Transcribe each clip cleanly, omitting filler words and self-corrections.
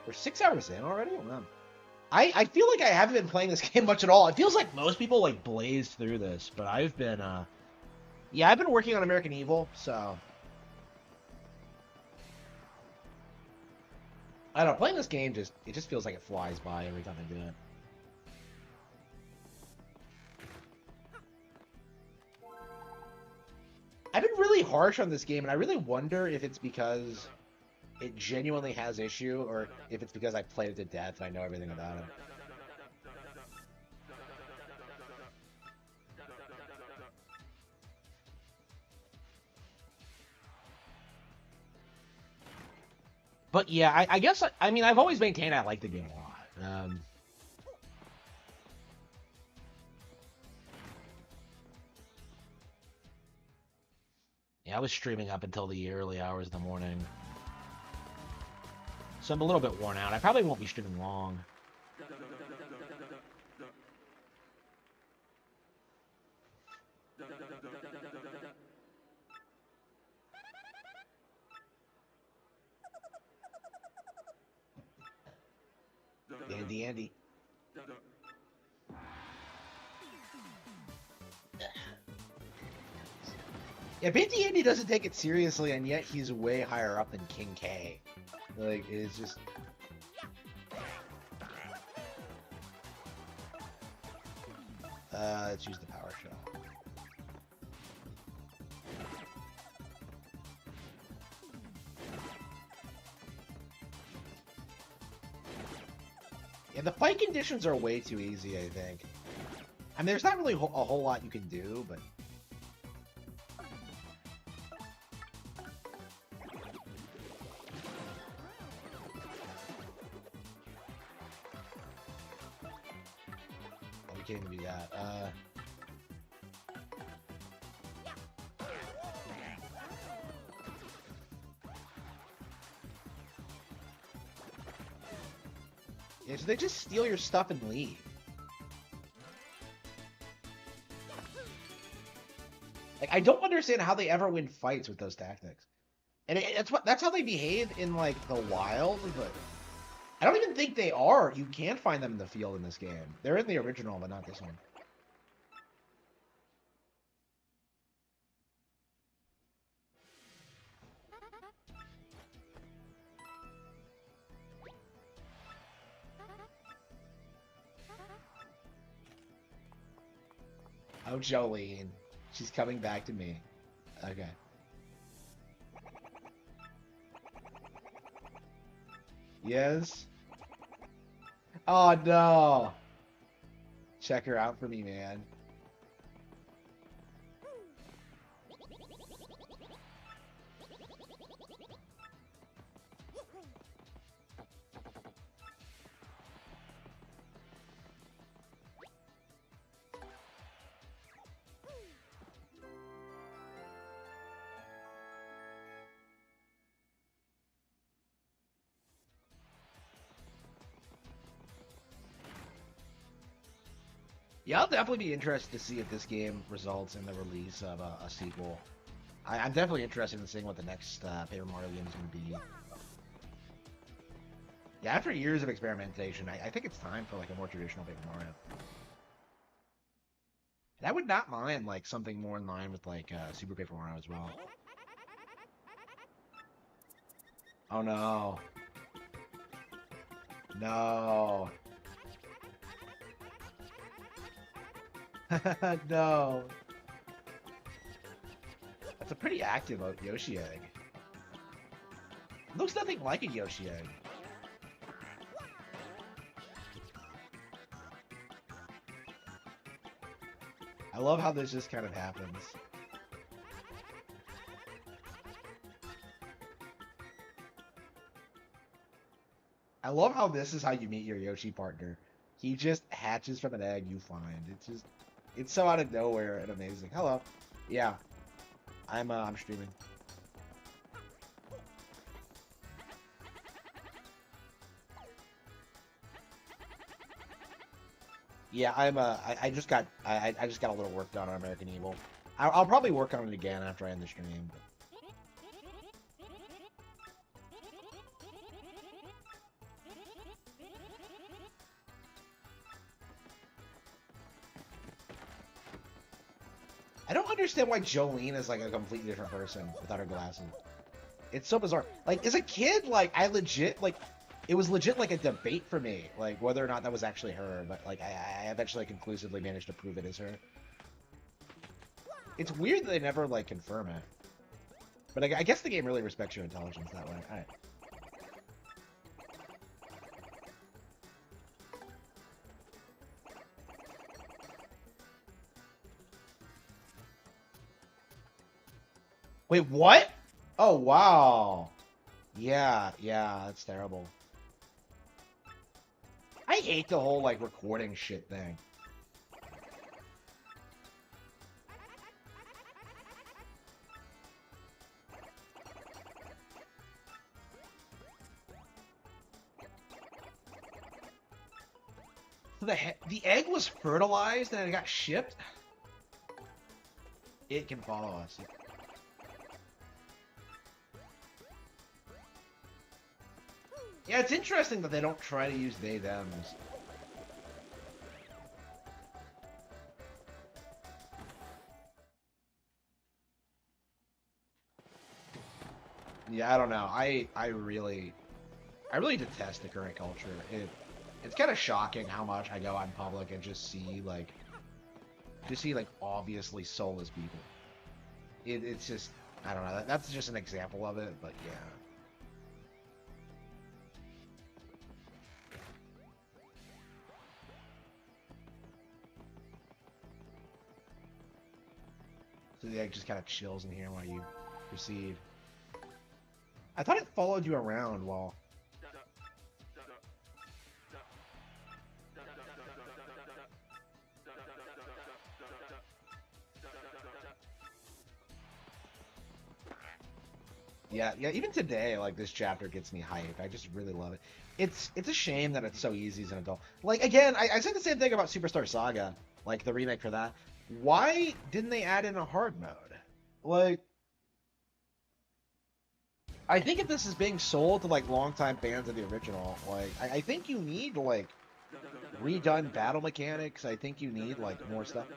We're 6 hours in already? Oh, man. I feel like I haven't been playing this game much at all. It feels like most people, like, blazed through this, but I've been, yeah, I've been working on American Evil, so... I don't know, playing this game it just feels like it flies by every time I do it. I've been really harsh on this game, and I really wonder if it's because it genuinely has issue, or if it's because I've played it to death and I know everything about it. But yeah, I guess, I mean, I've always maintained I like the game a lot. Yeah, I was streaming up until the early hours of the morning. So I'm a little bit worn out. I probably won't be streaming long. Andy. Yeah, Binty Andy doesn't take it seriously, and yet he's way higher up than King K. Like, it's just... let's use the power shell. Yeah, the fight conditions are way too easy, I think. I mean, there's not really a whole lot you can do, but... Oh, we can't even do that. Yeah, so they just steal your stuff and leave. Like, I don't understand how they ever win fights with those tactics. And that's how they behave in, like, the wild, but... I don't even think they are. You can find them in the field in this game. They're in the original, but not this one. Oh, Jolene. She's coming back to me. Okay. Yes? Oh, no. Check her out for me, man. Yeah, I'll definitely be interested to see if this game results in the release of a sequel. I'm definitely interested in seeing what the next Paper Mario game is going to be. Yeah, after years of experimentation, I think it's time for like a more traditional Paper Mario. And I would not mind like something more in line with like Super Paper Mario as well. Oh no. No. No. That's a pretty active Yoshi egg. Looks nothing like a Yoshi egg. I love how this just kind of happens. I love how this is how you meet your Yoshi partner. He just hatches from an egg you find. It's so out of nowhere and amazing. Hello. Yeah. I'm streaming. Yeah, I just got a little work done on American Evil. I'll probably work on it again after I end the stream. But... understand why Jolene is like a completely different person without her glasses. It's so bizarre. Like, as a kid, like, I legit, like, it was legit like a debate for me, like, whether or not that was actually her, but, like, I eventually conclusively managed to prove it is her. It's weird that they never, like, confirm it. But I guess the game really respects your intelligence that way. Alright. Wait, what? Oh, wow. Yeah, that's terrible. I hate the whole, like, recording shit thing. So the egg was fertilized and it got shipped? It can follow us. Yeah, it's interesting that they don't try to use they, thems. Yeah, I don't know. I really detest the current culture. It's kind of shocking how much I go out in public and just see like obviously soulless people. It's just, I don't know. That's just an example of it, but yeah. So the egg just kind of chills in here while you proceed. I thought it followed you around while... Yeah, even today, like, this chapter gets me hyped. I just really love it. It's a shame that it's so easy as an adult. Like, again, I said the same thing about Superstar Saga, like, the remake for that. Why didn't they add in a hard mode? Like, I think if this is being sold to, like, longtime fans of the original, like, I think you need, like, redone battle mechanics. I think you need, like, more stuff.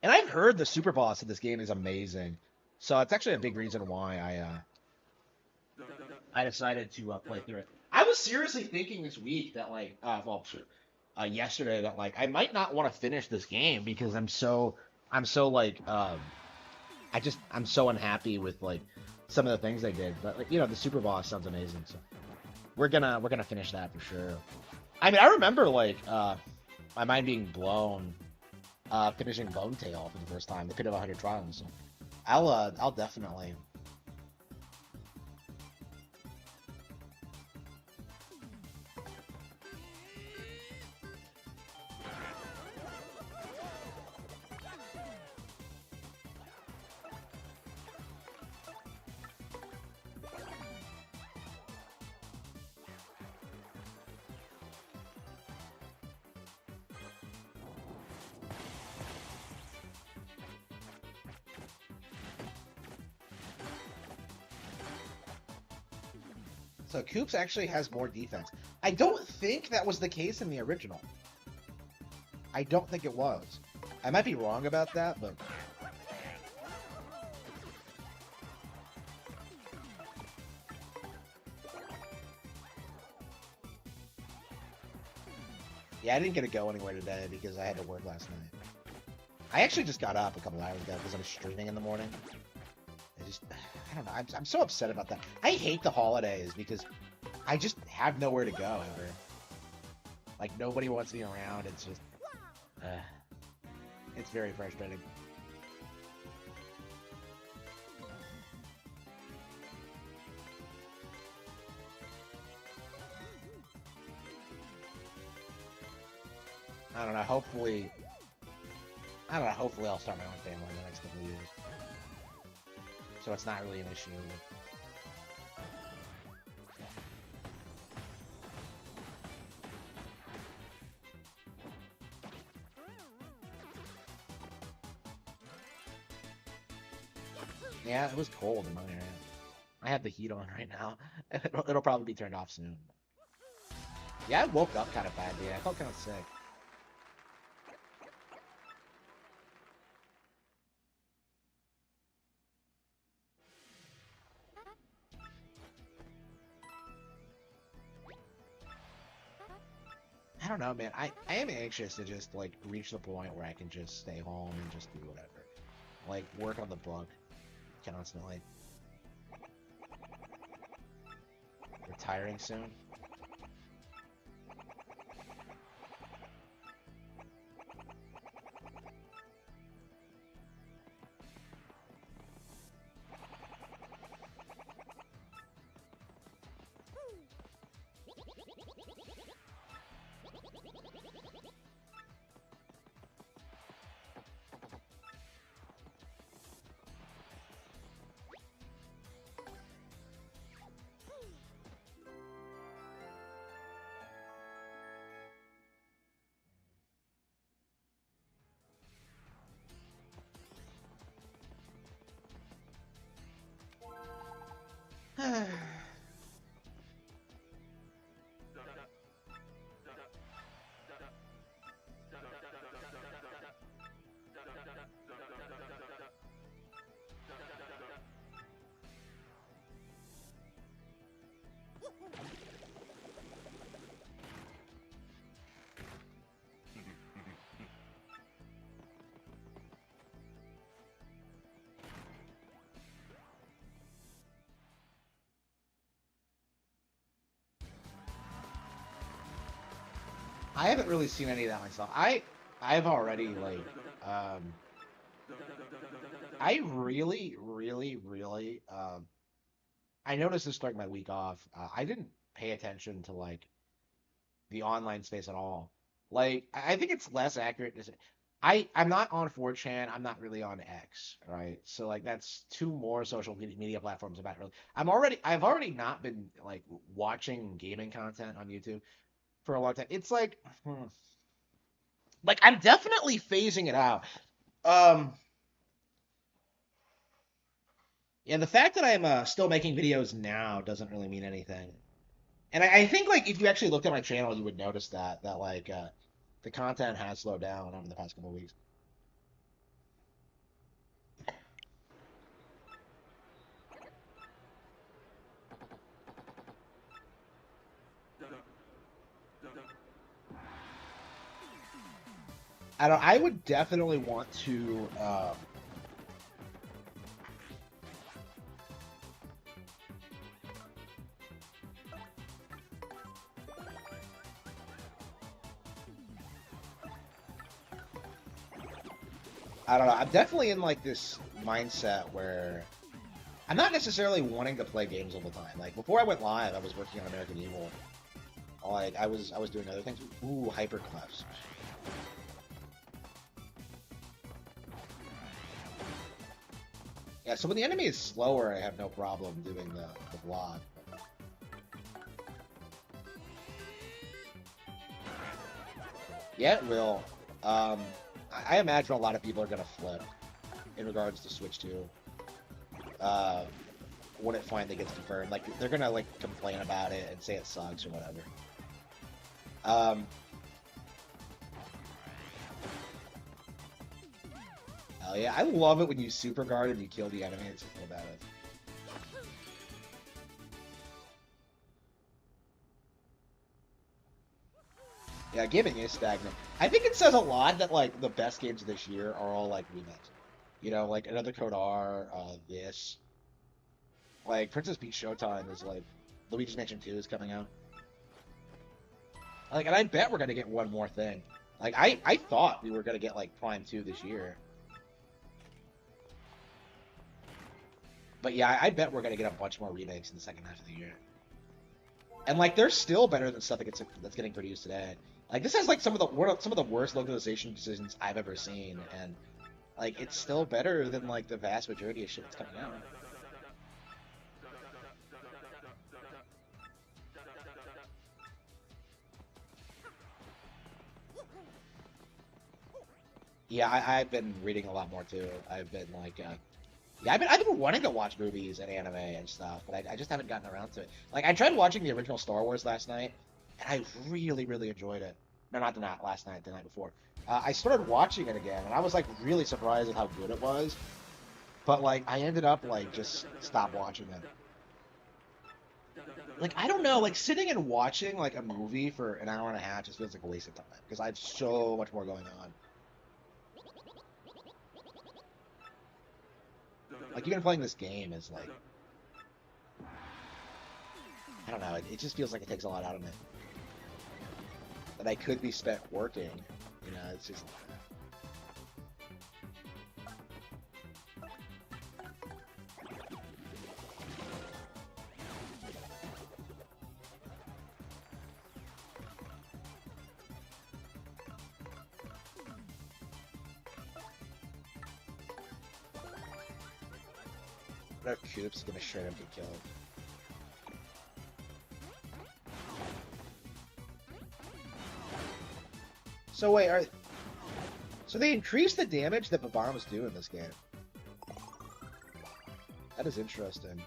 And I've heard the super boss of this game is amazing. So it's actually a big reason why I decided to play through it. I was seriously thinking this week that, like, yesterday, that, like, I might not want to finish this game because I'm so like I'm so unhappy with, like, some of the things they did. But, like, you know, the super boss sounds amazing, so we're gonna finish that for sure. I mean, I remember, like, my mind being blown finishing Bone Tail for the first time, the Pit of 100 Trials. So I'll definitely. So Koops actually has more defense. I don't think that was the case in the original. I don't think it was. I might be wrong about that, but... Yeah, I didn't get to go anywhere today because I had to work last night. I actually just got up a couple hours ago because I was streaming in the morning. I don't know. I'm so upset about that. I hate the holidays because I just have nowhere to go ever. Like, nobody wants me around. It's just... it's very frustrating. I don't know. Hopefully I'll start my own family in the next couple of years. So it's not really an issue. Yeah, it was cold in my area. I have the heat on right now. It'll probably be turned off soon. Yeah, I woke up kind of badly. I felt kind of sick. I don't know, man. I am anxious to just like reach the point where I can just stay home and just do whatever. Like work on the book constantly. Retiring soon. I haven't really seen any of that myself. I've already like um I really I noticed this during my week off. I didn't pay attention to like the online space at all. Like I think it's less accurate to say I'm not on 4chan, I'm not really on X, right? So like that's two more social media platforms about really. I've already not been like watching gaming content on YouTube for a long time. It's like I'm definitely phasing it out. Um, yeah, the fact that I'm still making videos now doesn't really mean anything. And I think like if you actually looked at my channel, you would notice that like the content has slowed down over the past couple of weeks. I don't. I would definitely want to. I don't know. I'm definitely in like this mindset where I'm not necessarily wanting to play games all the time. Like before I went live, I was working on American Evil. Like I was doing other things. Ooh, hyperclefs. Yeah, so when the enemy is slower, I have no problem doing the block. Yeah, it will. I imagine a lot of people are gonna flip in regards to Switch 2. Uh, when it finally gets confirmed, like they're gonna like complain about it and say it sucks or whatever. Um, Hell yeah, I love it when you super guard and you kill the enemy. It's just about it. Yeah, gaming is stagnant. I think it says a lot that like the best games of this year are all like remakes. You know, like another Code R, this. Like Princess Peach Showtime is like Luigi's Mansion 2 is coming out. Like, and I bet we're gonna get one more thing. Like I thought we were gonna get like Prime 2 this year. But yeah, I bet we're gonna get a bunch more remakes in the second half of the year. And like they're still better than stuff that's getting produced today. Like this has like some of the worst localization decisions I've ever seen, and like it's still better than like the vast majority of shit that's coming out. Yeah, I've been reading a lot more too. I've been like, yeah, I've been wanting to watch movies and anime and stuff, but I just haven't gotten around to it. Like I tried watching the original Star Wars last night, and I really enjoyed it. No, not last night, the night before. I started watching it again, and I was like really surprised at how good it was. But like I ended up like just stop watching it. Like, I don't know, like sitting and watching like a movie for an hour and a half just feels like a waste of time because I have so much more going on. Like even playing this game is like, I don't know, it just feels like it takes a lot out of me that I could be spent working. You know, it's just. What if Coop's gonna straight up get killed? So wait, so they increased the damage that the bombs do in this game. That is interesting.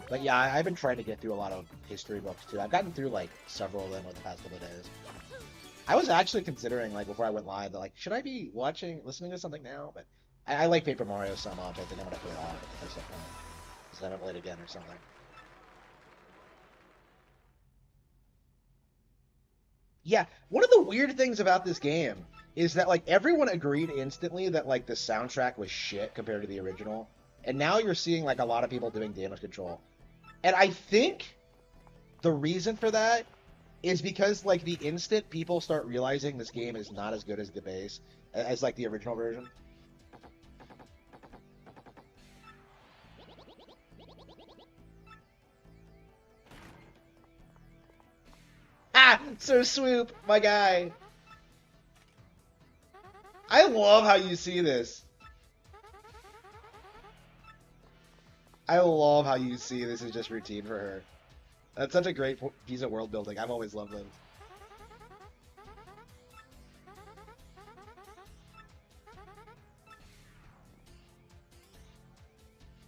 But yeah, I've been trying to get through a lot of history books too. I've gotten through like several of them over the past couple of days. I was actually considering, like, before I went live, that, like, should I be listening to something now? But I like Paper Mario so much, I think I'm gonna put it on at the first point, because I haven't played again or something. Yeah, one of the weird things about this game is that, like, everyone agreed instantly that, like, the soundtrack was shit compared to the original, and now you're seeing, like, a lot of people doing damage control. And I think the reason for that is because, like, the instant people start realizing this game is not as good as the base, as like the original version. Ah, so Swoop, my guy. I love how you see this. I love how you see this is just routine for her. That's such a great piece of world building. I've always loved those.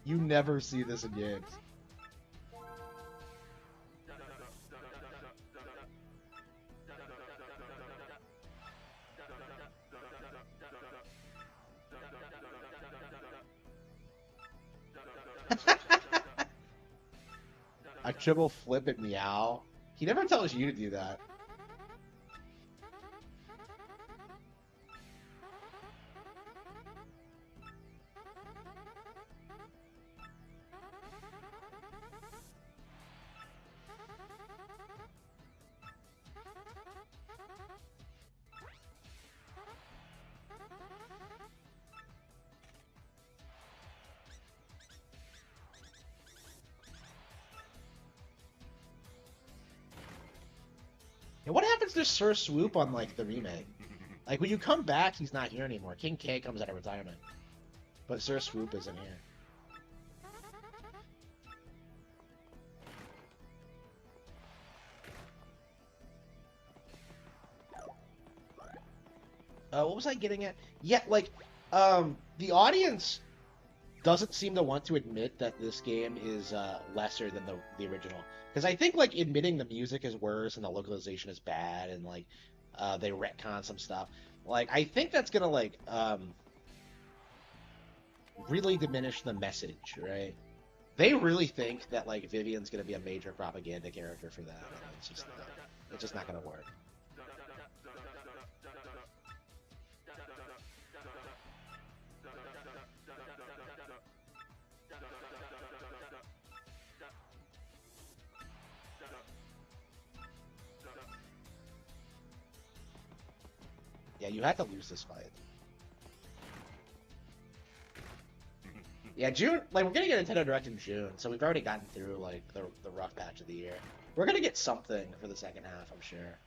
You never see this in games. A triple flip at Meow. He never tells you to do that. And what happens to Sir Swoop on, like, the remake? Like, when you come back, he's not here anymore. King K comes out of retirement. But Sir Swoop isn't here. What was I getting at? Yeah, like, the audience doesn't seem to want to admit that this game is lesser than the original. Because I think, like, admitting the music is worse and the localization is bad and, like, they retcon some stuff. Like, I think that's gonna, like, really diminish the message, right? They really think that, like, Vivian's gonna be a major propaganda character for that. And it's just not gonna work. Yeah, you have to lose this fight. Yeah, June, like, we're gonna get Nintendo Direct in June, so we've already gotten through, like, the rough patch of the year. We're gonna get something for the second half, I'm sure.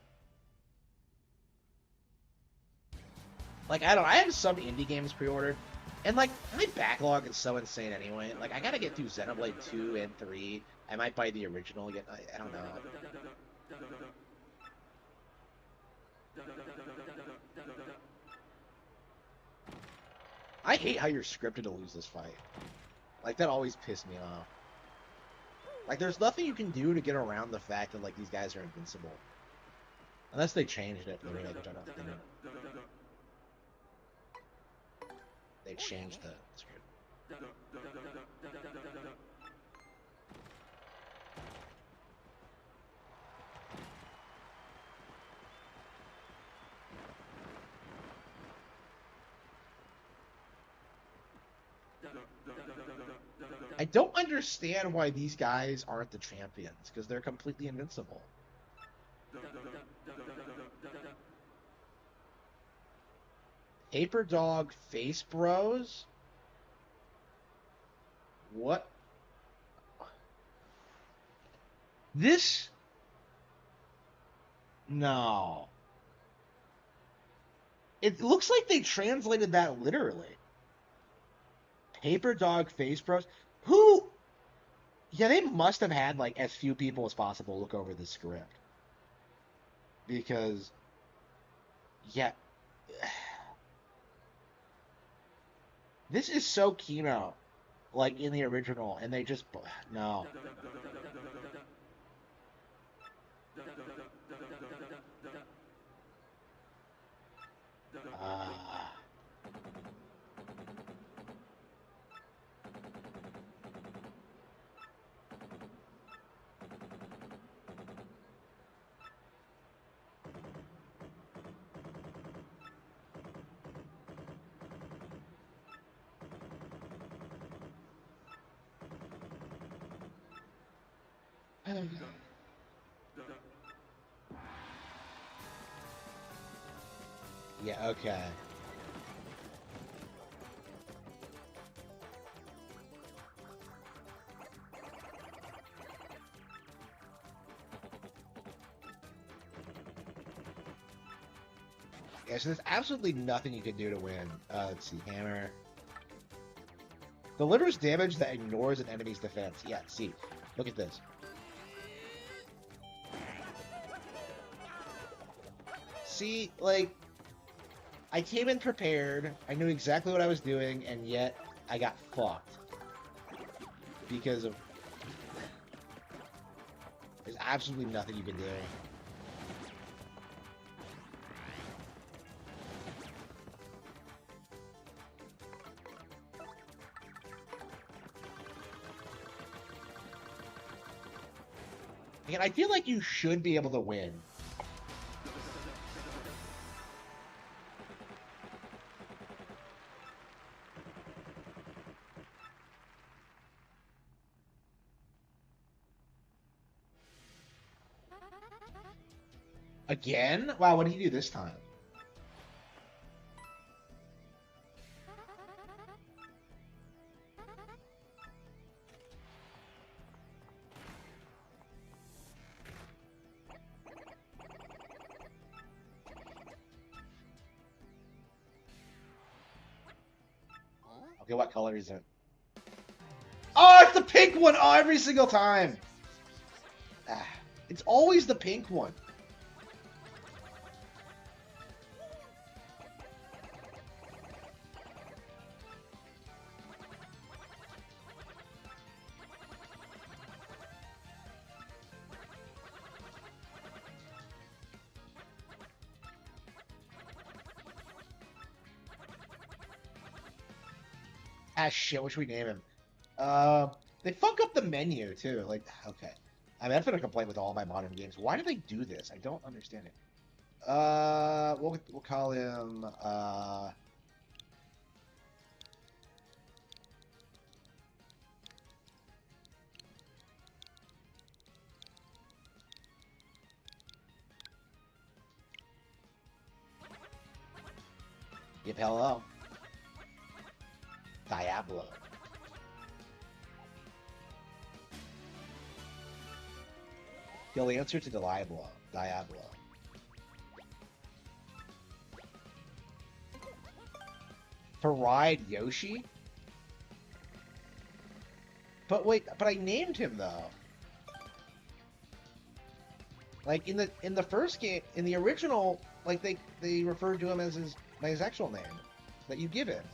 Like, I have some indie games pre-ordered, and, like, my backlog is so insane anyway. Like, I gotta get through Xenoblade 2 and 3. I might buy the original again. I don't know. I hate how you're scripted to lose this fight. Like, that always pissed me off. Like, there's nothing you can do to get around the fact that, like, these guys are invincible. Unless they changed it, the remake, which I don't think they changed the script. I don't understand why these guys aren't the champions, because they're completely invincible. Paper Dog Face Bros? What? This? No. It looks like they translated that literally. Paper Dog Face Bros? Who? Yeah, they must have had like as few people as possible look over the script. Because, yeah. This is so Kino, like in the original, and they just, no. Yeah, okay. Yeah, so there's absolutely nothing you can do to win. Let's see, hammer. Delivers damage that ignores an enemy's defense. Yeah, see. Look at this. See, like, I came in prepared, I knew exactly what I was doing, and yet I got fucked. Because of... There's absolutely nothing you can do. And I feel like you should be able to win. Again? Wow, what did he do this time? Okay, what color is it? Oh, it's the pink one! Oh, every single time! Ah, it's always the pink one. Ah, shit, what should we name him? They fuck up the menu, too. Like, okay. I mean, I've been a complaint with all my modern games. Why do they do this? I don't understand it. We'll call him, Yep, hello. Diablo. He'll answer to Diablo. To ride Yoshi? But wait, but I named him though. Like in the first game, in the original, like they referred to him as his actual name that you give it.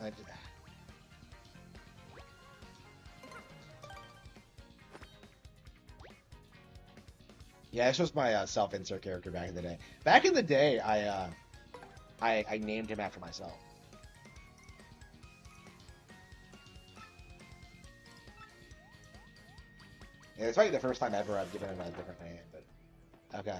Yeah, this was my self-insert character back in the day. Back in the day, I named him after myself. Yeah, it's probably the first time ever I've given him a different name, but okay.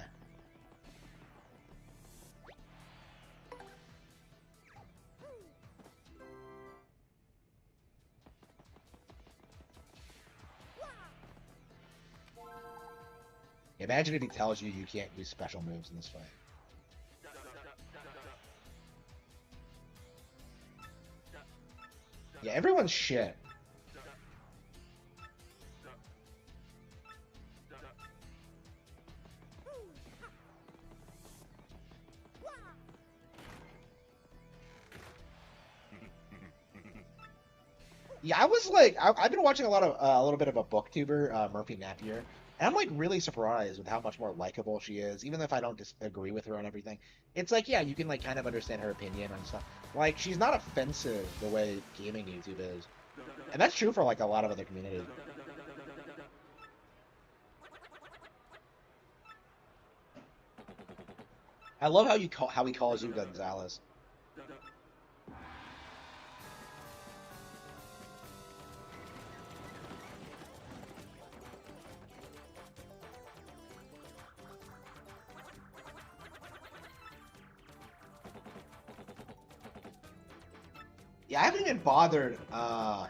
Imagine if he tells you you can't use special moves in this fight. Yeah, everyone's shit. Yeah, I was like, I've been watching a little bit of a booktuber, Murphy Napier, and I'm like really surprised with how much more likable she is, even if I don't disagree with her on everything. It's like, yeah, you can like kind of understand her opinion and stuff. Like, she's not offensive the way gaming YouTube is, and that's true for like a lot of other communities. I love how he calls you Gonzalez. Yeah, I haven't even bothered. I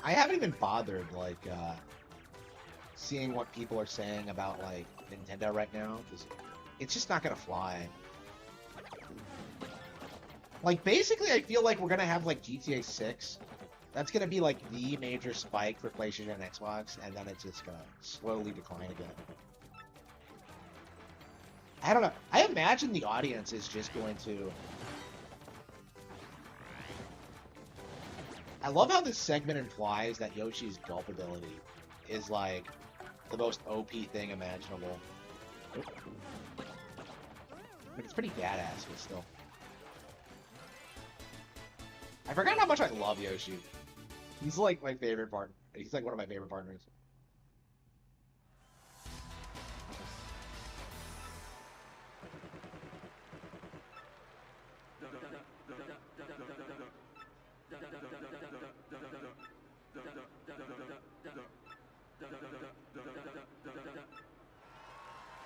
haven't even bothered like seeing what people are saying about like Nintendo right now because it's just not gonna fly. Like basically, I feel like we're gonna have like GTA 6. That's gonna be like the major spike for PlayStation and Xbox, and then it's just gonna slowly decline again. I don't know. I imagine the audience is just going to. I love how this segment implies that Yoshi's gulp ability is like the most OP thing imaginable. I mean, it's pretty badass, but still. I forgot how much I love Yoshi. He's like my favorite partner. He's like one of my favorite partners.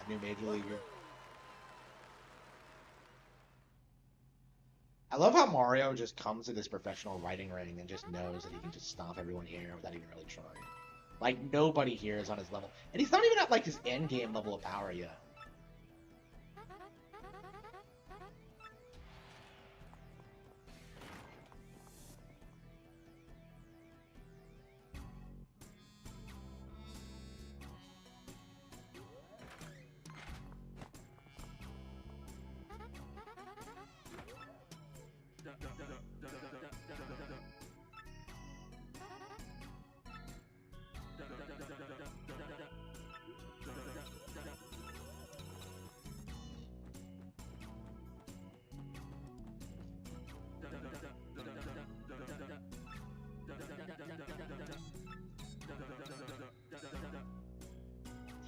A new major leaguer. I love how Mario just comes to this professional writing ring and just knows that he can just stomp everyone here without even really trying. Like, nobody here is on his level. And he's not even at, like, his end game level of power yet.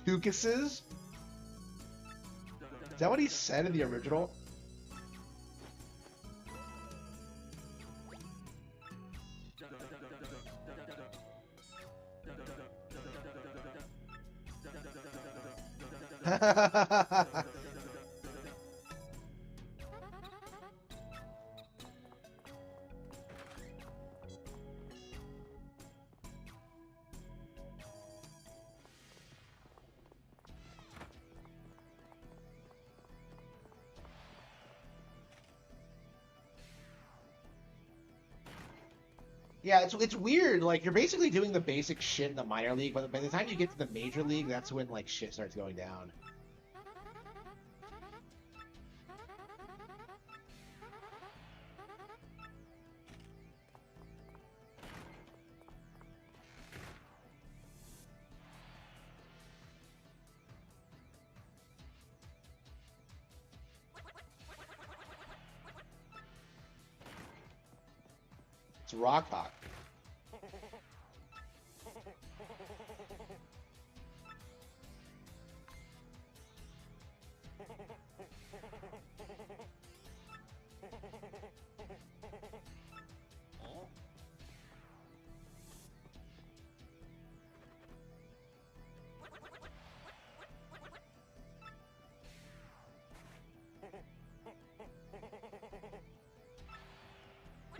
Ducases? Is that what he said in the original? Yeah, it's weird. Like you're basically doing the basic shit in the minor league, but by the time you get to the major league, that's when like shit starts going down. It's Rock Hawk.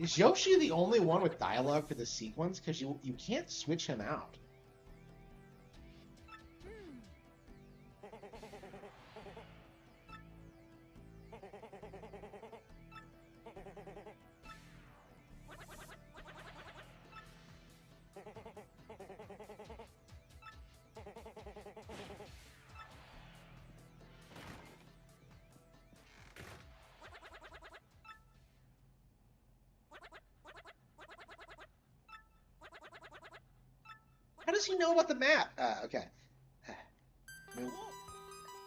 Is Yoshi the only one with dialogue for the sequence? Because you can't switch him out. How does he know about the map? Okay.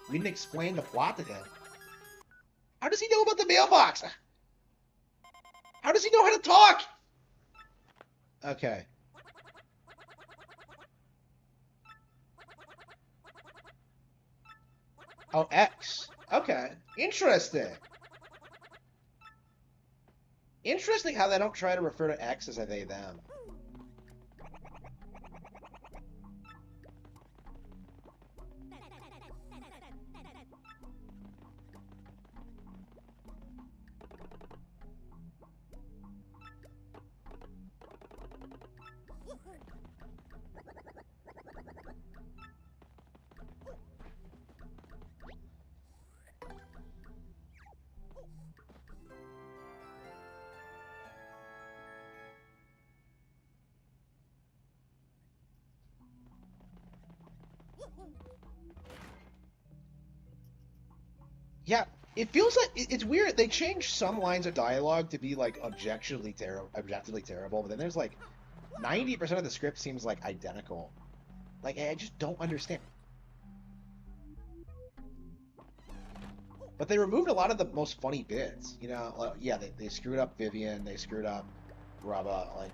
We didn't explain the plot to him. How does he know about the mailbox? How does he know how to talk? Okay. Oh, X. Okay. Interesting. Interesting how they don't try to refer to X as a they, them. Yeah, it feels like it's weird. They changed some lines of dialogue to be like objectively terrible, but then there's like 90% of the script seems like identical. Like I just don't understand. But they removed a lot of the most funny bits. You know, yeah, they screwed up Vivian, they screwed up Rubba, like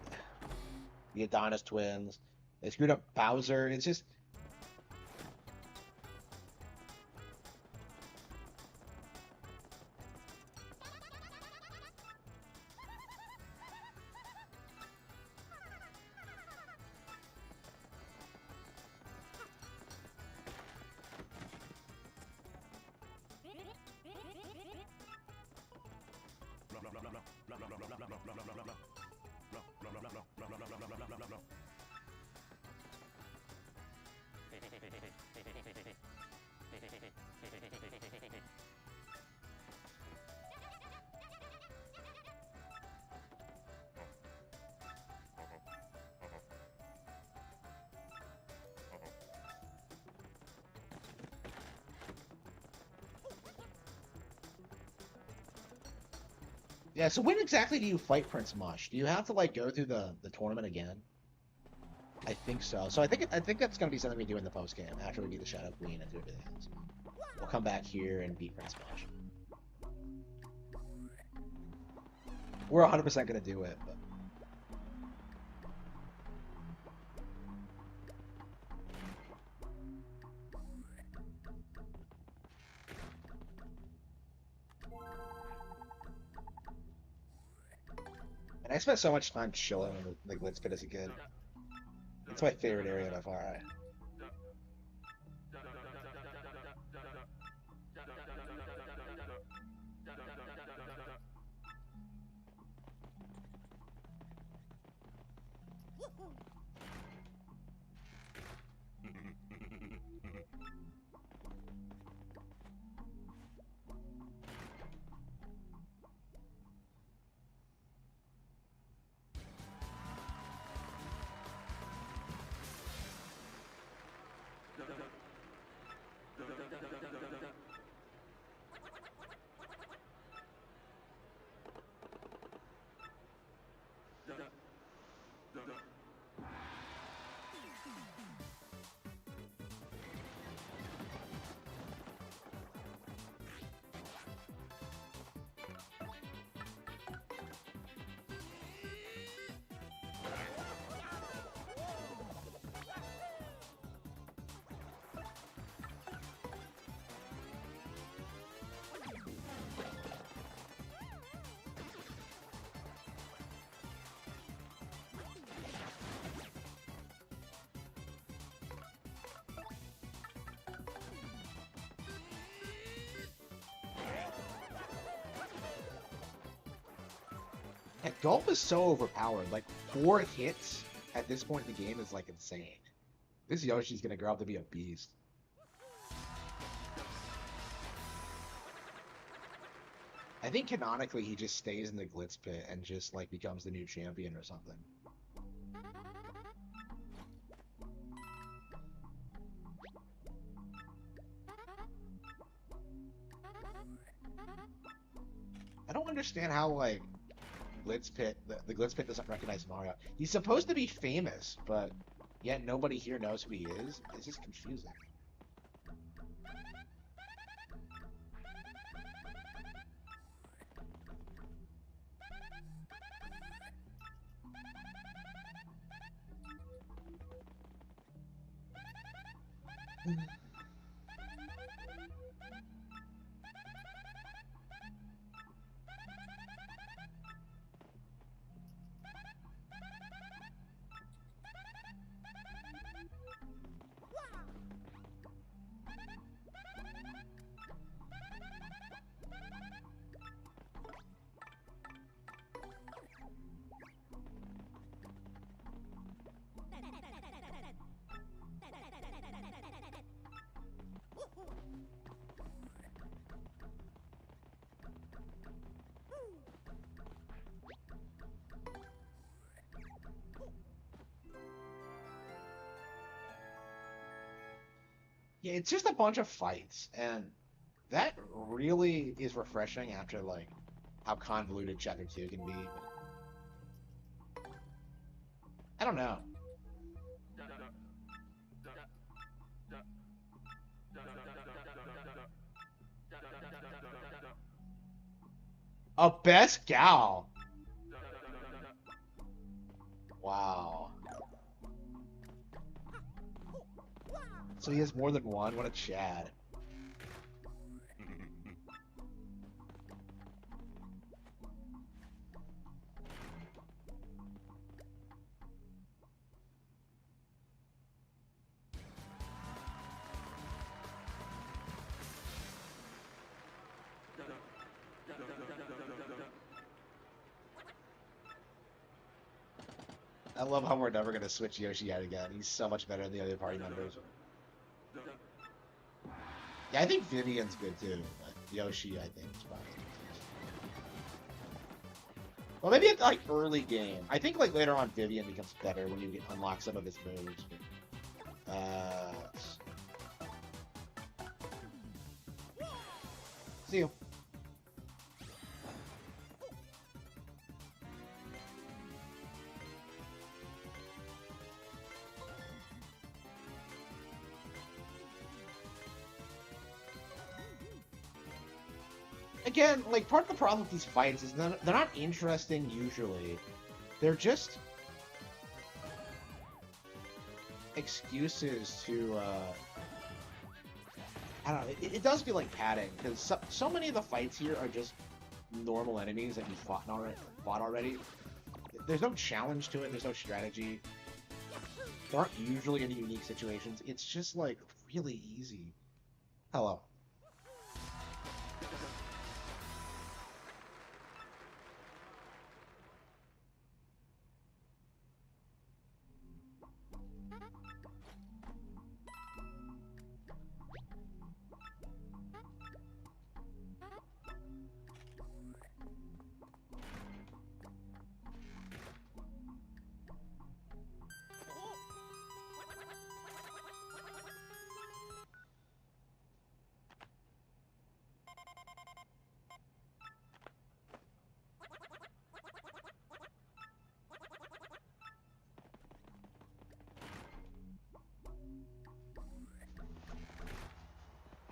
the Adonis twins, they screwed up Bowser. It's just. Yeah, so when exactly do you fight Prince Mush? Do you have to like go through the tournament again? I think so. So I think that's gonna be something we do in the post game after we beat the Shadow Queen and do everything else. We'll come back here and beat Prince Mush. We're 100% gonna do it, but. And I spent so much time chilling in the glitz pit as a kid. It's my favorite area by far. That Gulp is so overpowered. Like 4 hits at this point in the game is like insane. This Yoshi's gonna grow up to be a beast. I think canonically he just stays in the Glitz Pit and just like becomes the new champion or something. I don't understand how like Glitz Pit, the Glitz Pit doesn't recognize Mario. He's supposed to be famous, but yet nobody here knows who he is. It's just confusing. Yeah, it's just a bunch of fights, and that really is refreshing after like how convoluted Chapter 2 can be. I don't know. A best gal. Wow. So he has more than one? What a Chad. I love how we're never going to switch Yoshi out again. He's so much better than the other party members. Yeah, I think Vivian's good too, but Yoshi, I think, is probably good. Well, maybe it's like early game. I think like later on, Vivian becomes better when you unlock some of his moves. See you. Again, like, part of the problem with these fights is they're not interesting usually. They're just excuses to, I don't know, it does feel like padding, because so many of the fights here are just normal enemies that you fought already. There's no challenge to it, there's no strategy. There aren't usually any unique situations. It's just, like, really easy. Hello.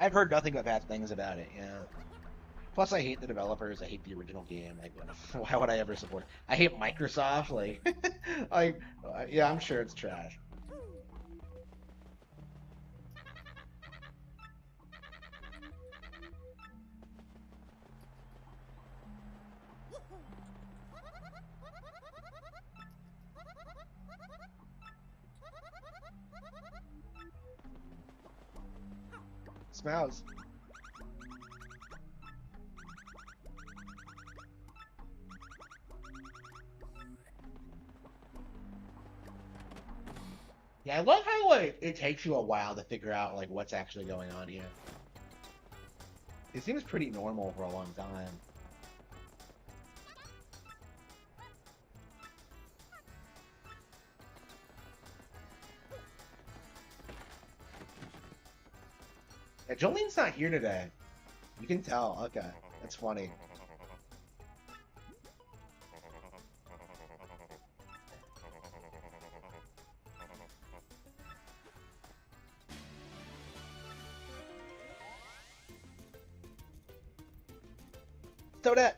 I've heard nothing but bad things about it, yeah. Plus, I hate the developers. I hate the original game. Like, why would I ever support? I hate Microsoft. Like, like, yeah, I'm sure it's trash. Smells. Yeah, I love how like it takes you a while to figure out like what's actually going on here. It seems pretty normal for a long time. Yeah, Jolene's not here today. You can tell. Okay, that's funny. Toadette!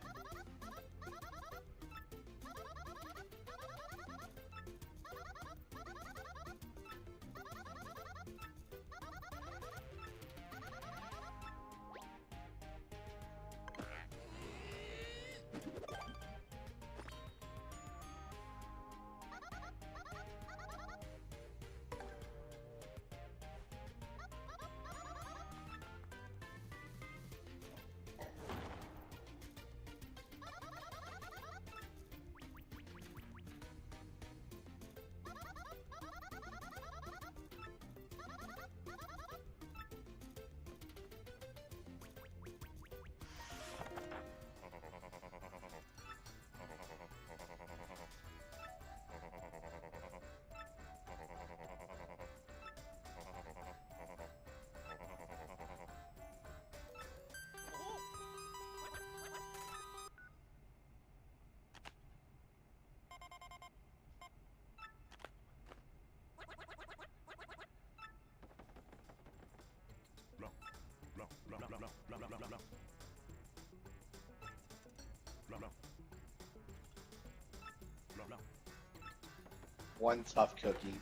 One tough cookie.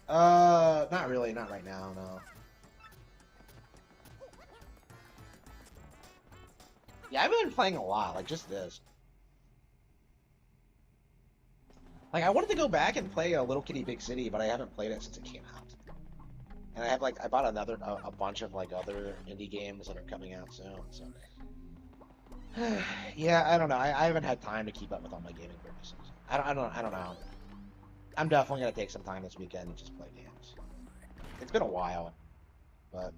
Not really, not right now, no. Yeah, I've been playing a lot, like just this. Like, I wanted to go back and play a Little Kitty Big City, but I haven't played it since it came out. And I have like, I bought a bunch of like other indie games that are coming out soon, so. Yeah, I don't know. I haven't had time to keep up with all my gaming purchases. I don't know. I'm definitely gonna take some time this weekend and just play games. It's been a while, but.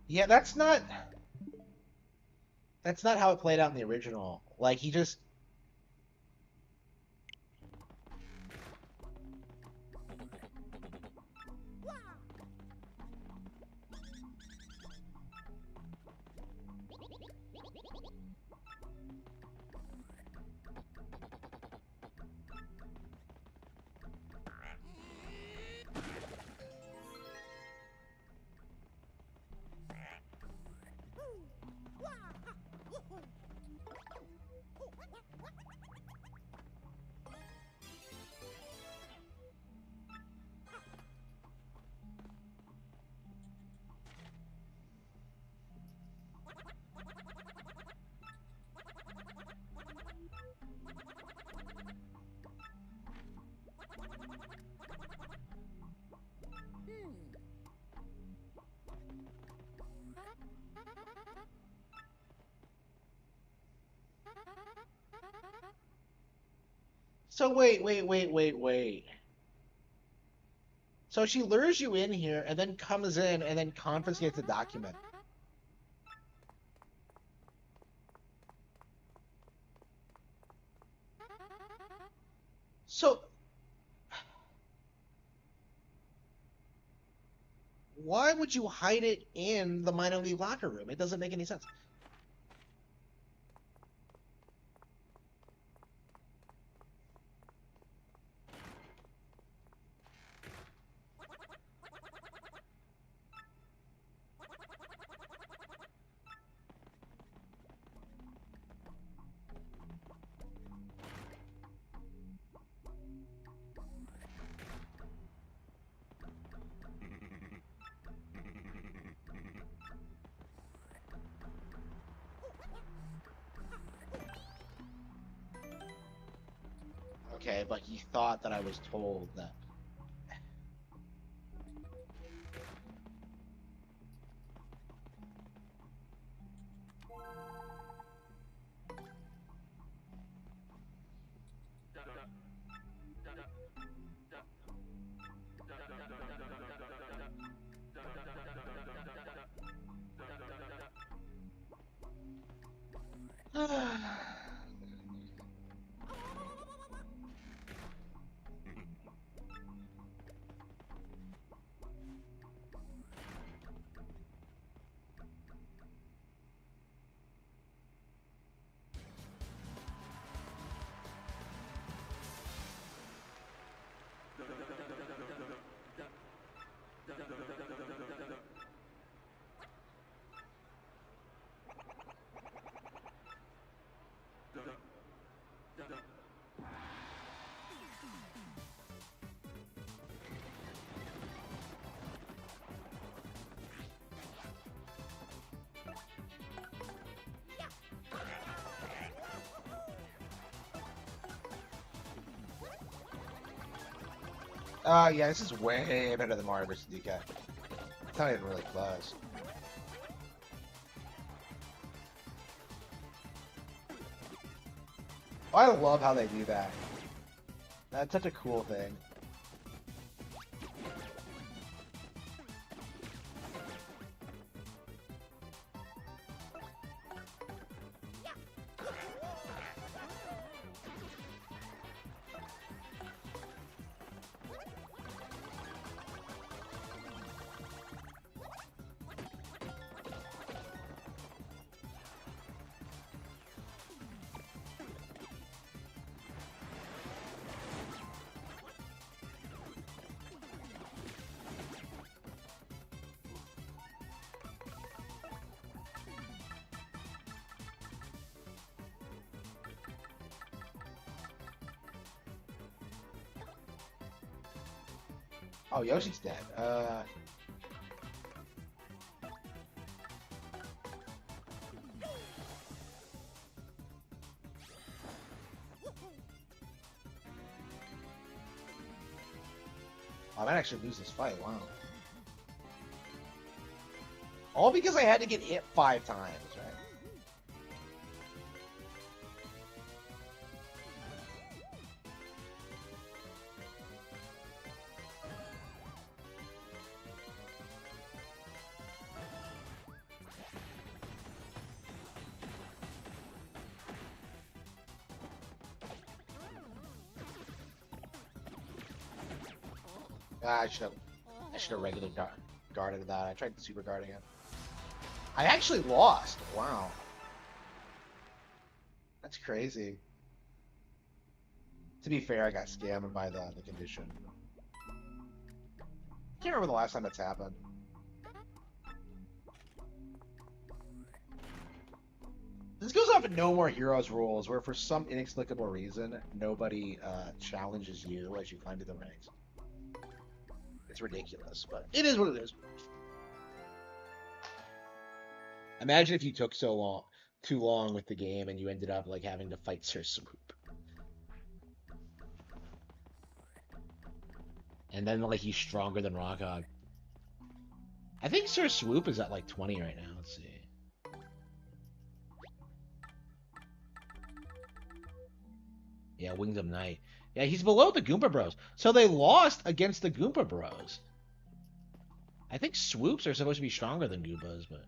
Yeah, that's not how it played out in the original. Like he just So wait. So she lures you in here and then comes in and then confiscates the document. So why would you hide it in the minor league locker room? It doesn't make any sense. lie, but he thought that I was told that. Yeah, this is way better than Mario vs. DK. It's not even really close. I love how they do that. That's such a cool thing. Oh, Yoshi's dead. I might actually lose this fight. Wow. All because I had to get hit 5 times, right? I should have regular guarded that. I tried super guarding it. I actually lost. Wow. That's crazy. To be fair, I got scammed by the condition. I can't remember the last time that's happened. This goes off of No More Heroes rules, where for some inexplicable reason, nobody challenges you as you climb to the ranks. It's ridiculous, but it is what it is. Imagine if you took too long with the game, and you ended up like having to fight Sir Swoop, and then like he's stronger than Rockhog. I think Sir Swoop is at like 20 right now. Let's see. Yeah, Wingdom Knight. Yeah, he's below the Goomba Bros. So they lost against the Goomba Bros. I think Swoops are supposed to be stronger than Goombas, but...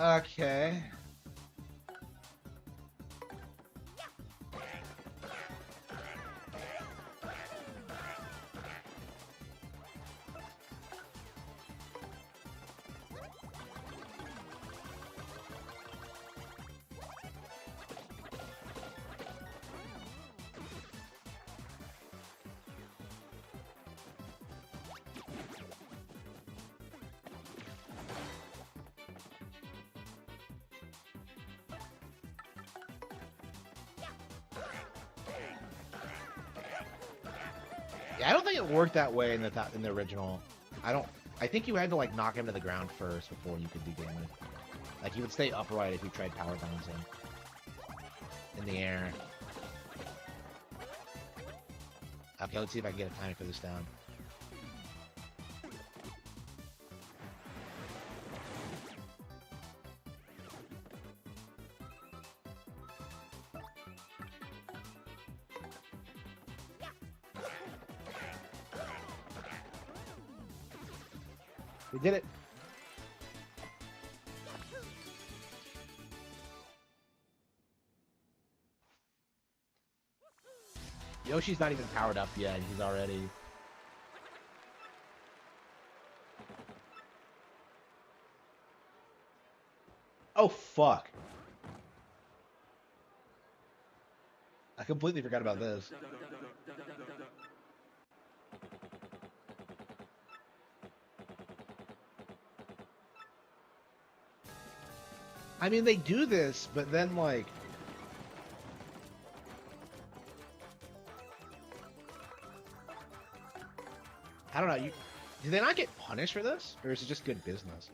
Okay. Yeah, I don't think it worked that way in the original. I don't. I think you had to like knock him to the ground first before you could do damage. Like he would stay upright if you tried power bouncing in the air. Okay, let's see if I can get a timer for this down. We did it. Yoshi's not even powered up yet, and he's already... Oh, fuck. I completely forgot about this. I mean, they do this, but then, like... I don't know, do they not get punished for this? Or is it just good business?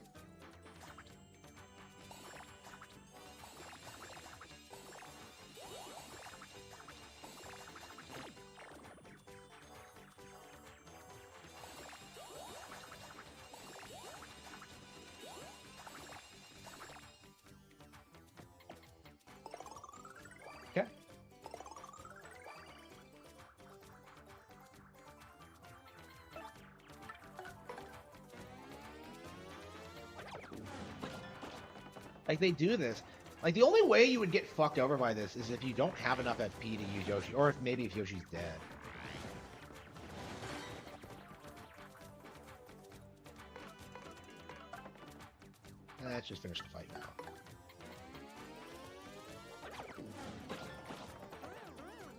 Okay. Like, they do this. Like, the only way you would get fucked over by this is if you don't have enough FP to use Yoshi, or if maybe if Yoshi's dead. Let's just finish the fight now.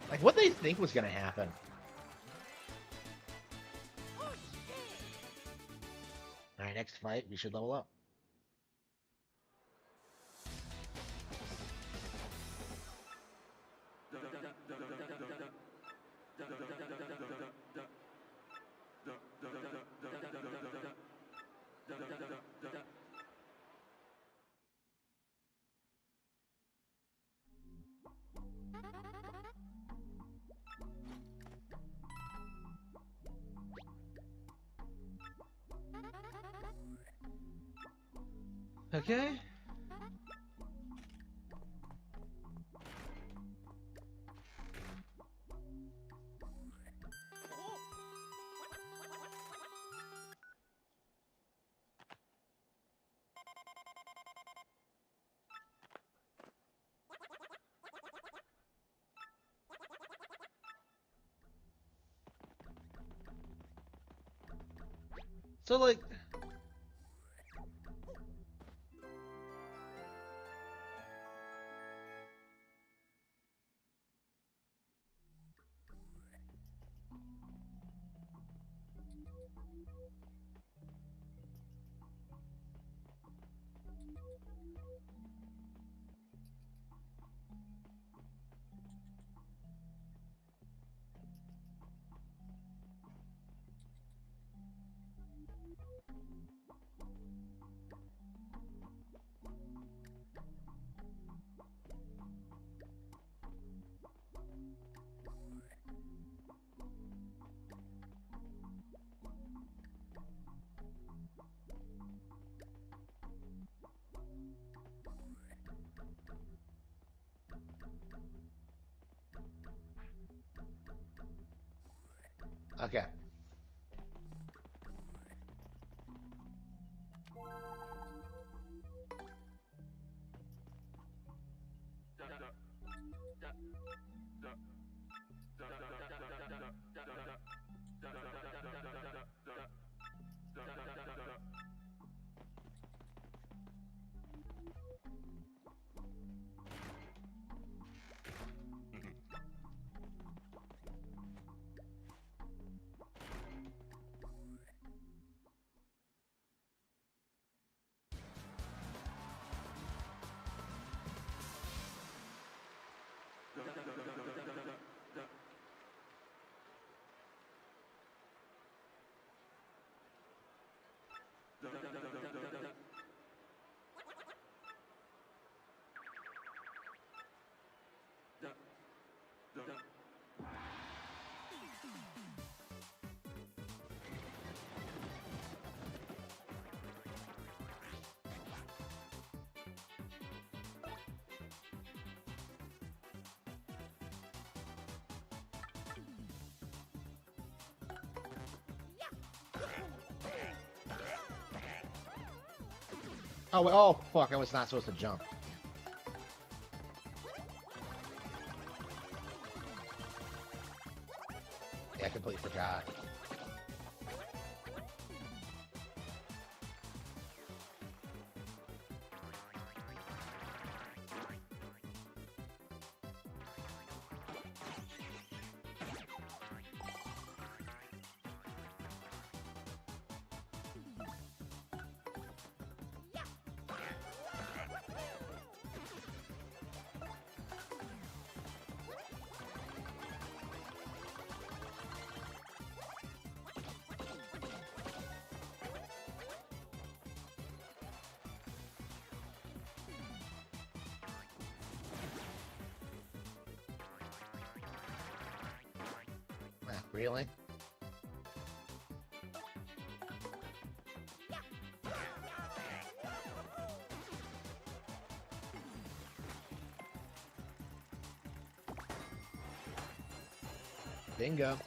Like, what they think was gonna happen. Alright, next fight, we should level up. Okay. So, like... Okay. Oh, oh, fuck, I was not supposed to jump. Yeah, I completely forgot. Really? Bingo.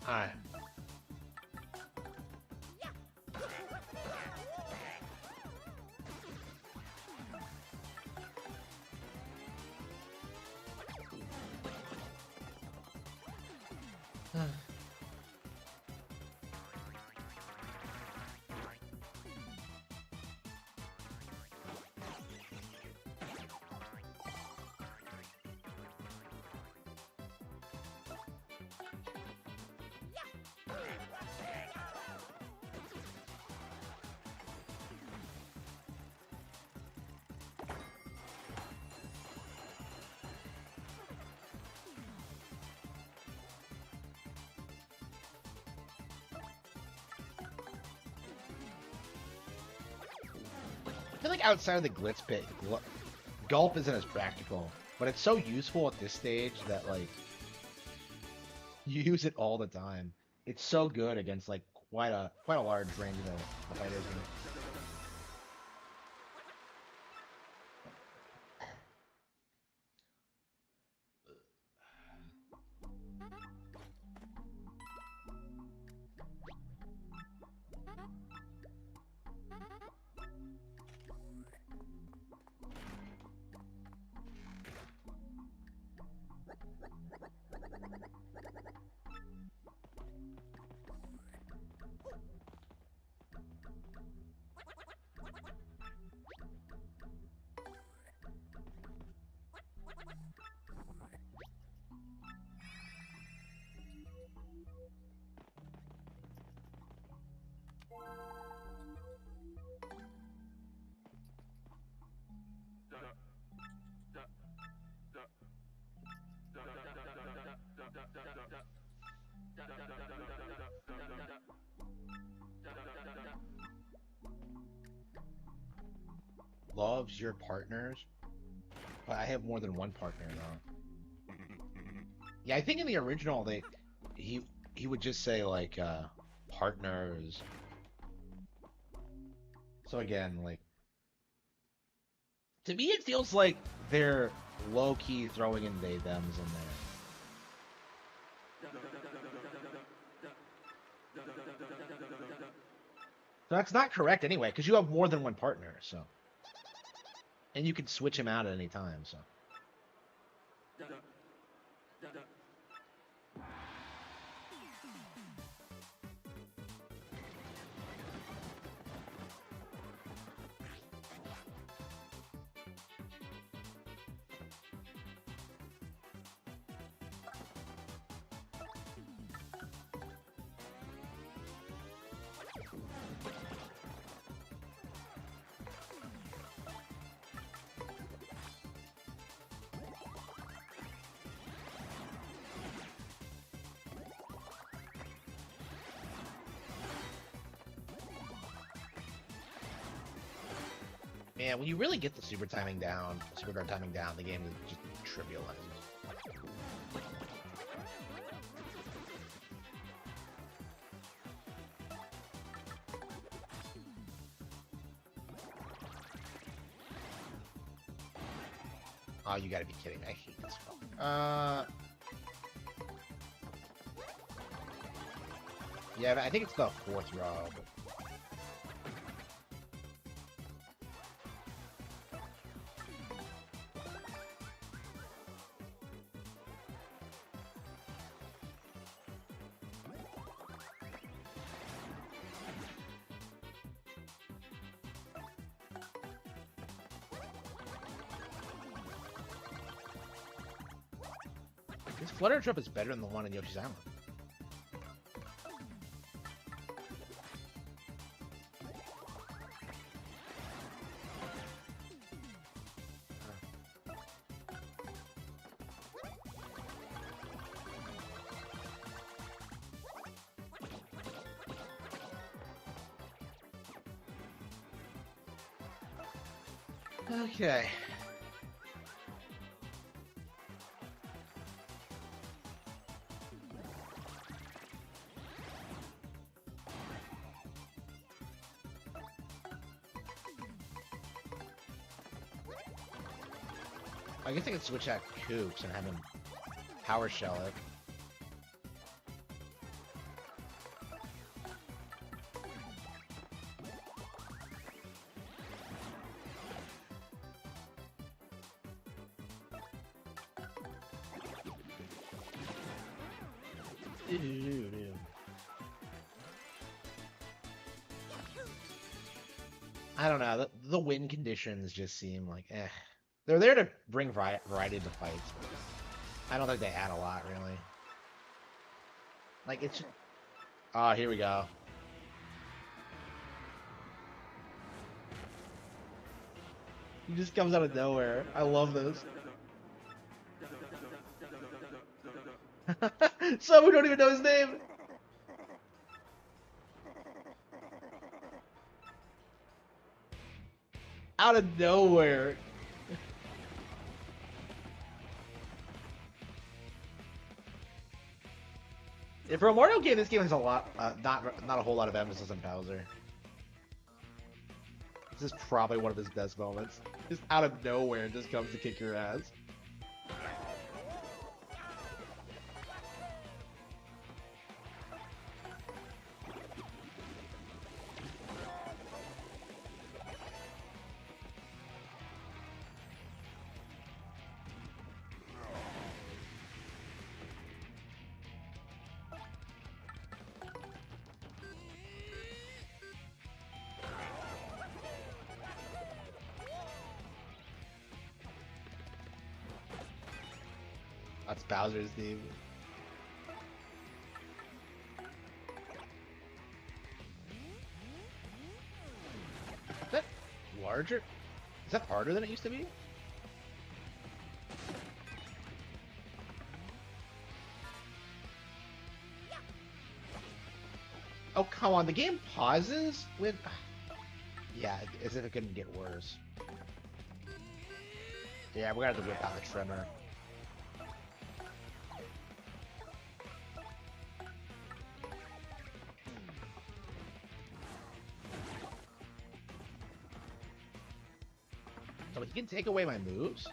Alright. I feel like outside of the glitz pit, Gulp isn't as practical, but it's so useful at this stage that like you use it all the time. It's so good against like quite a large range of the fighters. Loves your partners? But I have more than one partner though. Yeah, I think in the original he he would just say like partners. So again, like to me it feels like they're low key throwing in they thems in there. So that's not correct anyway, because you have more than one partner, so. And you can switch him out at any time, so. Man, when you really get the super guard timing down, the game just trivializes. Oh, you gotta be kidding me. I hate this spell. Yeah, I think it's the fourth row. But... This Flutter Trip is better than the one in Yoshi's Island. Okay. I guess I could switch out Koops and have him power shell it. I don't know. The win conditions just seem like eh. They're there to bring variety to fights. But I don't think they add a lot, really. Like, it's... Oh, here we go. He just comes out of nowhere. I love this. Some who don't even know his name. Out of nowhere. For a Mario game, this game has a lot, not a whole lot of emphasis on Bowser. This is probably one of his best moments. Just out of nowhere, just comes to kick your ass. That's Bowser's theme. Is that larger? Is that harder than it used to be? Oh, come on. The game pauses when... Yeah, as if it couldn't get worse. Yeah, we're gonna have to whip out the trimmer. So he can take away my moves?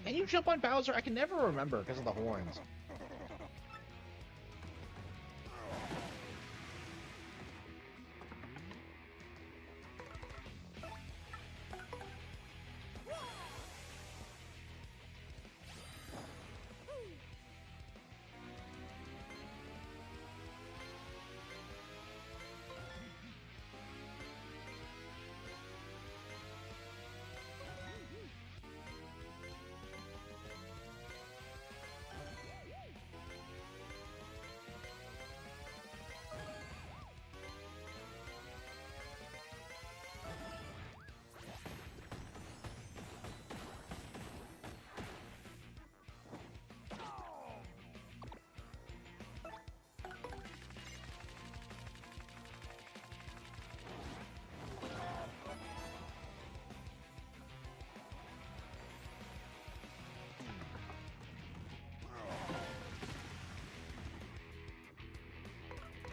Can you jump on Bowser? I can never remember because of the horns.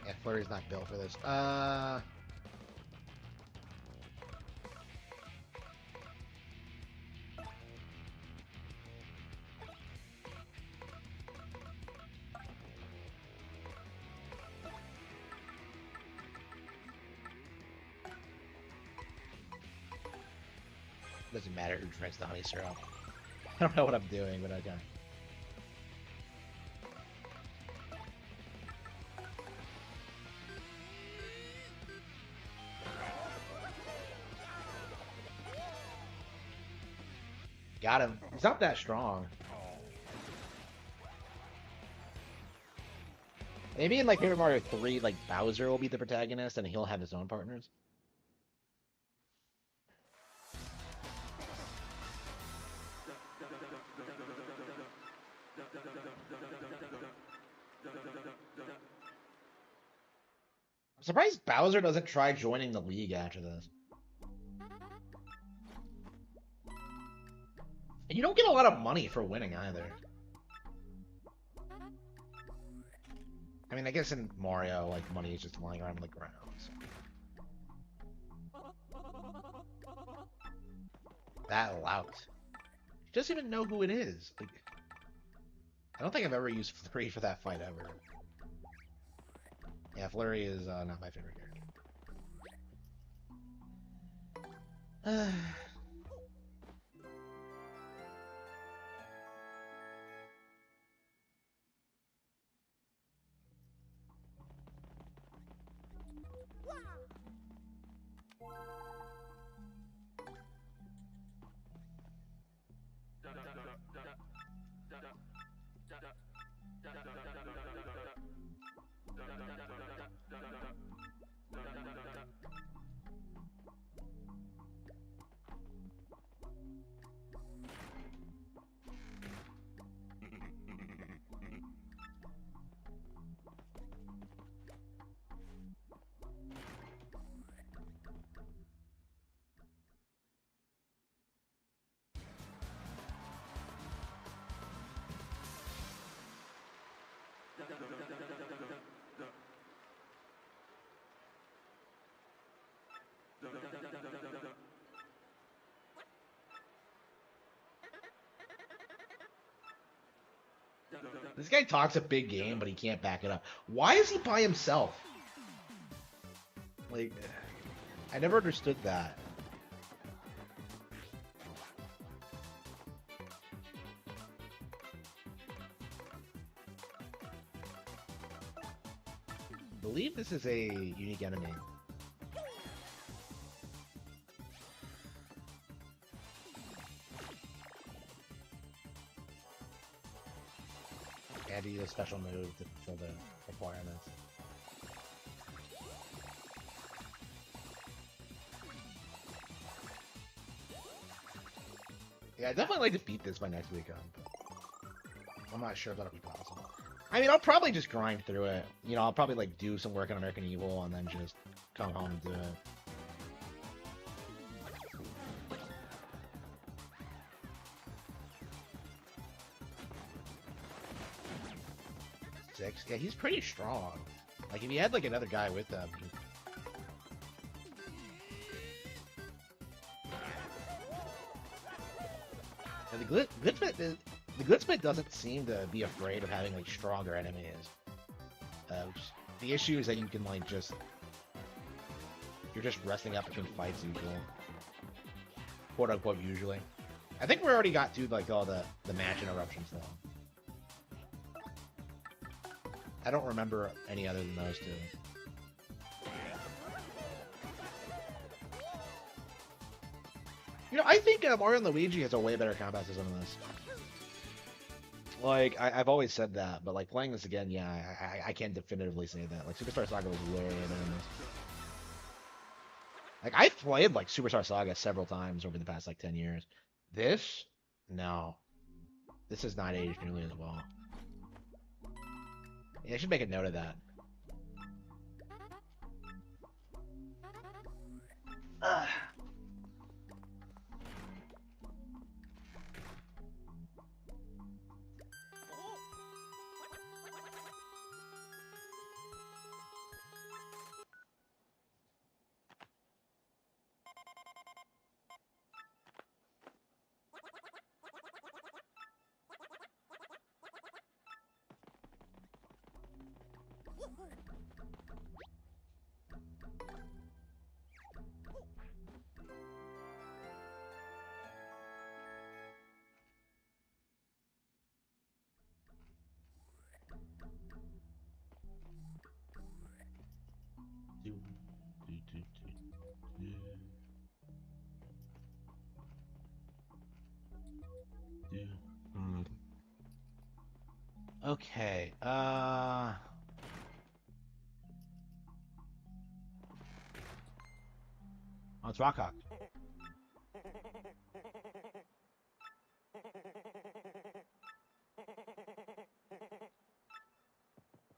Yeah, Flurry's not built for this. Doesn't matter who drinks the honey syrup. I don't know what I'm doing, but okay. Got him. He's not that strong. Maybe in like Paper Mario 3, like Bowser will be the protagonist and he'll have his own partners. I'm surprised Bowser doesn't try joining the league after this. And you don't get a lot of money for winning either. I mean, I guess in Mario, like, money is just lying around on the ground. So. That lout. He doesn't even know who it is. Like, I don't think I've ever used Flurry for that fight ever. Yeah, Flurry is not my favorite character. This guy talks a big game, but he can't back it up. Why is he by himself? Like, I never understood that. I believe this is a unique enemy. And he used a special move to fulfill the requirements. Yeah, I definitely like to beat this by next weekend. I'm not sure if that'll be possible. I mean, I'll probably just grind through it. You know, I'll probably like do some work on American Evil and then just come home and do it. Six? Yeah, he's pretty strong. Like, if he had like another guy with him. Yeah, the Glitchbit doesn't seem to be afraid of having like stronger enemies. The issue is that you can like you're just resting up between fights usually, quote unquote usually. I think we already got to like all the match interruptions though. I don't remember any other than those two. You know, I think Mario and Luigi has a way better combat system than this. Like, I've always said that, but like playing this again, yeah, I can definitively say that. Like, Superstar Saga was way better than this. Like, I've played like Superstar Saga several times over the past like 10 years. This, no, this is not aged nearly as well. Yeah, I should make a note of that. Okay, oh, it's Rockhawk.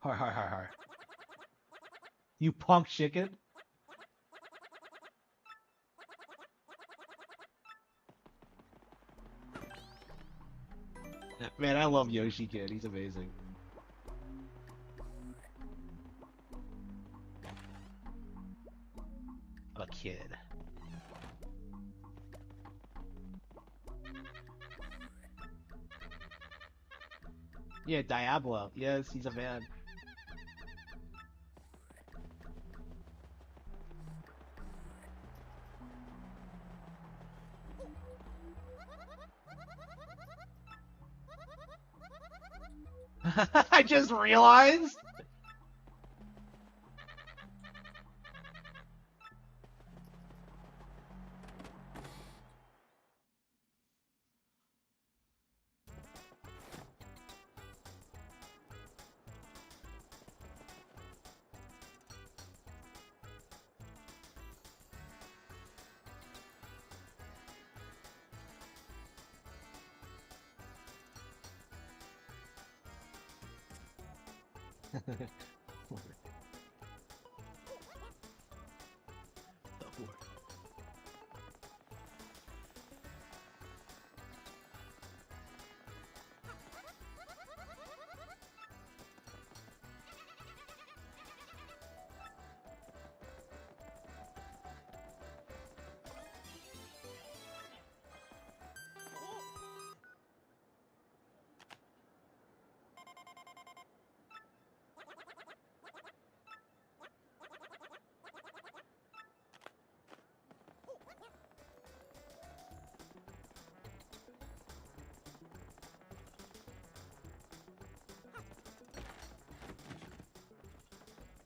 Har. You punk chicken. Man, I love Yoshi Kid. He's amazing. Yeah, Diablo. Yes, he's a man. I just realized.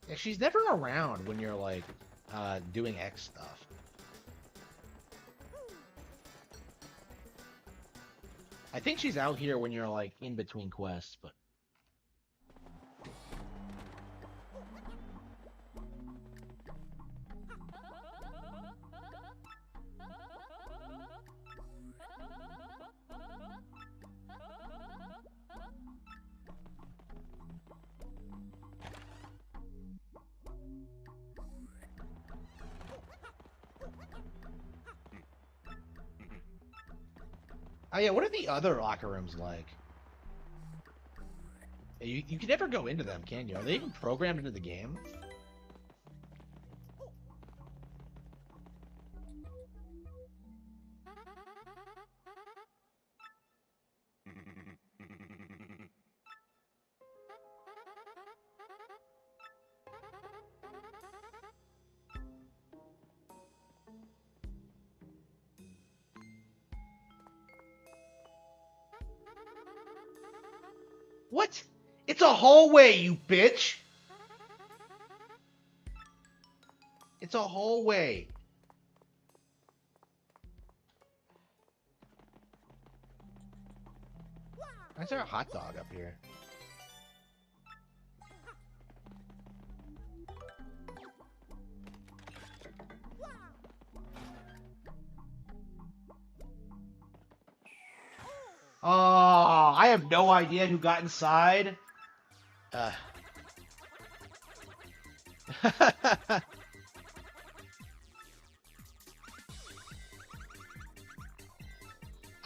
Yeah, she's never around when you're like doing X stuff. I think she's out here when you're like in between quests, but oh yeah, what are the other locker rooms like? You can never go into them, can you? Are they even programmed into the game? What? It's a hallway, you bitch! It's a hallway. Why is there a hot dog up here? Oh, I have no idea who got inside. A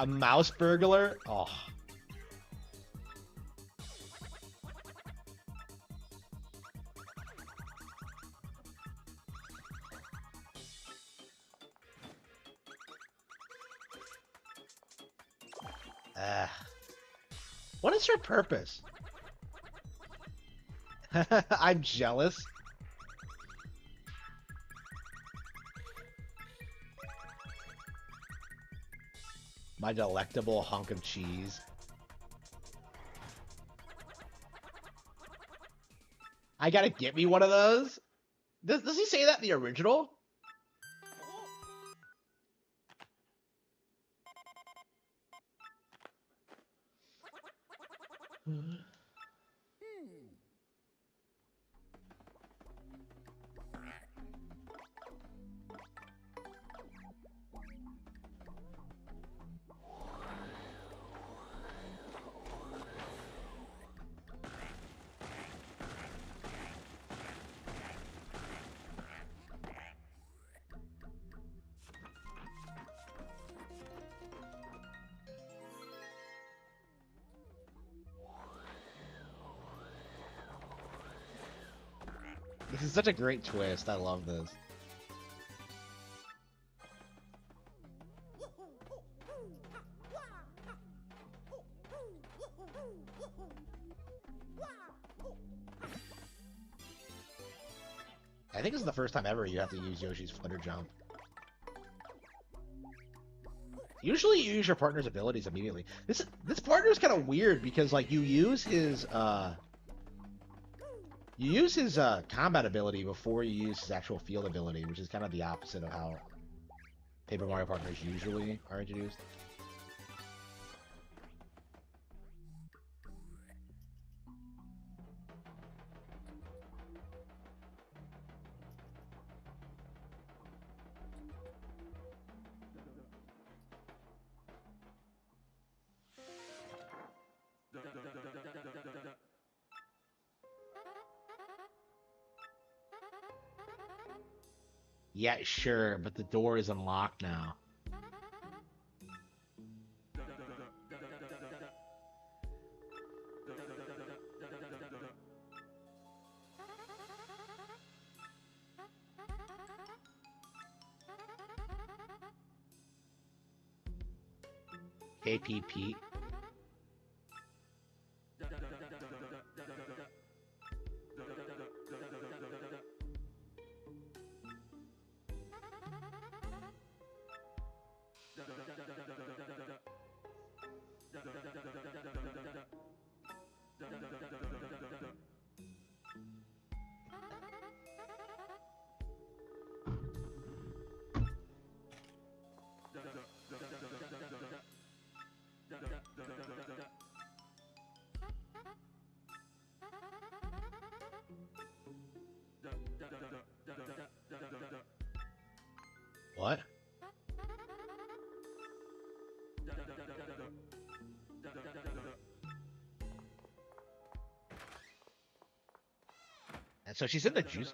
mouse burglar? Oh. What is her purpose? I'm jealous. My delectable hunk of cheese. I gotta get me one of those? Does he say that in the original? This is such a great twist. I love this. I think this is the first time ever you have to use Yoshi's Flutter Jump. Usually you use your partner's abilities immediately. This partner is kind of weird because like you use his combat ability before you use his actual field ability, which is kind of the opposite of how Paper Mario partners usually are introduced. Yeah, sure, but the door is unlocked now. KPP. What? And so she's in the juice.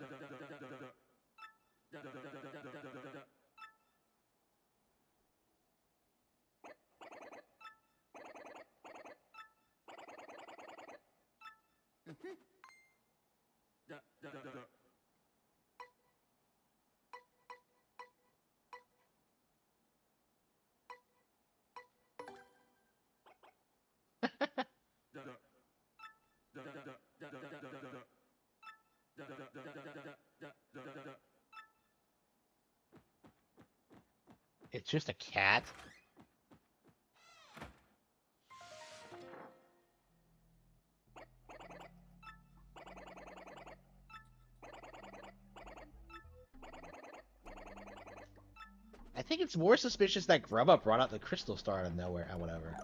It's just a cat. I think it's more suspicious that Grubba brought out the crystal star out of nowhere. Whatever.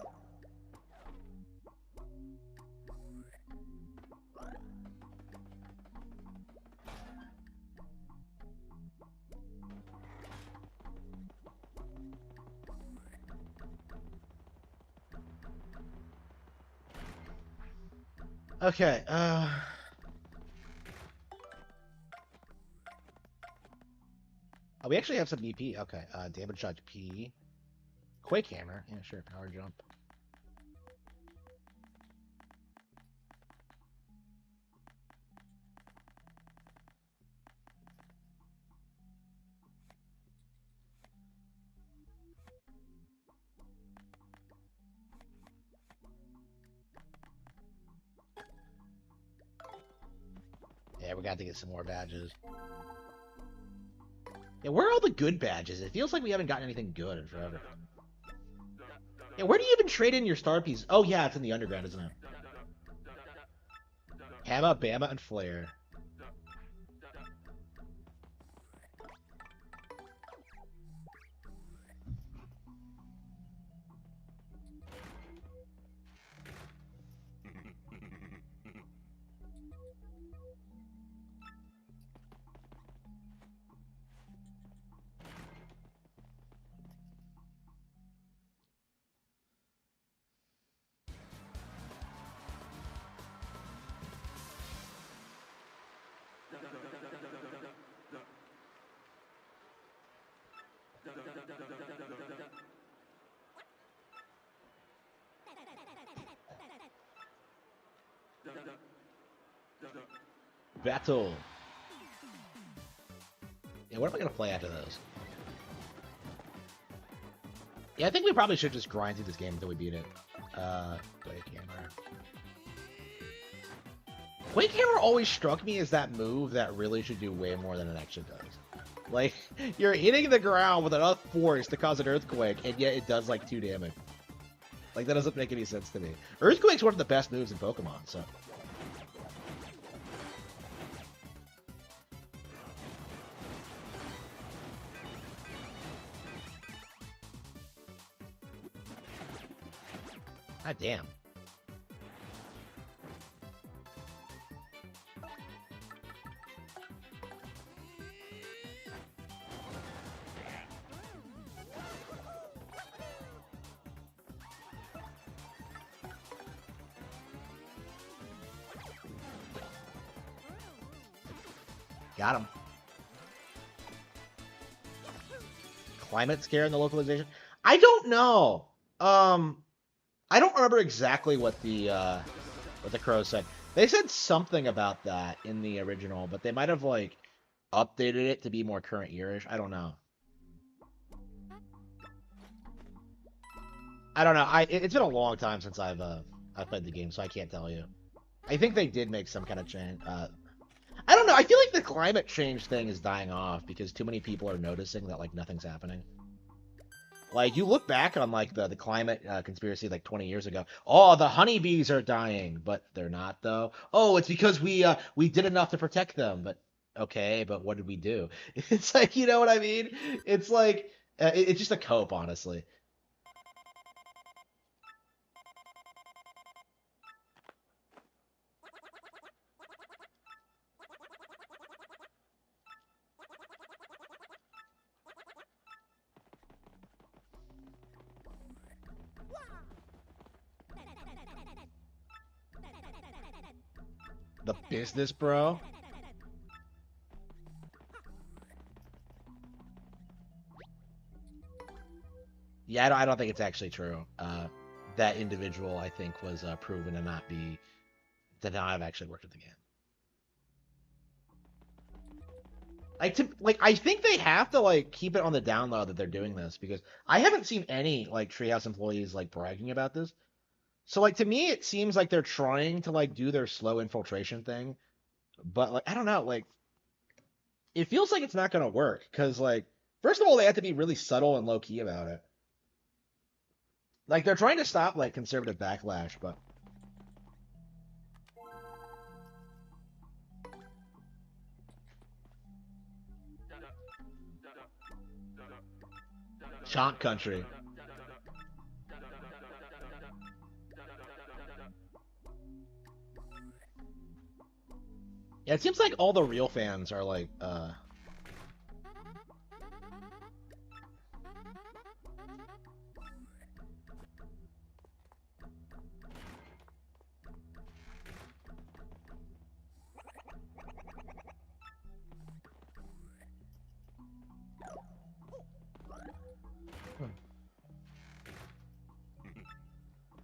Okay, oh, we actually have some EP. Okay, damage charge P. Quake hammer. Yeah, sure. Power jump. Yeah, we got to get some more badges. Yeah, where are all the good badges? It feels like we haven't gotten anything good in forever. Yeah, where do you even trade in your star piece? Oh yeah, it's in the underground, isn't it? Hammer, Bama, and Flare. Battle. Yeah, what am I gonna play after those? Yeah, I think we probably should just grind through this game until we beat it. Play camera. Quake Hammer always struck me as that move that really should do way more than it actually does. Like, you're hitting the ground with enough force to cause an earthquake, and yet it does like 2 damage. Like, that doesn't make any sense to me. Earthquake's one of the best moves in Pokemon, so. God damn. Got him. Climate scare in the localization? I don't know. I don't remember exactly what the crows said. They said something about that in the original, but they might have like updated it to be more current yearish. I don't know. I don't know. It's been a long time since I've played the game, so I can't tell you. I think they did make some kind of change. I don't know. I feel like the climate change thing is dying off because too many people are noticing that like nothing's happening. Like, you look back on, like, the climate conspiracy, like, 20 years ago. Oh, the honeybees are dying, but they're not, though. Oh, it's because we did enough to protect them, but, okay, but what did we do? It's like, you know what I mean? It's like, it's just a cope, honestly. The business, bro. Yeah, I don't think it's actually true. That individual, I think, was proven to not have actually worked at the game. I think they have to like keep it on the down low that they're doing this because I haven't seen any like Treehouse employees like bragging about this. So like to me, it seems like they're trying to like do their slow infiltration thing, but like I don't know, like it feels like it's not gonna work because like first of all, they have to be really subtle and low key about it. Like they're trying to stop like conservative backlash, but Chomp Country. Yeah, it seems like all the real fans are like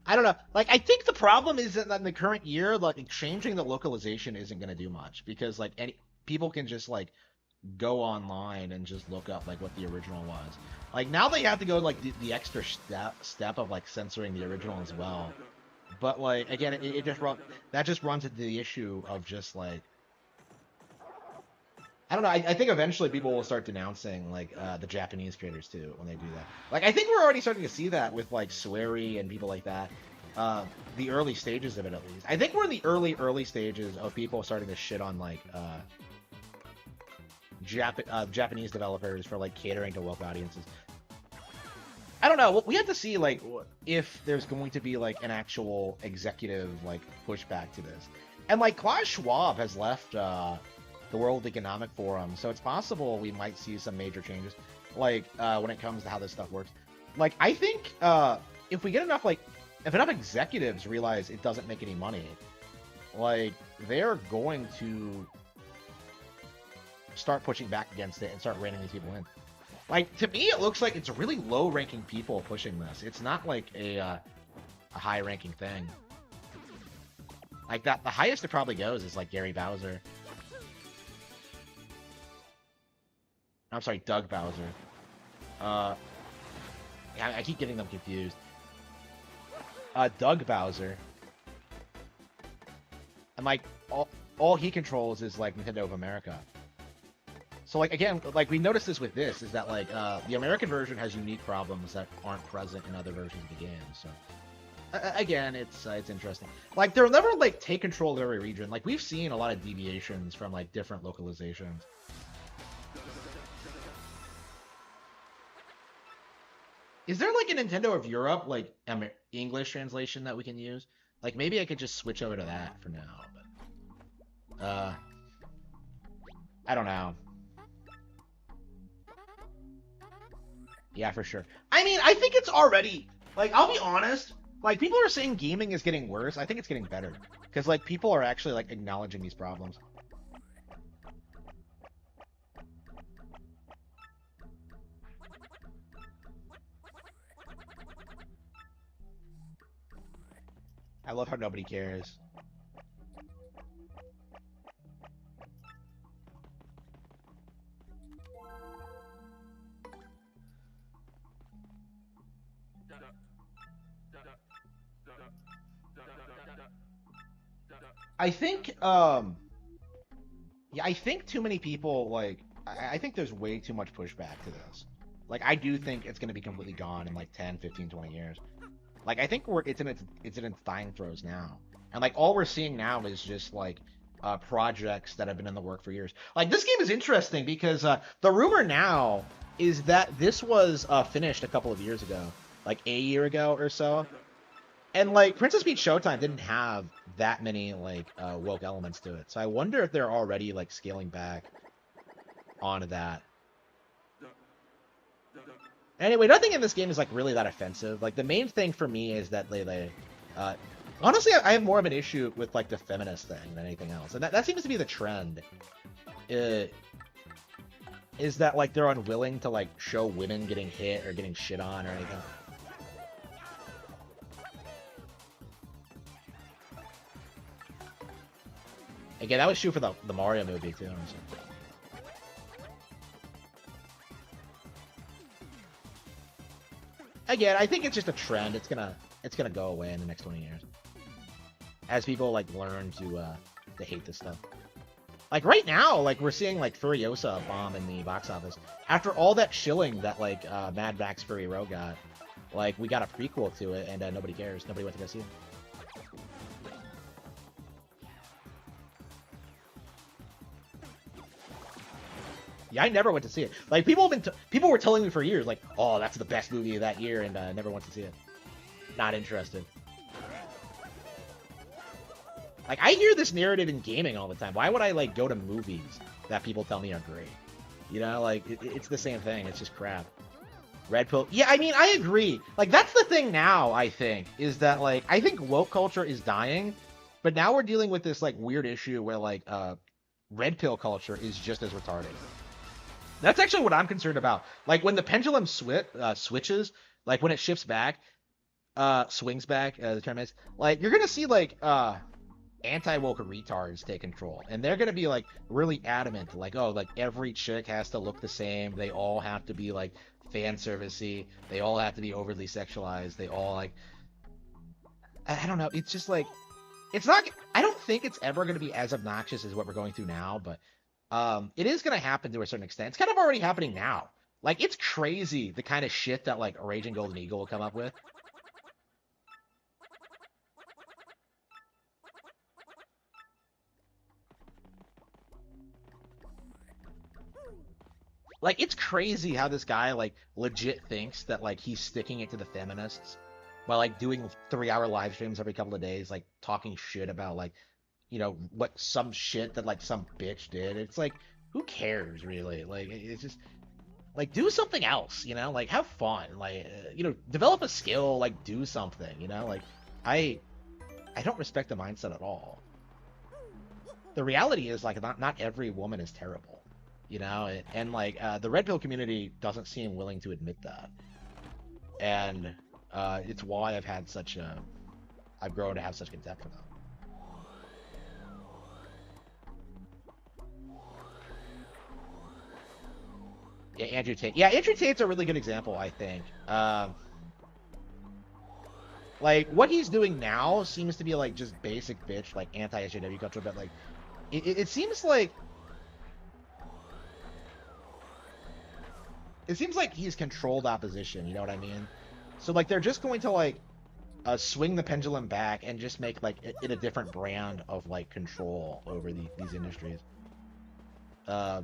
I don't know. Like, I think the problem is that in the current year, like, changing the localization isn't going to do much because, like, any people can just like go online and just look up like what the original was. Like now they have to go like the extra step of like censoring the original as well. But like again, it just that just runs into the issue of just like I don't know. I think eventually people will start denouncing like the Japanese creators too when they do that. Like I think we're already starting to see that with like Swery and people like that. The early stages of it at least. I think we're in the early stages of people starting to shit on like Japanese developers for like catering to woke audiences. I don't know. We have to see like if there's going to be like an actual executive like pushback to this. And like Klaus Schwab has left the World Economic Forum, so it's possible we might see some major changes, like when it comes to how this stuff works. Like I think if we get enough if enough executives realize it doesn't make any money, like they're going to start pushing back against it and start reining these people in. Like to me, it looks like it's really low-ranking people pushing this. It's not like a high-ranking thing. Like that, the highest it probably goes is like Gary Bowser. I'm sorry, Doug Bowser. I keep getting them confused. Doug Bowser. And like all he controls is like Nintendo of America. So like again, like we noticed this with this is that like the American version has unique problems that aren't present in other versions of the game. So again, it's interesting. Like they'll never like take control of every region. Like we've seen a lot of deviations from like different localizations. Is there like a Nintendo of Europe like English translation that we can use? Like maybe I could just switch over to that for now, but I don't know. Yeah, for sure. I mean, I think it's already like I'll be honest, like people are saying gaming is getting worse. I think it's getting better because like people are actually like acknowledging these problems. I love how nobody cares. I think yeah, I think too many people like I think there's way too much pushback to this. Like I do think it's going to be completely gone in like 10, 15, 20 years. Like I think it's in its dying throes now. And like all we're seeing now is just like projects that have been in the work for years. Like this game is interesting because the rumor now is that this was finished a couple of years ago, like a year ago or so. And like Princess Peach Showtime didn't have that many like woke elements to it. So I wonder if they're already like scaling back onto that. Anyway, nothing in this game is like really that offensive. Like the main thing for me is that they honestly I have more of an issue with like the feminist thing than anything else. And that seems to be the trend. Is that like they're unwilling to like show women getting hit or getting shit on or anything. Again, that was true for the Mario movie too. So. Again, I think it's just a trend. It's gonna go away in the next 20 years as people like learn to hate this stuff. Like right now, like we're seeing like Furiosa bomb in the box office after all that shilling that like Mad Max Fury Road got. Like we got a prequel to it, and nobody cares. Nobody went to go see it. Yeah, I never went to see it. Like people were telling me for years, like, "Oh, that's the best movie of that year," and never went to see it. Not interested. Like I hear this narrative in gaming all the time. Why would I like go to movies that people tell me are great? You know, like it's the same thing. It's just crap. Red pill. Yeah, I mean, I agree. Like that's the thing now. I think is that like I think woke culture is dying, but now we're dealing with this like weird issue where like red pill culture is just as retarded. That's actually what I'm concerned about. Like when the pendulum switches, like when it shifts back, swings back, the term is, like you're gonna see like anti-woke retards take control, and they're gonna be like really adamant, like oh, like every chick has to look the same, they all have to be like fan servicey, they all have to be overly sexualized, they all like, I don't know, it's just like, it's not, I don't think it's ever gonna be as obnoxious as what we're going through now, but it is going to happen to a certain extent. It's kind of already happening now. Like, it's crazy the kind of shit that, like, Raging Golden Eagle will come up with. Like, it's crazy how this guy, like, legit thinks that, like, he's sticking it to the feminists while, like, doing 3-hour live streams every couple of days, like, talking shit about, like, you know, what some shit that like some bitch did. It's like, who cares really? Like, it's just like do something else, you know, like have fun, like you know, develop a skill, like do something, you know, like I don't respect the mindset at all. The reality is like not every woman is terrible, you know, and like the red pill community doesn't seem willing to admit that, and it's why I've grown to have such contempt for them. Yeah, Andrew Tate. Yeah, Andrew Tate's a really good example, I think. Like, what he's doing now seems to be, like, just basic bitch, like, anti-SJW culture, but, like, it seems like he's controlled opposition. You know what I mean? So like they're just going to like swing the pendulum back and just make like it a different brand of like control over these industries. Uh,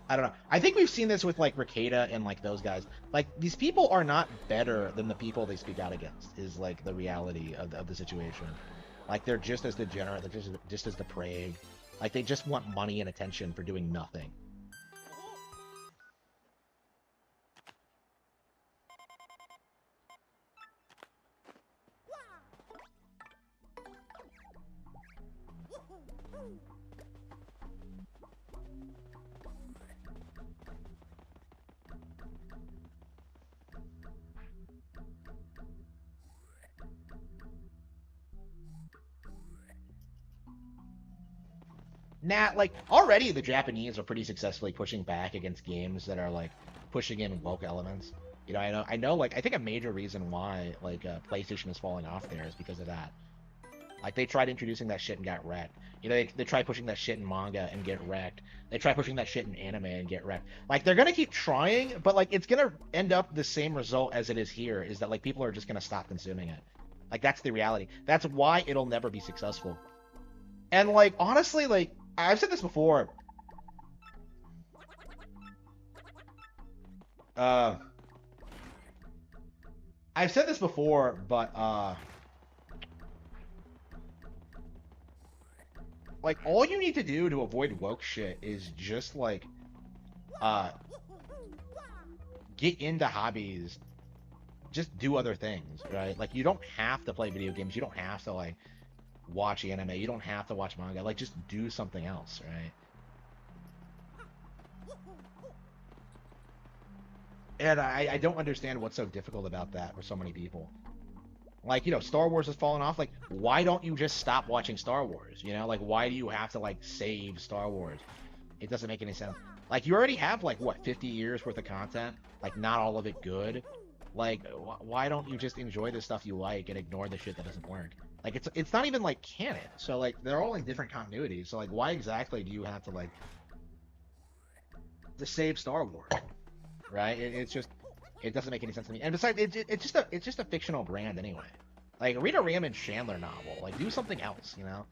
I don't know. I think we've seen this with like Ricada and like those guys. Like these people are not better than the people they speak out against. Is like the reality of the situation. Like they're just as degenerate. They're just as depraved. Like they just want money and attention for doing nothing. Nah, like already the Japanese are pretty successfully pushing back against games that are like pushing in woke elements. You know, I know, like I think a major reason why like PlayStation is falling off there is because of that. Like they tried introducing that shit and got wrecked. You know, they tried pushing that shit in manga and get wrecked. They try pushing that shit in anime and get wrecked. Like they're gonna keep trying, but like it's gonna end up the same result as it is here. Is that like people are just gonna stop consuming it. Like that's the reality. That's why it'll never be successful. And like honestly, like I've said this before. Uh, I've said this before, but like all you need to do to avoid woke shit is just like uh get into hobbies, just do other things, right? Like you don't have to play video games, you don't have to like watch anime, you don't have to watch manga, like just do something else, right? And I don't understand what's so difficult about that for so many people. Like, you know, Star Wars has fallen off. Like, why don't you just stop watching Star Wars? You know, like, why do you have to, like, save Star Wars? It doesn't make any sense. Like, you already have, like, what, 50 years worth of content? Like, not all of it good. Like, why don't you just enjoy the stuff you like and ignore the shit that doesn't work? Like, it's not even, like, canon. So, like, they're all in different continuities. So, like, why exactly do you have to, like, to save Star Wars? Right? It's just... It doesn't make any sense to me. And besides, it's just a fictional brand anyway. Like read a Raymond Chandler novel. Like do something else, you know?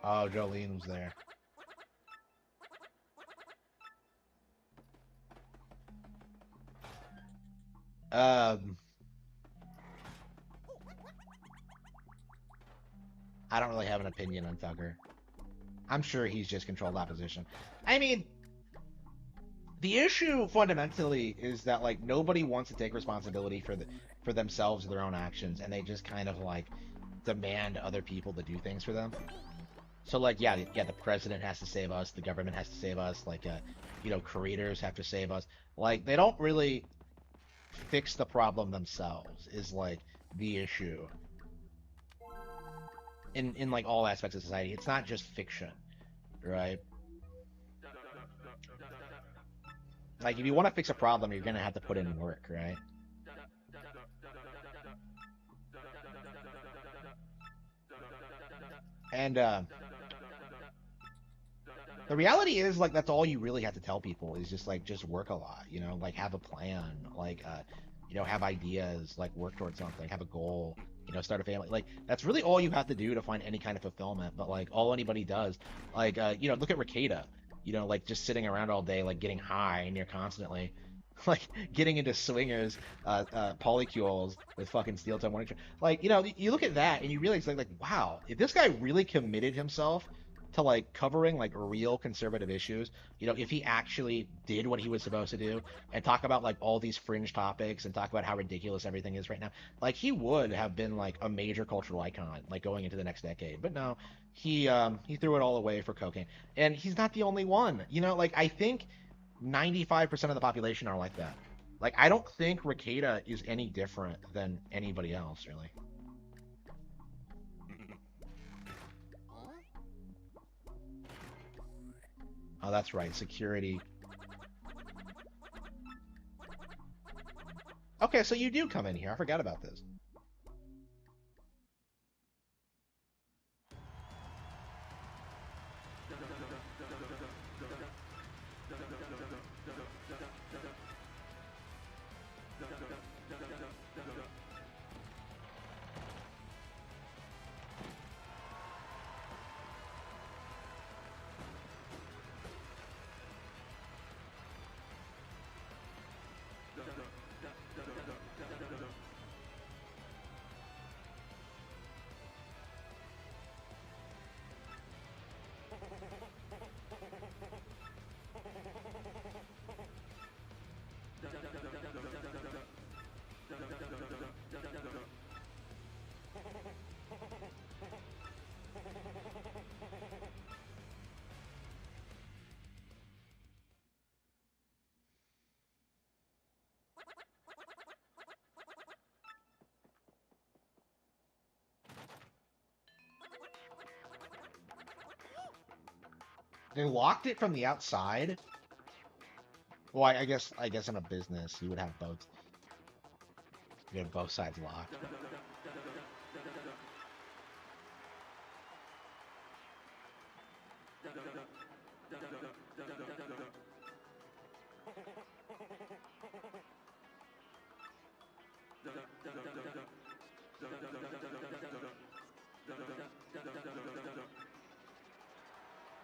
Oh, Jolene was there. I don't really have an opinion on Tucker. I'm sure he's just controlled opposition. I mean, the issue fundamentally is that like nobody wants to take responsibility for themselves or their own actions, and they just kind of like demand other people to do things for them. So like yeah, the president has to save us, the government has to save us, like you know, creators have to save us. Like they don't really fix the problem themselves is like the issue. In like all aspects of society. It's not just fiction, right? Like if you want to fix a problem, you're gonna have to put in work, right? And the reality is like that's all you really have to tell people is just like just work a lot, you know, like have a plan, like you know, have ideas, like work towards something, have a goal, you know, start a family. Like that's really all you have to do to find any kind of fulfillment. But like all anybody does, like you know, look at Ricada, you know, like just sitting around all day, like getting high near constantly, like getting into swingers, polycules with fucking steel toe monitor. Like you know, you look at that and you realize like wow, if this guy really committed himself to like covering like real conservative issues, you know, if he actually did what he was supposed to do and talk about like all these fringe topics and talk about how ridiculous everything is right now, like he would have been like a major cultural icon like going into the next decade. But no, he threw it all away for cocaine. And he's not the only one. You know, like I think 95% of the population are like that. Like I don't think Ricada is any different than anybody else, really. Oh, that's right. Security. Okay, so you do come in here. I forgot about this. They locked it from the outside. Well, I guess in a business you would have both. You have both sides locked.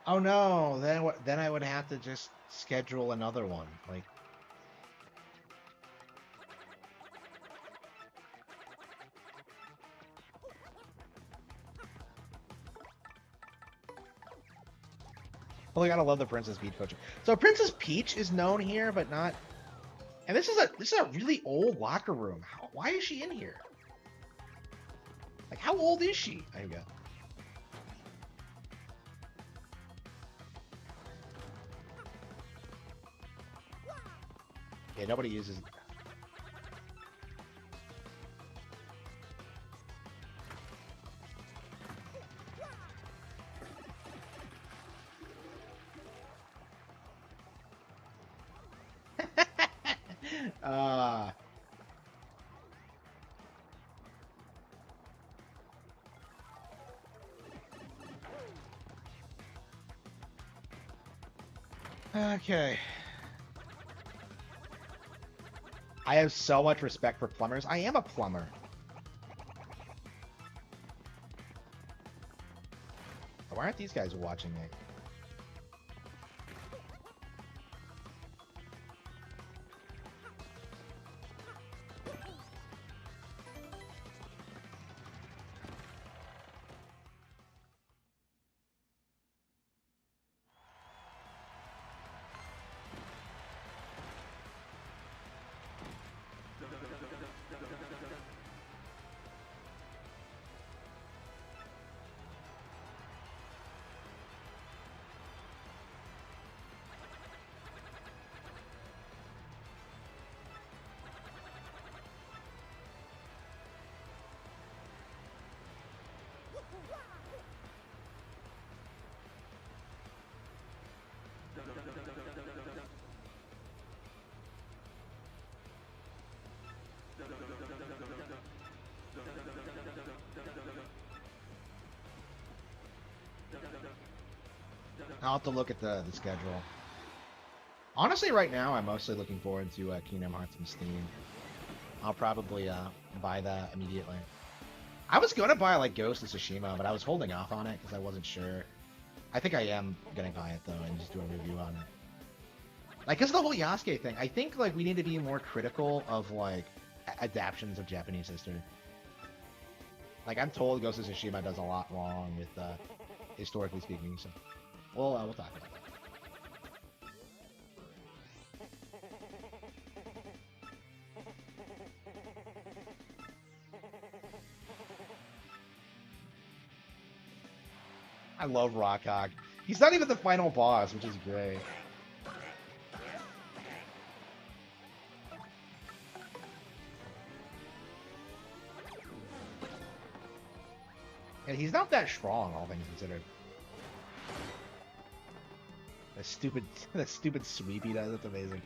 Oh no, then I would have to just schedule another one. Like, well, I gotta love the Princess Peach poacher. So Princess Peach is known here, but not. And this is a really old locker room. Why is she in here? Like, how old is she? There you go. Yeah, nobody uses. uh, okay. I have so much respect for plumbers. I am a plumber. Why aren't these guys watching me? I'll have to look at the schedule. Honestly, right now, I'm mostly looking forward to Kingdom Hearts on Steam. I'll probably buy that immediately. I was gonna buy like Ghost of Tsushima, but I was holding off on it because I wasn't sure. I think I am gonna buy it though and just do a review on it. Like, cause of the whole Yasuke thing, I think like we need to be more critical of like adaptations of Japanese history. Like I'm told Ghost of Tsushima does a lot wrong with historically speaking. So, we'll talk about that. I love Rockhawk. He's not even the final boss, which is great. And he's not that strong, all things considered. That stupid sweep he does, that's amazing.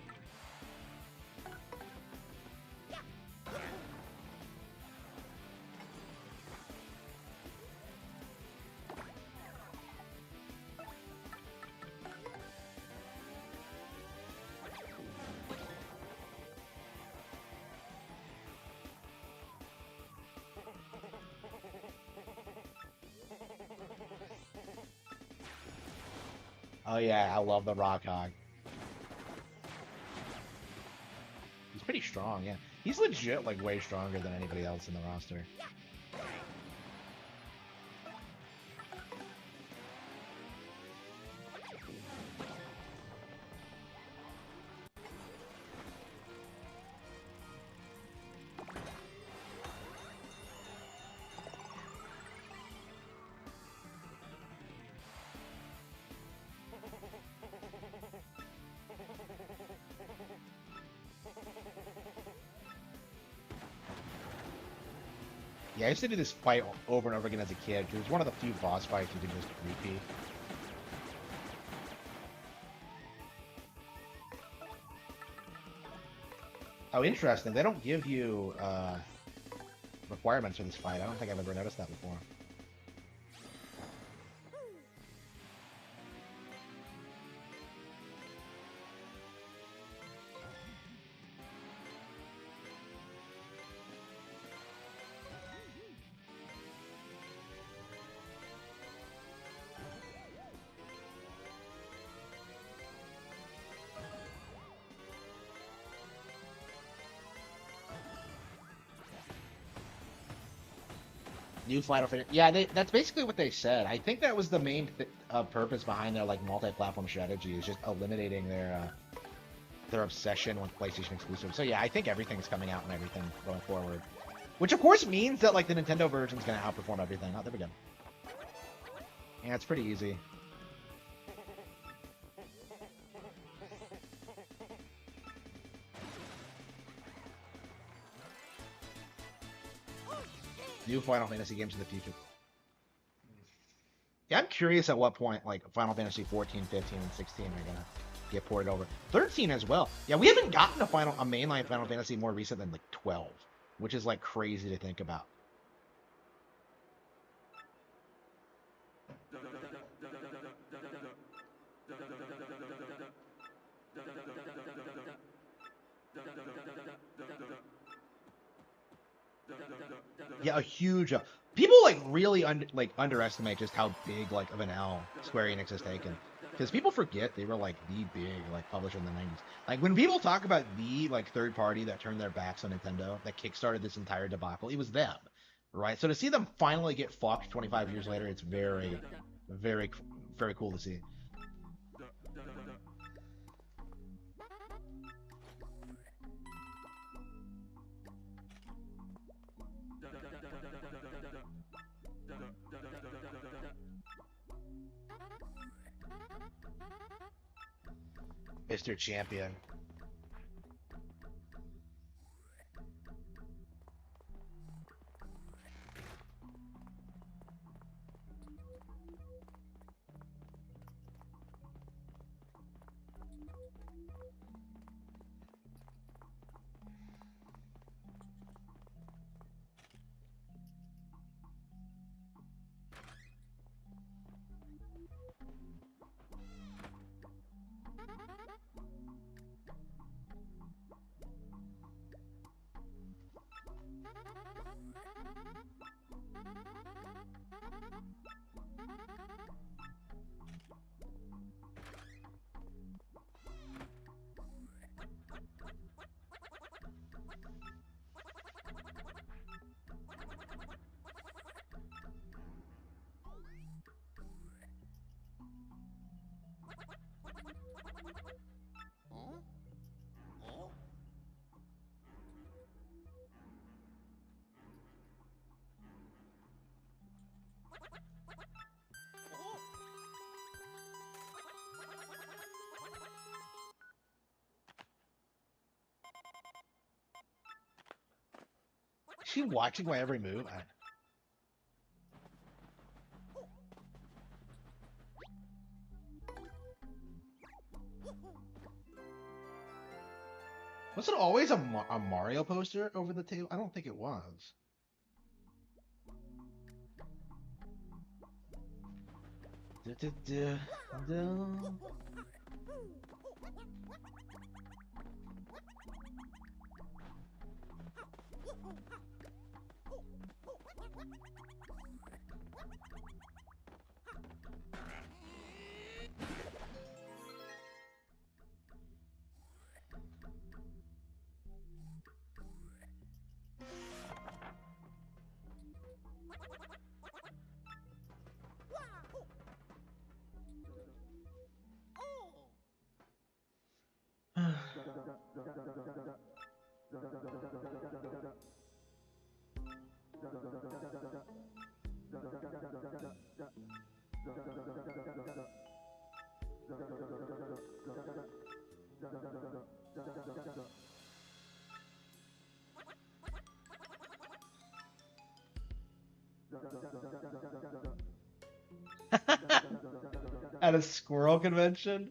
Oh yeah, I love the Rockhawk. He's pretty strong, yeah. He's legit like way stronger than anybody else in the roster. Yeah, I used to do this fight over and over again as a kid, because it was one of the few boss fights you could just repeat. Oh, interesting. They don't give you requirements for this fight. I don't think I've ever noticed that before. New Final Fantasy. Yeah, that's basically what they said. I think that was the main purpose behind their like multi-platform strategy, is just eliminating their obsession with PlayStation exclusives. So yeah, I think everything's coming out and everything going forward, which of course means that like the Nintendo version's gonna outperform everything. Oh, there we go. Yeah, it's pretty easy. New Final Fantasy games in the future. Yeah, I'm curious at what point like Final Fantasy 14, 15, and 16 are gonna get ported over. 13 as well. Yeah, we haven't gotten a mainline Final Fantasy more recent than like 12, which is like crazy to think about. Yeah, a huge. People like really underestimate just how big like of an L Square Enix has taken, because people forget they were like the big like publisher in the 90s. Like when people talk about the like third party that turned their backs on Nintendo, that kickstarted this entire debacle, it was them, right? So to see them finally get fucked 25 years later, it's very, very, very cool to see. Mr. Champion. she watching my every move? Was it always a Mario poster over the table? I don't think it was. At a squirrel convention?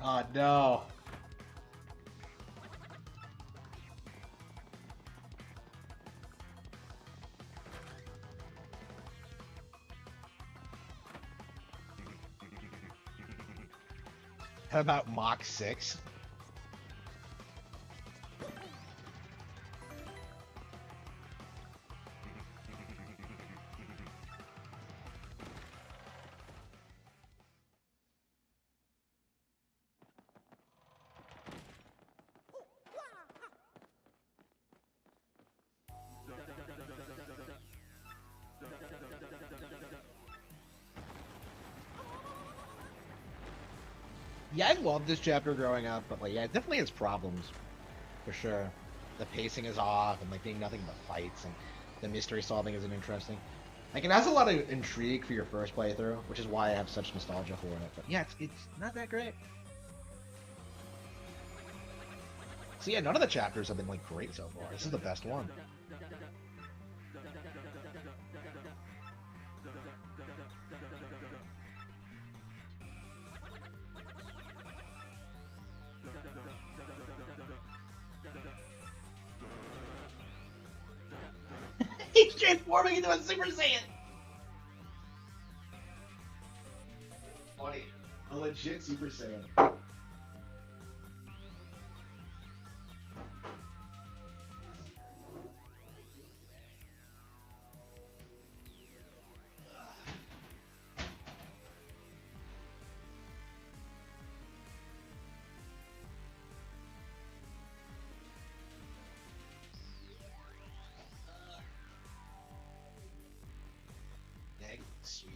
Oh no. How about Mach 6? Yeah, I loved this chapter growing up, but like, yeah, it definitely has problems, for sure. The pacing is off, and like being nothing but fights, and the mystery solving isn't interesting. Like, it has a lot of intrigue for your first playthrough, which is why I have such nostalgia for it. But yeah, it's not that great. So yeah, none of the chapters have been like great so far. This is the best one. He's transforming into a Super Saiyan! Funny. A legit Super Saiyan. Sweet.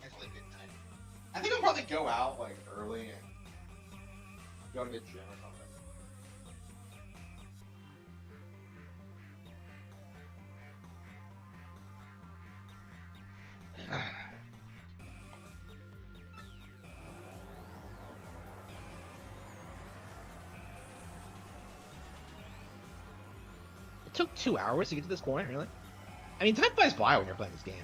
That's really good time. I think I'll probably go out like early and go to the gym or something. It took 2 hours to get to this point, really? I mean, time flies by when you're playing this game.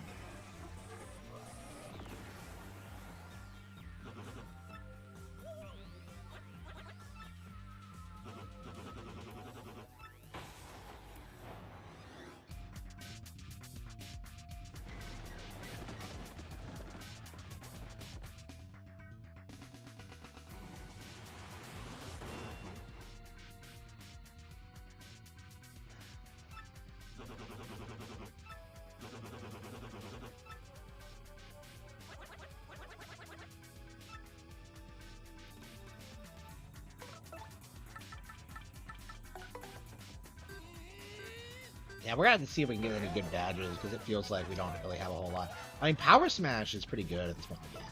Yeah, we're gonna have to see if we can get any good badges because it feels like we don't really have a whole lot. I mean, Power Smash is pretty good at this point in the game.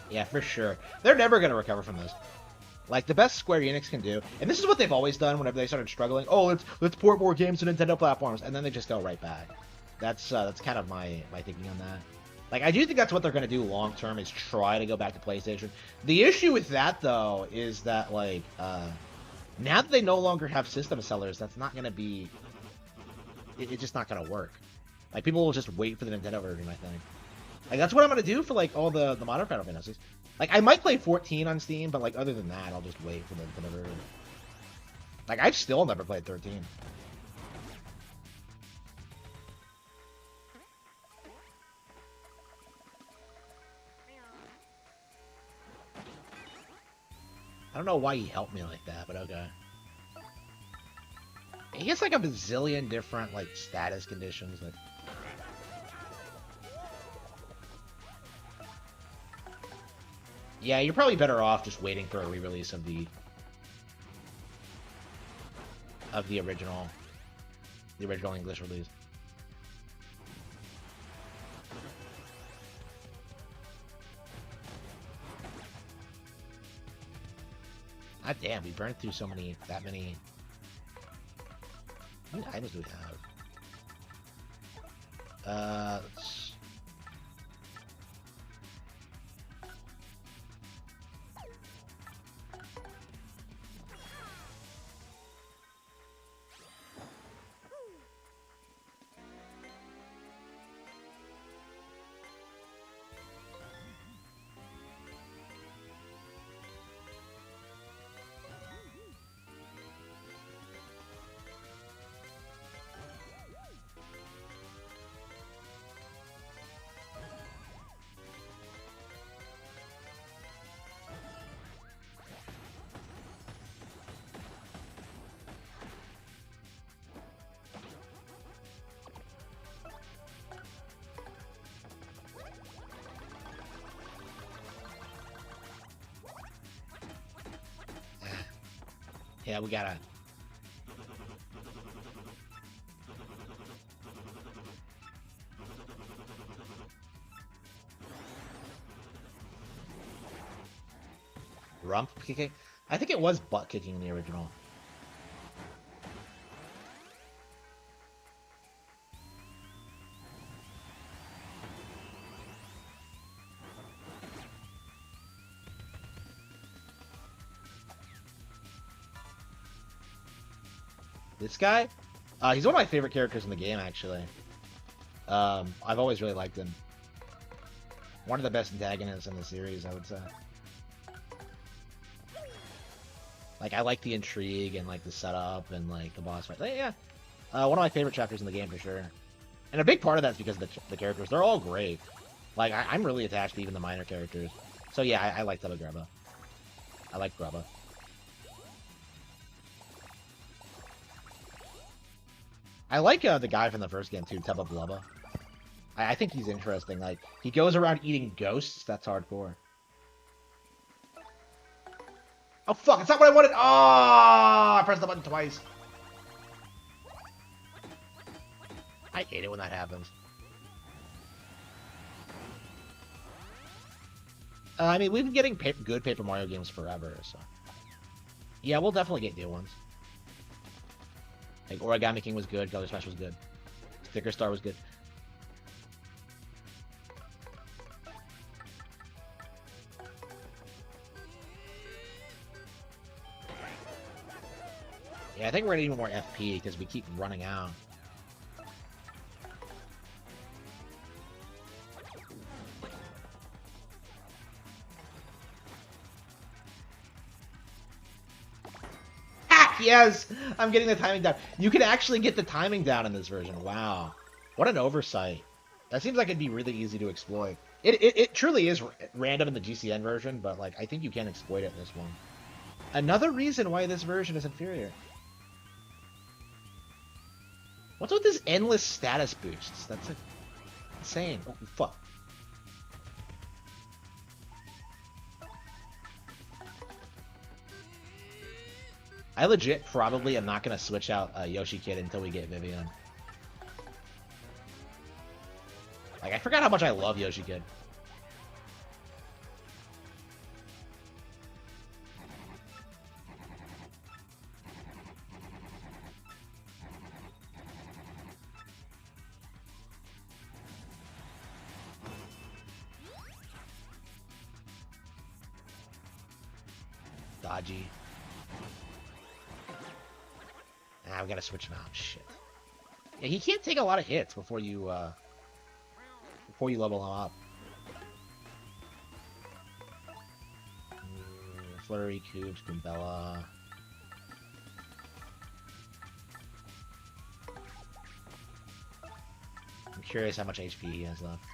Yeah, for sure. They're never going to recover from this. Like, the best Square Enix can do, and this is what they've always done whenever they started struggling. Oh, let's port more games to Nintendo platforms, and then they just go right back. That's kind of my thinking on that. Like, I do think that's what they're going to do long term, is try to go back to PlayStation. The issue with that, though, is that, like, now that they no longer have system sellers, that's not going to be... It's just not going to work. Like, people will just wait for the Nintendo version, I think. Like, that's what I'm going to do for, like, all the modern Final Fantasies. Like, I might play 14 on Steam, but, like, other than that, I'll just wait for the version. Like, I've still never played 13. I don't know why he helped me like that, but okay. He has, like, a bazillion different, like, status conditions, like... Yeah, you're probably better off just waiting for a re-release of the original English release. God damn, we burned through that many. How many items do we have? Let's... Yeah, we gotta... Rump kicking? I think it was butt kicking in the original. This guy? He's one of my favorite characters in the game, actually. I've always really liked him. One of the best antagonists in the series, I would say. Like, I like the intrigue and, like, the setup and, like, the boss fight. Yeah. One of my favorite chapters in the game, for sure. And a big part of that's because of the characters. They're all great. Like, I'm really attached to even the minor characters. So, yeah, I like Tubba Grubba. I like Grubba. I like the guy from the first game, too, Tubba Blubba. I think he's interesting. Like, he goes around eating ghosts. That's hardcore. Oh, fuck. It's not what I wanted. Oh, I pressed the button twice. I hate it when that happens. I mean, we've been getting good Paper Mario games forever, so... Yeah, we'll definitely get new ones. Like, Origami King was good, Color Smash was good. Sticker Star was good. Yeah, I think we're gonna need more FP because we keep running out. Ah, yes! I'm getting the timing down. You can actually get the timing down in this version. Wow. What an oversight. That seems like it'd be really easy to exploit. It truly is random in the GCN version, but like I think you can exploit it in this one. Another reason why this version is inferior. What's with this endless status boosts? That's insane. Oh, fuck. I legit probably am not going to switch out Yoshi Kid until we get Vivian. Like, I forgot how much I love Yoshi Kid. Dodgy. Ah, we gotta switch him out. Shit. Yeah, he can't take a lot of hits before you level him up. Flurry, Cubes, Goombella. I'm curious how much HP he has left.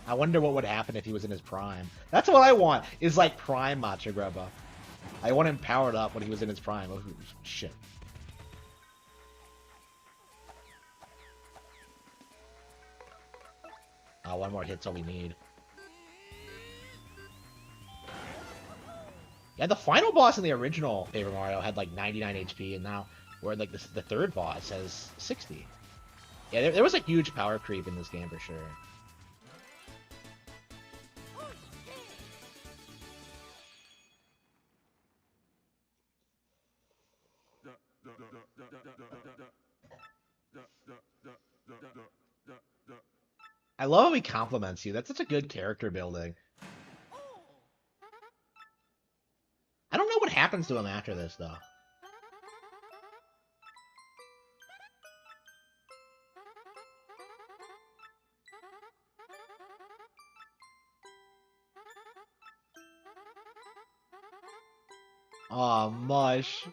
I wonder what would happen if he was in his prime. That's what I want, is like prime Macho Grubba. I want him powered up when he was in his prime. Oh, shit. Oh, one more hit's all we need. Yeah, the final boss in the original Paper Mario had like 99 HP, and now we're like the third boss has 60. Yeah, there was a huge power creep in this game for sure. I love how he compliments you. That's such a good character building. I don't know what happens to him after this, though. Aw, mush.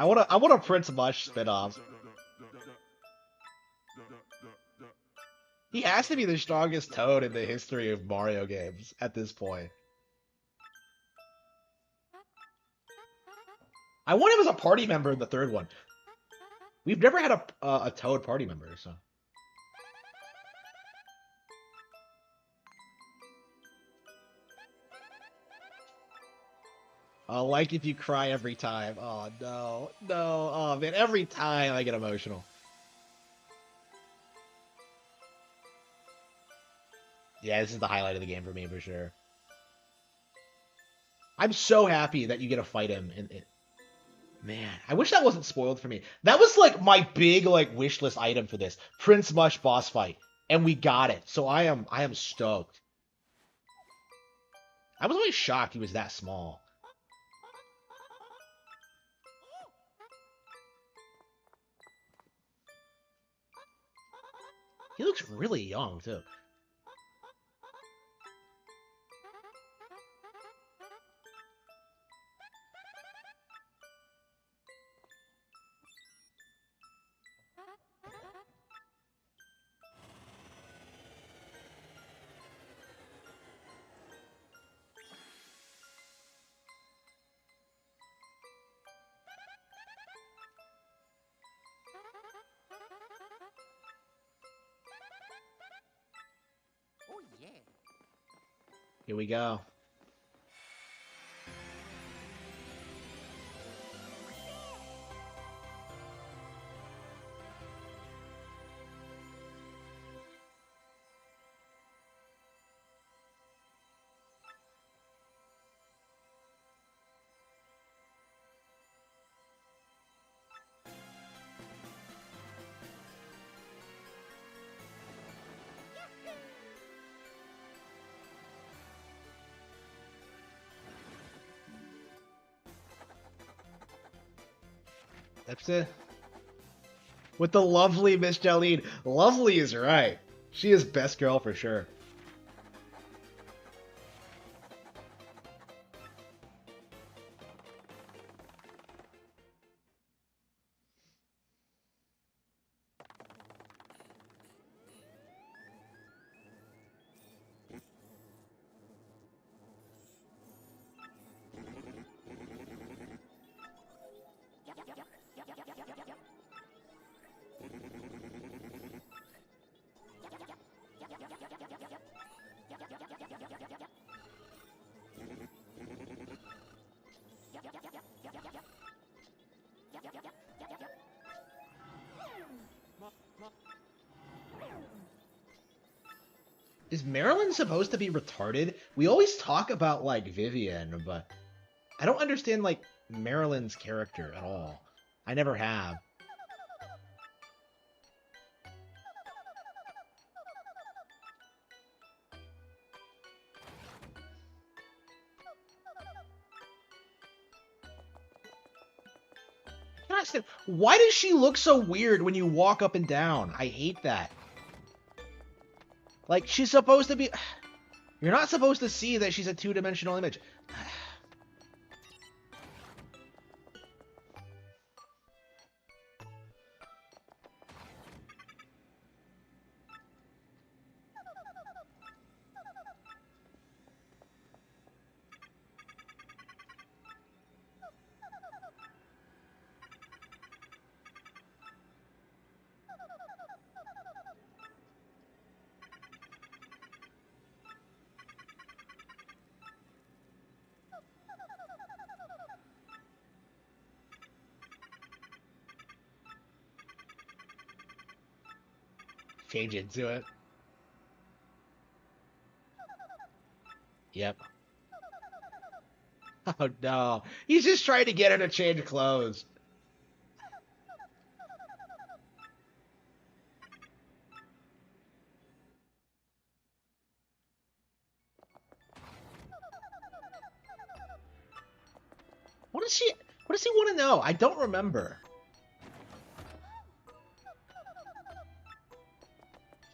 I want a Prince Mush spinoff. He has to be the strongest Toad in the history of Mario games at this point. I want him as a party member in the third one. We've never had a Toad party member, so. Oh, like if you cry every time. Oh, no. No. Oh, man. Every time I get emotional. Yeah, this is the highlight of the game for me, for sure. I'm so happy that you get to fight him. Man, I wish that wasn't spoiled for me. That was, like, my big, like, wish list item for this. Prince Mush boss fight. And we got it. So I am stoked. I was always shocked he was that small. He looks really young, too. Oh yeah. Here we go. That's it. With the lovely Miss Jolene. Lovely is right. She is best girl for sure. Is Marilyn supposed to be retarded? We always talk about, like, Vivian, but I don't understand, like, Marilyn's character at all. I never have. I can't understand. Why does she look so weird when you walk up and down? I hate that. Like, she's supposed to be... You're not supposed to see that she's a two-dimensional image. Change into it. Yep. Oh no. He's just trying to get her to change clothes. What does he want to know? I don't remember.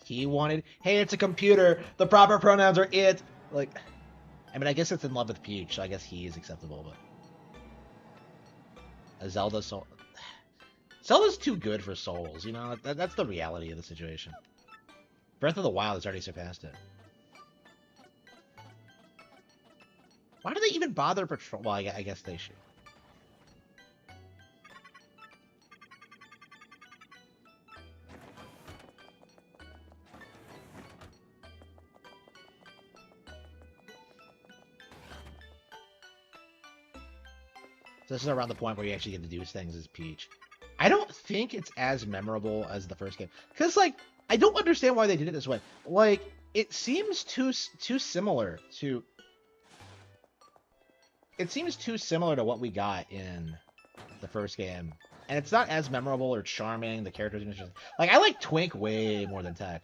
He wanted, hey, it's a computer. The proper pronouns are it. Like, I mean, I guess it's in love with Peach, so I guess he is acceptable, but Zelda's too good for Souls, you know? That's the reality of the situation. Breath of the Wild has already surpassed it. Why do they even bother patrol? Well, I guess they should. So this is around the point where you actually get to do things as Peach. I don't think it's as memorable as the first game. Because, like, I don't understand why they did it this way. Like, it seems too similar to... It seems too similar to what we got in the first game. And it's not as memorable or charming. The characters... Like, I like Twink way more than Tech.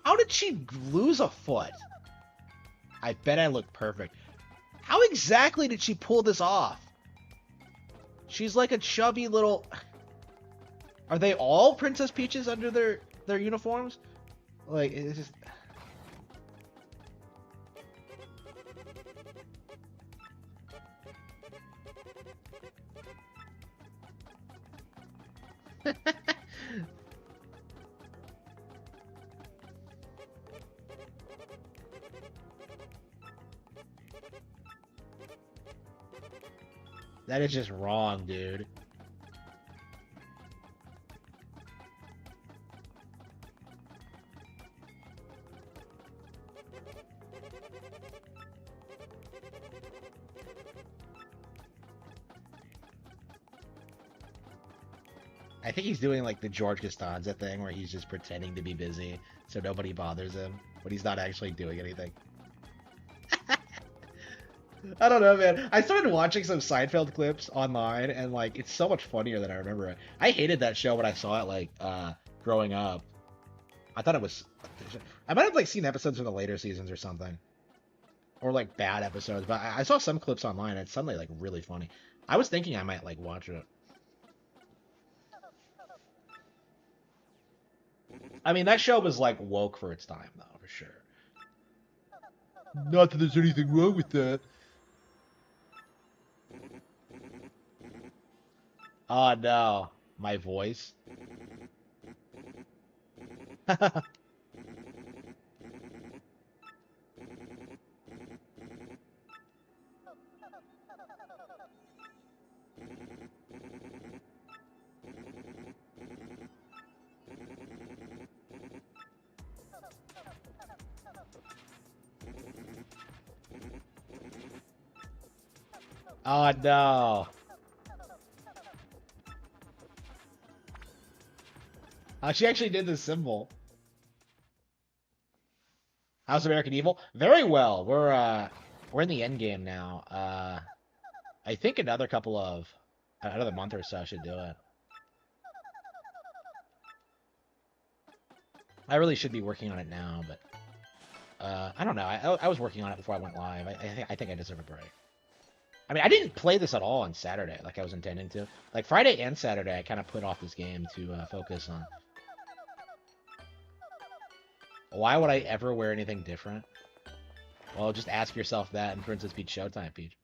How did she lose a foot? I bet I look perfect. How exactly did she pull this off? She's like a chubby little... Are they all Princess Peaches under their uniforms? Like, it's just... That is just wrong, dude. I think he's doing like the George Costanza thing where he's just pretending to be busy so nobody bothers him, but he's not actually doing anything. I don't know, man. I started watching some Seinfeld clips online, and like, it's so much funnier than I remember it. I hated that show when I saw it, like, growing up. I thought it was. I might have like seen episodes from the later seasons or something, or like bad episodes. But I saw some clips online, and it's suddenly like really funny. I was thinking I might like watch it. I mean, that show was like woke for its time, though, for sure. Not that there's anything wrong with that. Oh no, my voice. Oh no. Oh, she actually did the symbol. How's American Evil? Very well. We're in the end game now. I think another month or so should do it. I really should be working on it now, but I don't know. I was working on it before I went live. I think I deserve a break. I mean, I didn't play this at all on Saturday like I was intending to. Like Friday and Saturday, I kind of put off this game to focus on. Why would I ever wear anything different? Well, just ask yourself that in Princess Peach Showtime, Peach.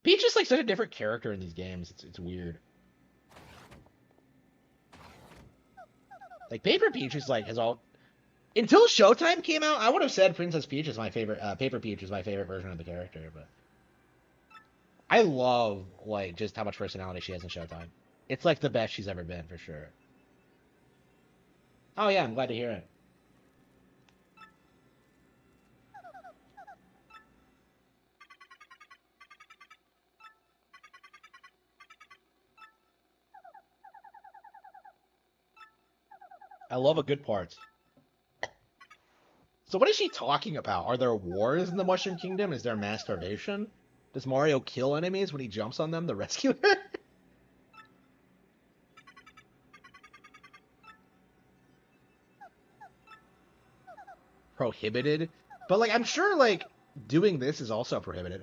Peach is like such a different character in these games. It's weird. Like Paper Peach is like has all until Showtime came out. I would have said Princess Peach is my favorite. Paper Peach is my favorite version of the character, but I love like just how much personality she has in Showtime. It's like the best she's ever been for sure. Oh yeah, I'm glad to hear it. I love a good part. So what is she talking about? Are there wars in the Mushroom Kingdom? Is there mass starvation? Does Mario kill enemies when he jumps on them to rescue her? Prohibited? But like I'm sure like doing this is also prohibited.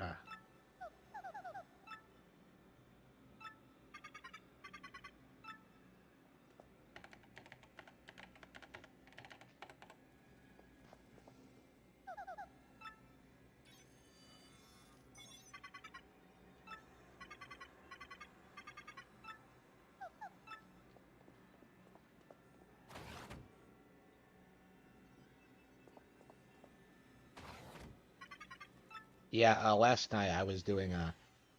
Yeah, last night I was doing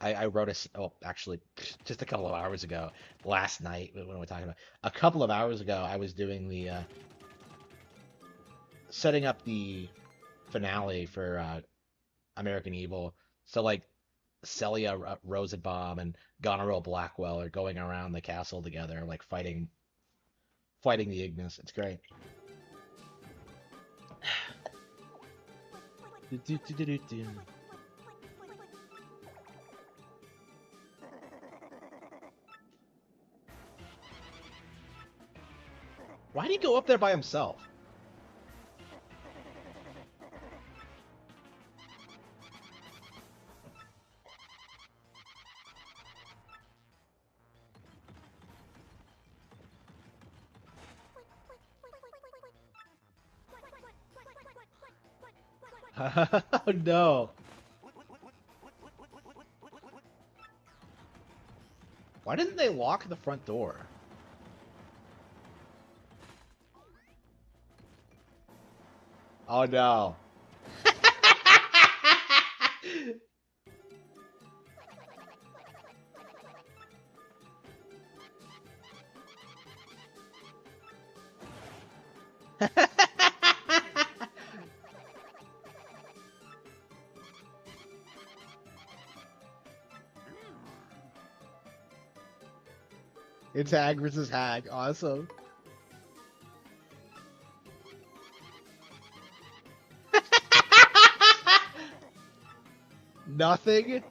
I wrote oh actually just a couple of hours ago last night what am I talking about? A couple of hours ago I was doing the setting up the finale for American Evil. So like Celia Rosenbaum and Goneril Blackwell are going around the castle together like fighting the Ignis. It's great. Why did he go up there by himself? Oh no. Why didn't they lock the front door? Oh no. It's Hag versus Hag. Awesome. Nothing?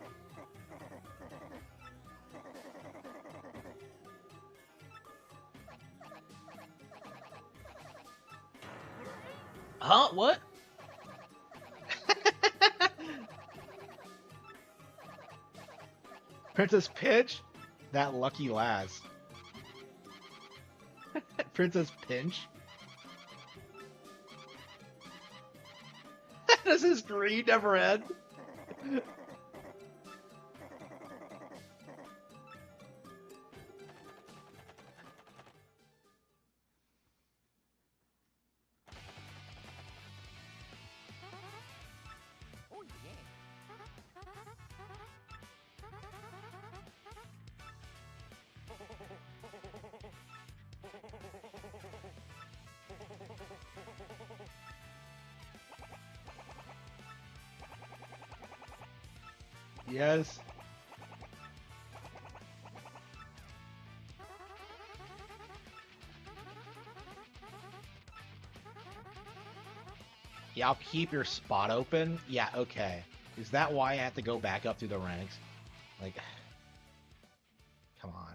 Huh? What? Princess Peach? That lucky lass. Princess Pinch? Does his greed never end? Yes. Yeah, I'll keep your spot open. Yeah, okay. Is that why I have to go back up through the ranks? Like, come on.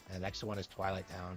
And the next one is Twilight Town.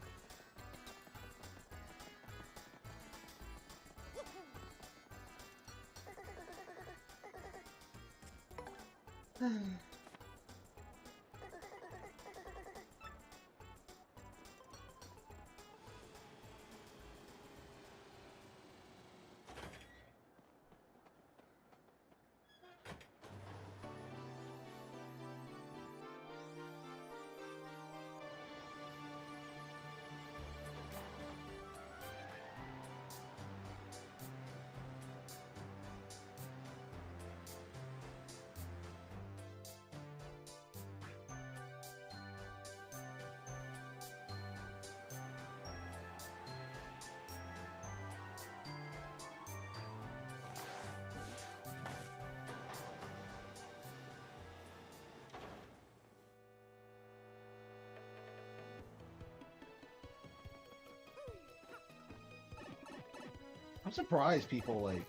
I'm surprised people like.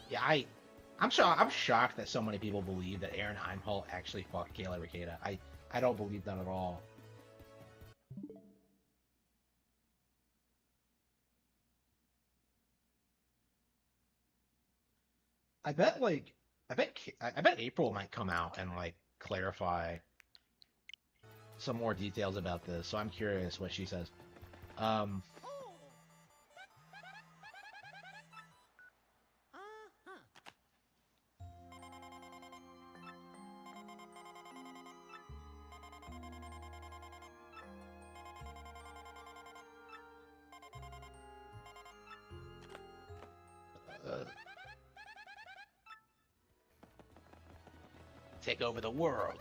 Yeah, I'm shocked that so many people believe that Aaron Heimholt actually fucked Kayla Ricada. I don't believe that at all. I bet April might come out and like clarify some more details about this. So I'm curious what she says. Take over the world.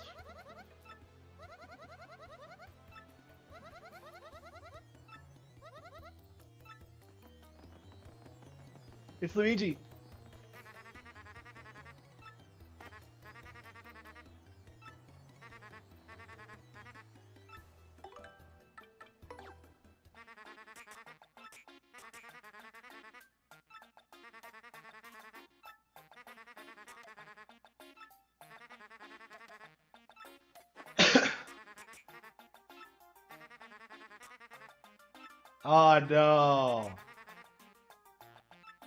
It's Luigi. Oh no.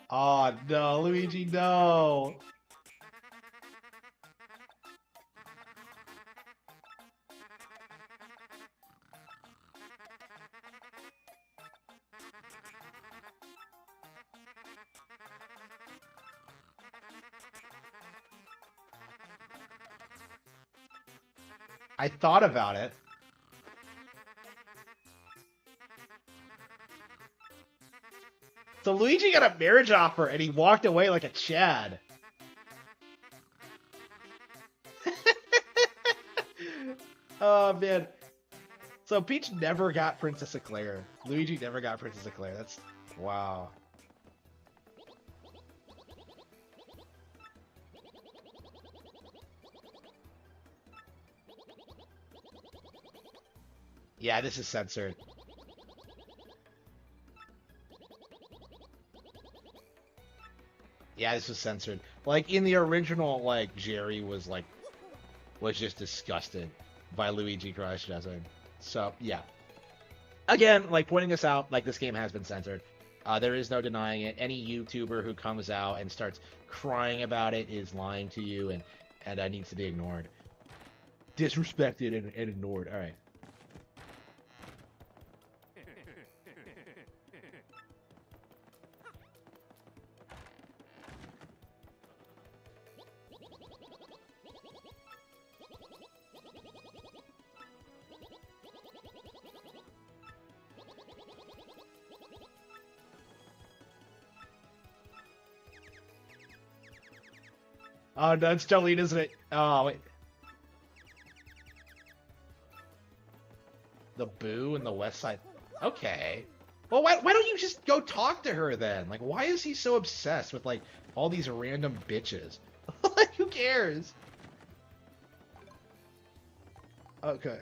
Oh no, Luigi, no. I thought about it. So Luigi got a marriage offer and he walked away like a Chad. Oh man. So Peach never got Princess Eclair. Luigi never got Princess Eclair. That's wow. Yeah, this is censored. Yeah, this was censored. Like in the original, like Jerry was just disgusted by Luigi cross-dressing. So yeah, again, like pointing this out, like this game has been censored. There is no denying it. Any YouTuber who comes out and starts crying about it is lying to you, and needs to be ignored, disrespected, and ignored. All right. Oh, no, it's Jolene, isn't it? Oh, wait. The Boo and the West Side. Okay. Well, why don't you just go talk to her then? Like, why is he so obsessed with, like, all these random bitches? Like, who cares? Okay.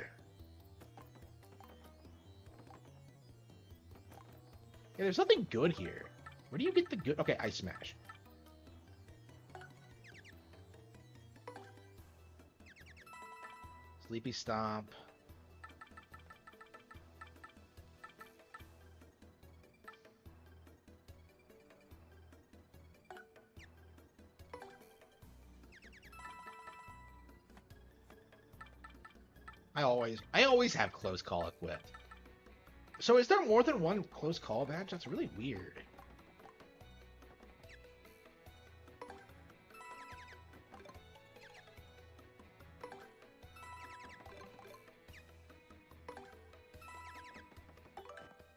Yeah, there's nothing good here. Where do you get the good? Okay, Ice Smash. Sleepy Stomp. I always have close call equipped. So is there more than one close call badge? That's really weird.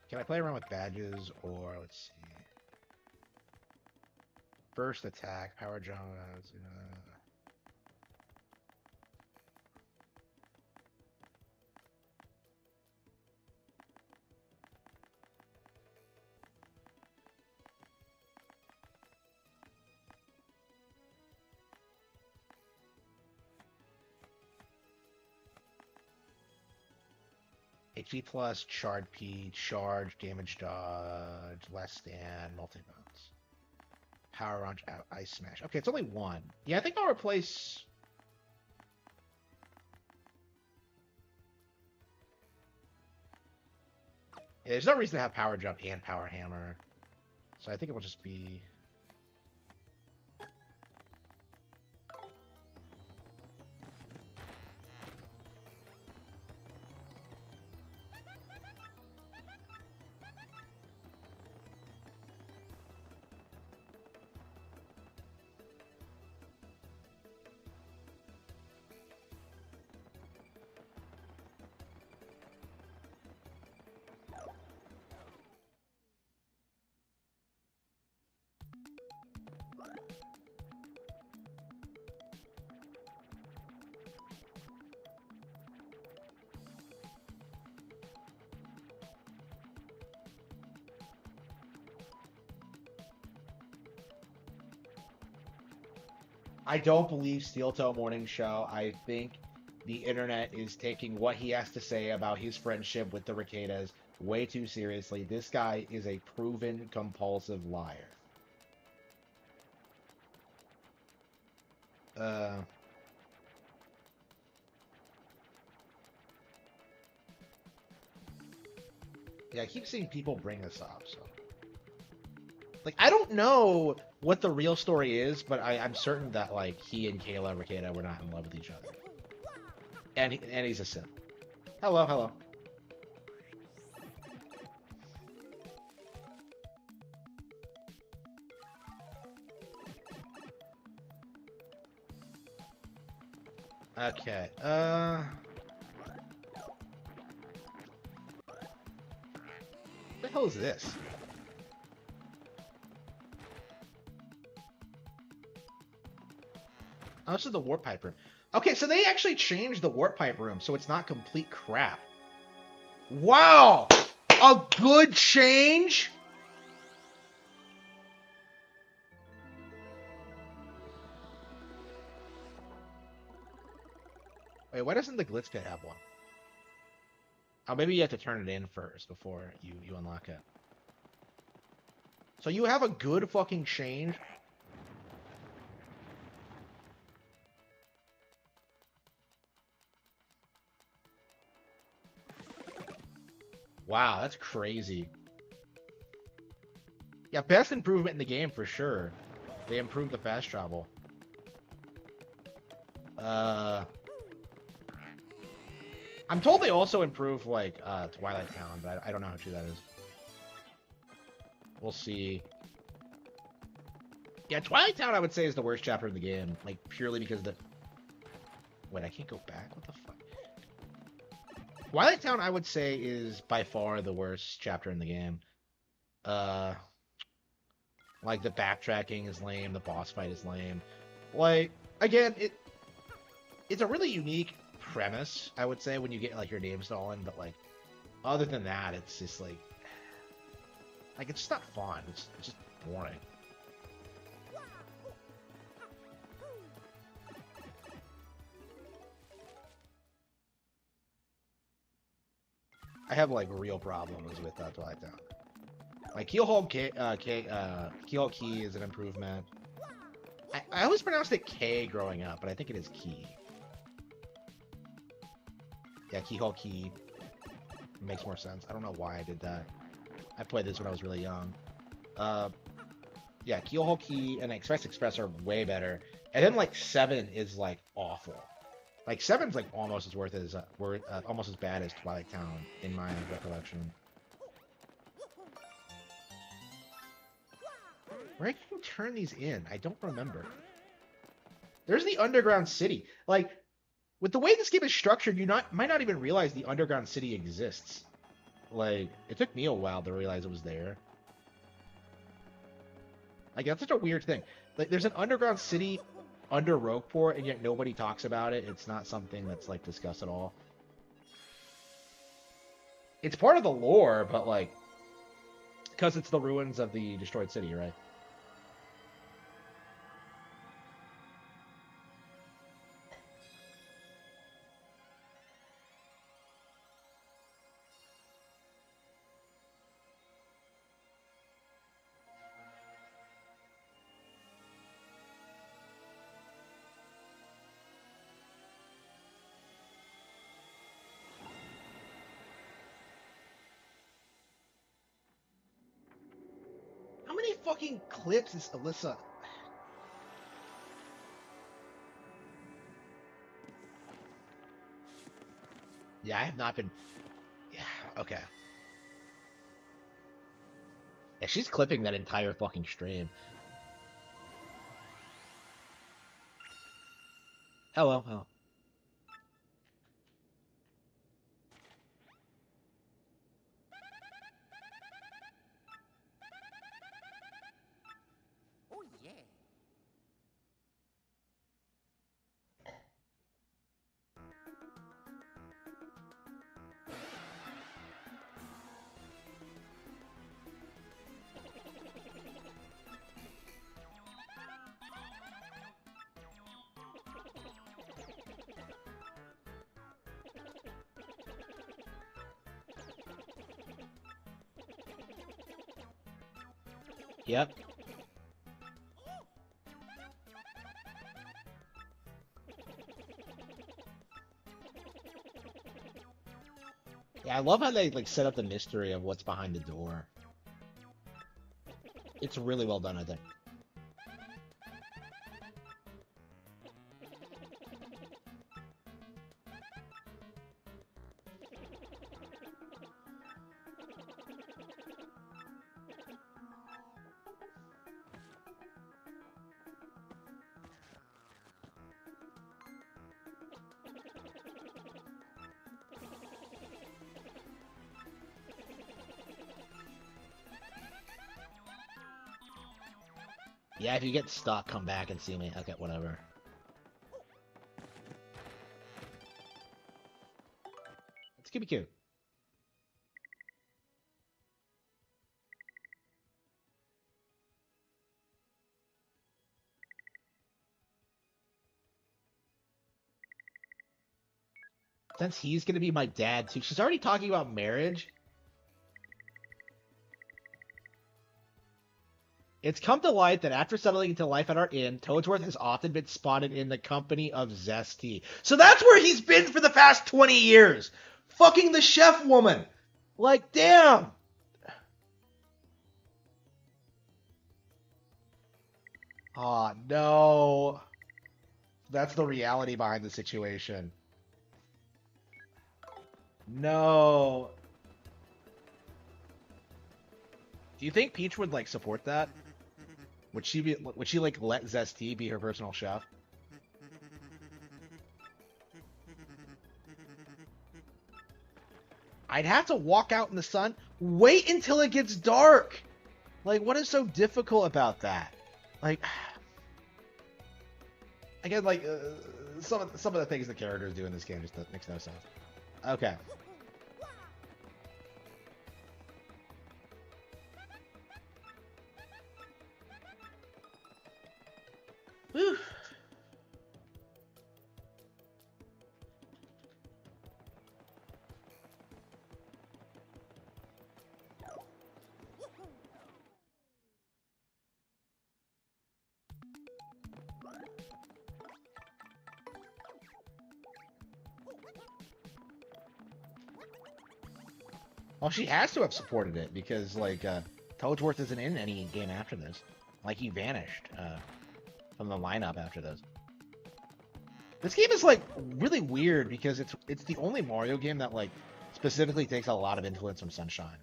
Can I play around with badges, or let's see. First attack, power jump. HP plus, Chard P, charge, damage dodge, less stand, multi-bounce. Power launch, ice smash. Okay, it's only one. Yeah, I think I'll replace. Yeah, there's no reason to have power jump and power hammer, so I think it will just be. I don't believe Steel Toe Morning Show. I think the internet is taking what he has to say about his friendship with the Riquetas way too seriously. This guy is a proven compulsive liar. Yeah, I keep seeing people bring this up, so. Like, I don't know what the real story is, but I'm certain that, like, he and Kayla Riqueta were not in love with each other. And he's a simp. Hello, hello. Okay, what the hell is this? Oh, this is the warp pipe room. Okay, so they actually changed the warp pipe room, so it's not complete crap. Wow! A good change? Wait, why doesn't the Glitz Pit have one? Oh, maybe you have to turn it in first before you unlock it. So you have a good fucking change. Wow, that's crazy. Yeah, best improvement in the game for sure. They improved the fast travel. I'm told they also improved like Twilight Town, but I don't know how true that is. We'll see. Yeah, Twilight Town I would say is the worst chapter in the game, like purely because the. Wait, I can't go back. What the fuck? Twilight Town I would say is by far the worst chapter in the game. Like the backtracking is lame, the boss fight is lame. Like again, it's a really unique premise, I would say, when you get like your name stolen, but like other than that, it's just like it's just not fun. It's just boring. I have like real problems with Twilight Town. Like Keelhole Key is an improvement. I always pronounced it K growing up, but I think it is Key. Yeah, Keyhole Key makes more sense. I don't know why I did that. I played this when I was really young. Yeah, Keelhole Key and Express are way better. And then like 7 is like awful. Like 7's like almost as almost as bad as Twilight Town in my recollection. Where can you turn these in? I don't remember. There's the underground city. Like, with the way this game is structured, you might not even realize the underground city exists. Like, it took me a while to realize it was there. Like, that's such a weird thing. Like, there's an underground city under Rogueport, and yet nobody talks about it. It's not something that's, like, discussed at all. It's part of the lore, but, like, because it's the ruins of the destroyed city, right? How many fucking clips is Alyssa? Yeah, I have not been. Yeah, okay. Yeah, she's clipping that entire fucking stream. Hello, hello. Oh yeah. Yep. Yeah, I love how they like set up the mystery of what's behind the door. It's really well done, I think. Yeah, if you get stuck, come back and see me. Okay, whatever. It's cute, cute. Since he's gonna be my dad too. She's already talking about marriage. It's come to light that after settling into life at our inn, Toadsworth has often been spotted in the company of Zesty. So that's where he's been for the past 20 years. Fucking the chef woman. Like, damn. Oh, no. That's the reality behind the situation. No. Do you think Peach would, like, support that? Would she like let Zesty be her personal chef? I'd have to walk out in the sun. Wait until it gets dark. Like, what is so difficult about that? Like, again, like some of the things the characters do in this game just makes no sense. Okay. Whew. Well, she has to have supported it because, like, Toadsworth isn't in any game after this. Like, he vanished from the lineup after this. This game is, like, really weird because it's the only Mario game that, like, specifically takes a lot of influence from Sunshine.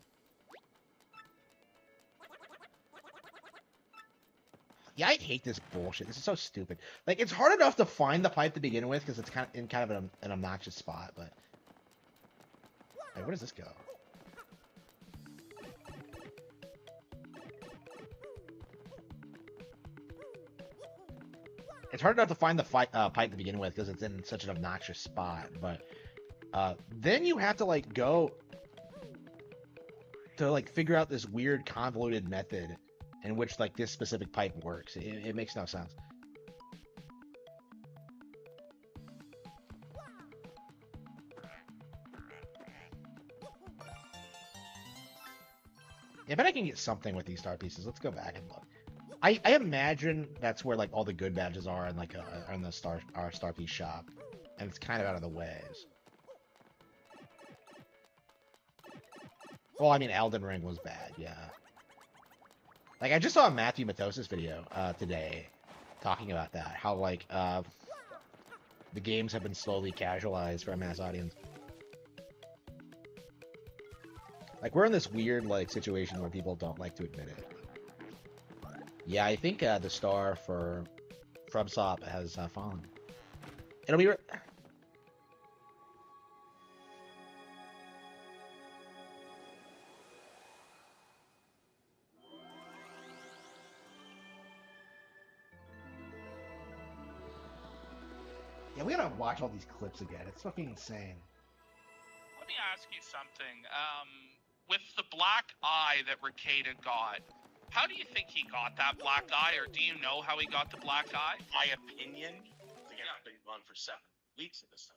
Yeah, I hate this bullshit. This is so stupid. Like, it's hard enough to find the pipe to begin with because it's kind of an obnoxious spot, but... Hey, where does this go? It's hard enough to find the pipe to begin with because it's in such an obnoxious spot, but then you have to like go to like figure out this weird convoluted method in which like this specific pipe works. It makes no sense. Yeah, I bet I can get something with these star pieces. Let's go back and look. I imagine that's where like all the good badges are in like in the star piece shop, and it's kind of out of the ways. Well, I mean, Elden Ring was bad, yeah. Like I just saw a Matthew Matosis video today talking about that, how like the games have been slowly casualized for a mass audience. Like we're in this weird like situation where people don't like to admit it. Yeah, I think the star for FromSoft has fallen. It'll be... Yeah, we gotta watch all these clips again. It's fucking insane. Let me ask you something. With the black eye that Ricada got, how do you think he got that black eye, or do you know how he got the black eye? My opinion, the game has been on for 7 weeks at this time.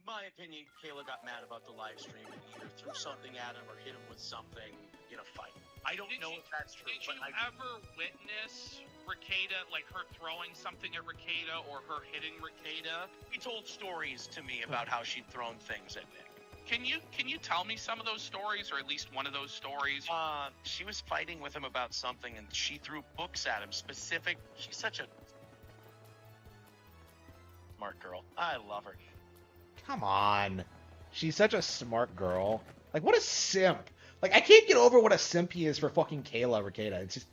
My opinion, Kayla got mad about the live stream and either threw something at him or hit him with something in a fight. I don't know if that's true. Did you ever witness Ricada, like her throwing something at Ricada or her hitting Ricada? He told stories to me about how she'd thrown things at Nick. Can you tell me some of those stories, or at least one of those stories? She was fighting with him about something, and she threw books at him. She's such a smart girl. I love her. Come on. She's such a smart girl. Like, what a simp. Like, I can't get over what a simp he is for fucking Kayla Ricada. It's just...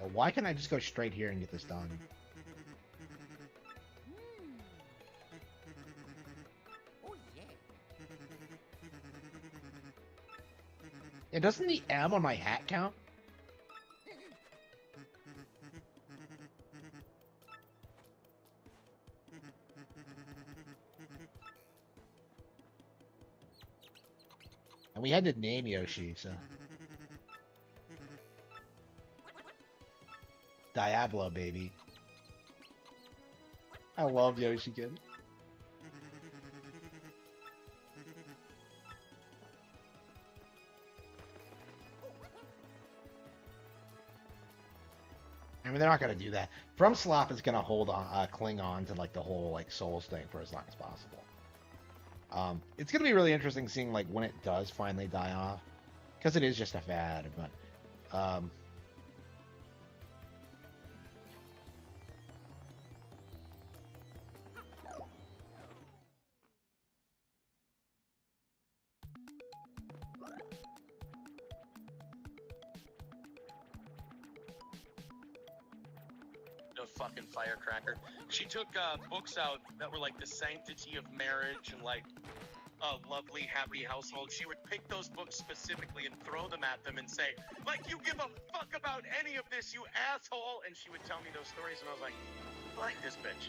Well, why can't I just go straight here and get this done? Yeah, doesn't the M on my hat count? And we had to name Yoshi, so... Diablo, baby. I love Yoshi Kid. I mean, they're not gonna do that. From Slop is gonna hold on, cling on to like the whole like Souls thing for as long as possible. It's gonna be really interesting seeing like when it does finally die off, because it is just a fad. But No fucking firecracker. She took books out that were like the sanctity of marriage and like a lovely, happy household. She would pick those books specifically and throw them at them and say, like, you give a fuck about any of this, you asshole. And she would tell me those stories, and I was like, I like this bitch.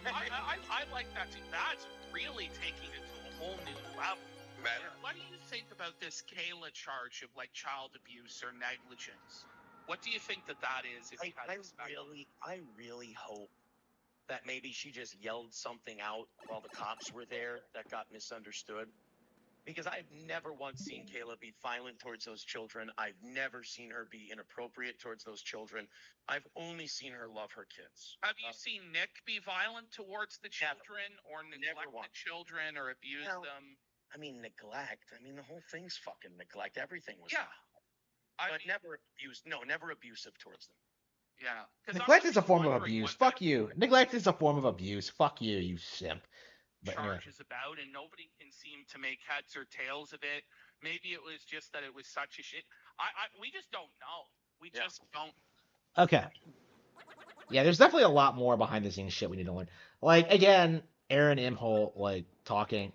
I like that too. That's really taking it to a whole new level. Man. What do you think about this Kayla charge of like child abuse or negligence? What do you think that is? If you had to expect? I really hope that maybe she just yelled something out while the cops were there that got misunderstood. Because I've never once seen Kayla be violent towards those children. I've never seen her be inappropriate towards those children. I've only seen her love her kids. Have you seen Nick be violent towards the children or neglect the children or abuse them? I mean, neglect. I mean, the whole thing's fucking neglect. Everything was. Yeah. But never abuse. No, never abusive towards them. Yeah. neglect is a form of abuse. Fuck you. Neglect is a form of abuse. Fuck you, you simp. But charge is about, and nobody can seem to make heads or tails of it. Maybe it was just that it was such a shit. We just don't know. We just don't. Okay. Yeah, there's definitely a lot more behind the scenes shit we need to learn. Like, again, Aaron Imholt, like,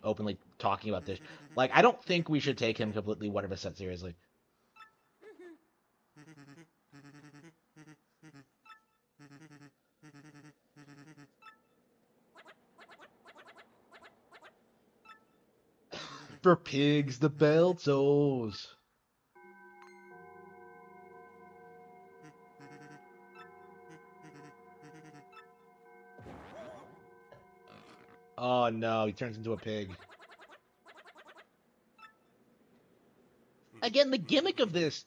openly talking about this. Like, I don't think we should take him completely 100% seriously. For pigs, the Beltos. Oh no, he turns into a pig. Again, the gimmick of this.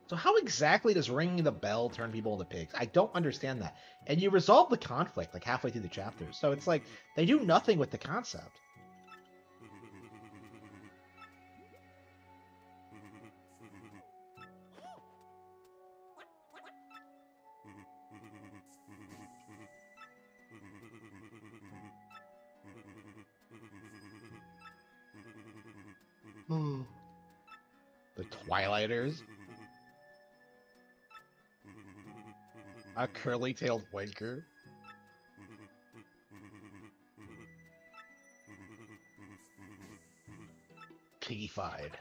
So how exactly does ringing the bell turn people into pigs? I don't understand that. And you resolve the conflict like halfway through the chapters. So it's like they do nothing with the concept. The Twilighters. A curly-tailed wanker. Piggyfied.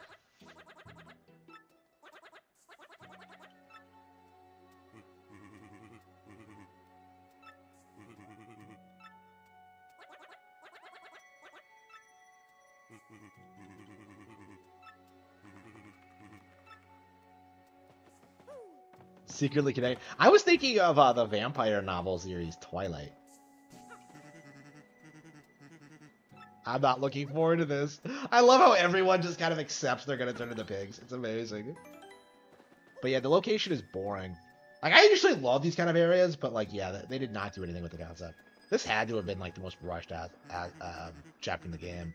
Secretly connected. I was thinking of the vampire novel series Twilight. I'm not looking forward to this. I love how everyone just kind of accepts they're gonna turn into pigs. It's amazing. But yeah, the location is boring. Like, I usually love these kind of areas, but like, yeah, they did not do anything with the concept. This had to have been like the most rushed chapter in the game.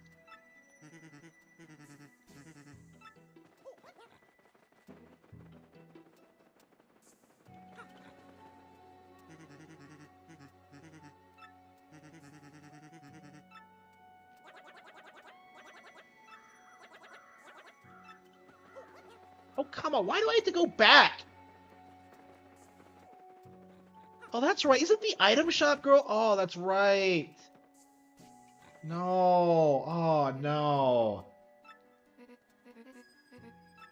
Oh, come on. Why do I have to go back? Oh, that's right. Isn't the item shop girl? Oh, that's right. No. Oh, no.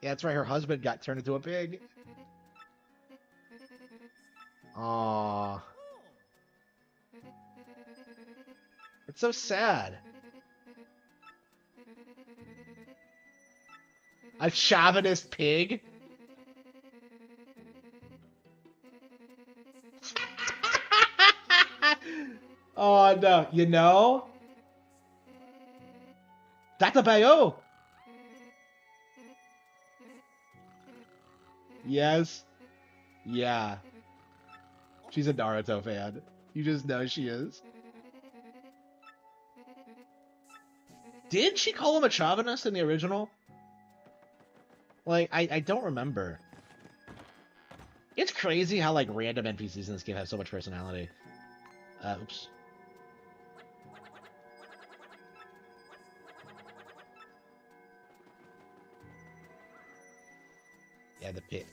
Yeah, that's right. Her husband got turned into a pig. Aw. It's so sad. A chauvinist pig? Oh, no. You know? That's a Bayo. Yes. Yeah. She's a Naruto fan. You just know she is. Did she call him a chauvinist in the original? Like, I don't remember. It's crazy how, like, random NPCs in this game have so much personality. Oops. Yeah, the pit.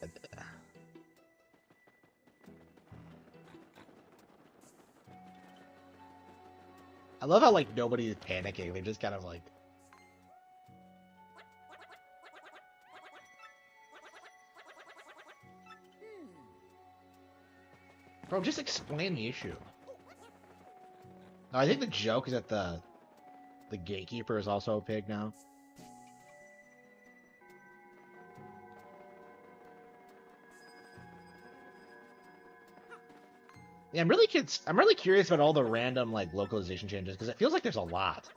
I love how, like, nobody is panicking. They're just kind of like... Bro, just explain the issue. No, I think the joke is that the gatekeeper is also a pig now. Yeah, I'm really curious about all the random like localization changes because it feels like there's a lot.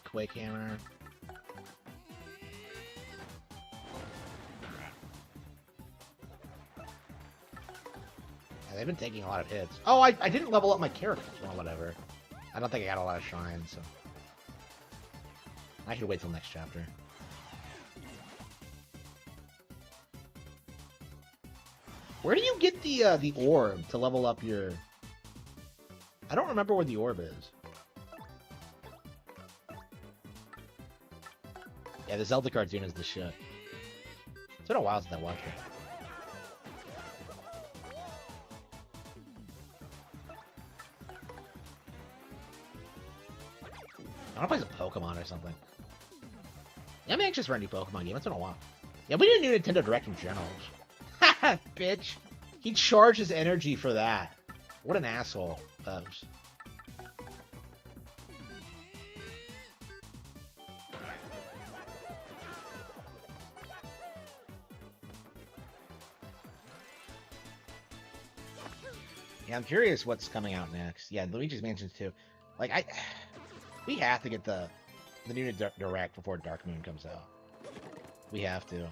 Quake hammer. Yeah, they've been taking a lot of hits. Oh, I didn't level up my character. Well, whatever. I don't think I got a lot of shine, so I should wait till next chapter. Where do you get the orb to level up your? I don't remember where the orb is. Yeah, the Zelda cartoon is the shit. It's been a while since I watched it. I want to play some Pokemon or something. Yeah, I'm anxious for a new Pokemon game. It's been a while. Yeah, we need a new Nintendo Direct in general. Haha, bitch. He charges energy for that. What an asshole. Yeah, I'm curious what's coming out next. Yeah, Luigi's Mansion 2. Like, we have to get the new Direct before Dark Moon comes out. We have to.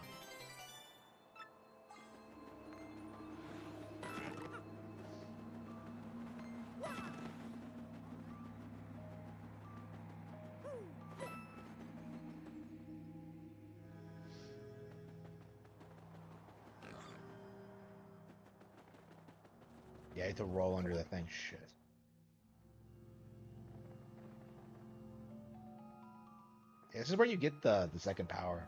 Yeah, I have to roll under the thing. Shit. Yeah, this is where you get the second power.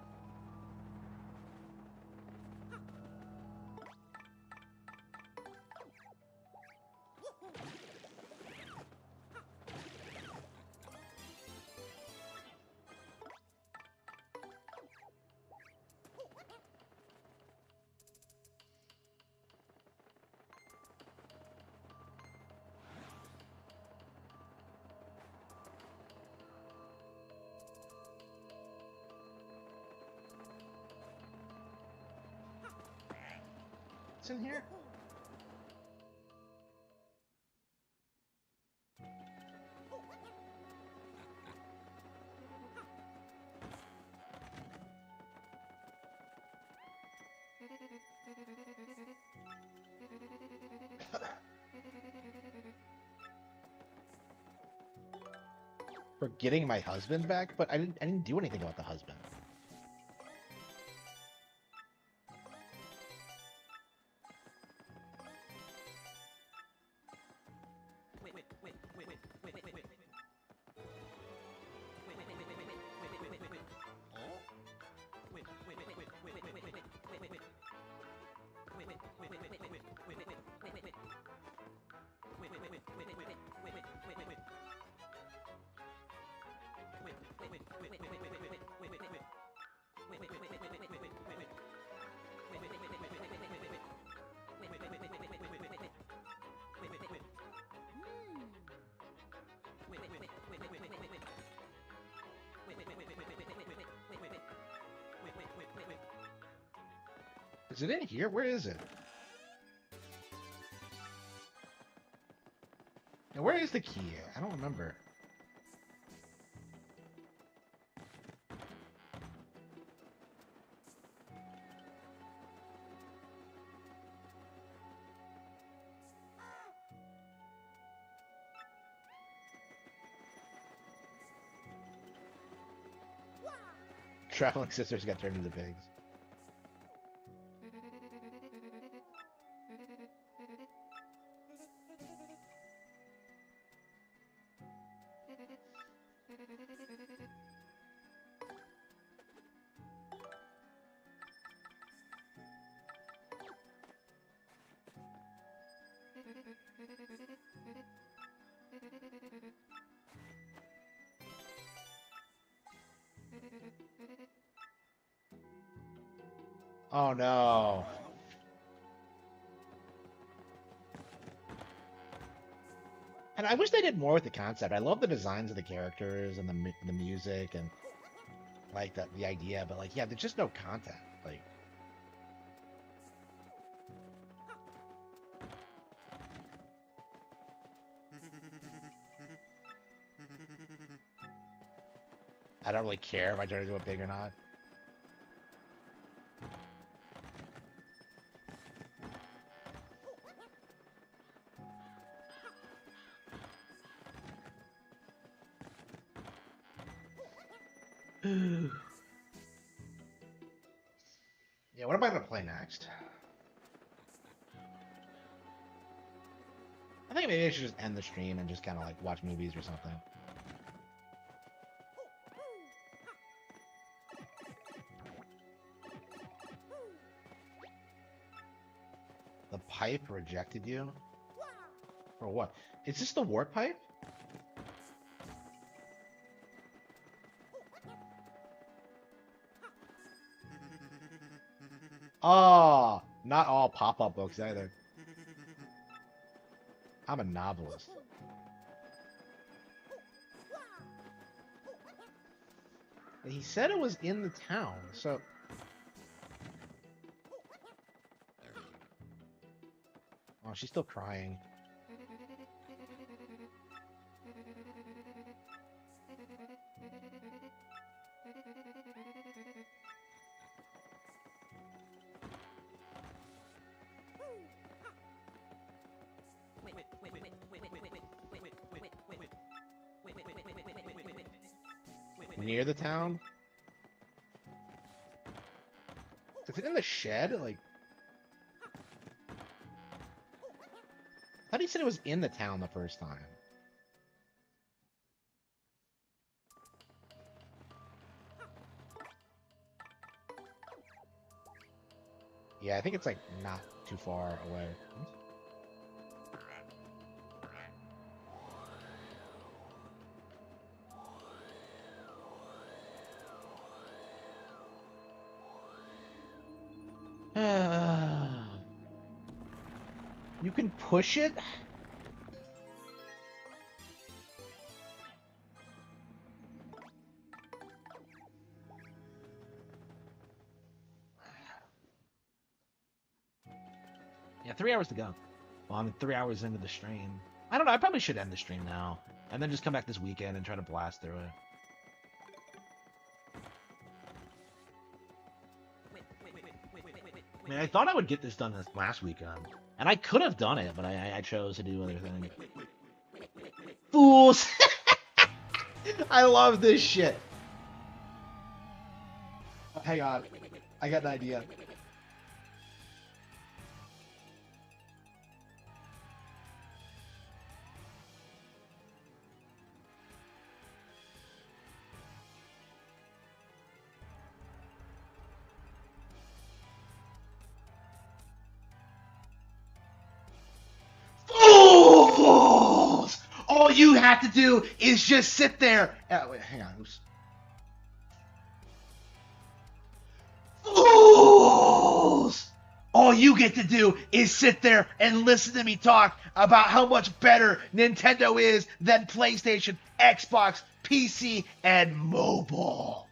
In here? For getting my husband back, but I didn't do anything about the husband. Is it in here? Where is it? And where is the key? I don't remember. Traveling sisters got turned into pigs. Oh no. And I wish they did more with the concept. I love the designs of the characters and the music and like the idea, but like yeah, there's just no content. Like I don't really care if I turn into a pig or not. Yeah, what am I gonna play next? I think maybe I should just end the stream and just kind of like watch movies or something. The pipe rejected you? For what? Is this the warp pipe? Oh, not all pop-up books either. I'm a novelist. He said it was in the town, so... Oh, she's still crying. Near the town? Is it in the shed? Like, I thought he said it was in the town the first time. Yeah, I think it's like not too far away. You can push it? Yeah, 3 hours to go. Well, I'm 3 hours into the stream. I don't know, I probably should end the stream now. And then just come back this weekend and try to blast through it. I mean, I thought I would get this done this last weekend. And I could have done it, but I chose to do other things. Fools! I love this shit. Hang on. I got an idea. Fools! All you have to do is just sit there. Wait, hang on. Oops. Fools! All you get to do is sit there and listen to me talk about how much better Nintendo is than PlayStation, Xbox, PC, and mobile.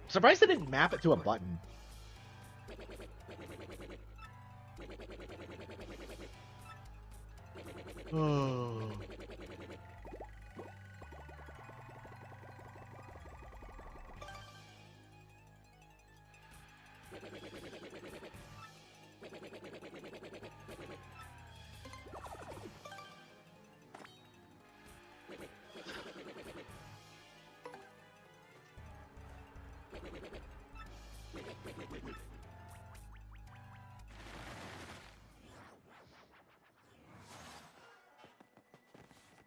Surprised they didn't map it to a button. Oh.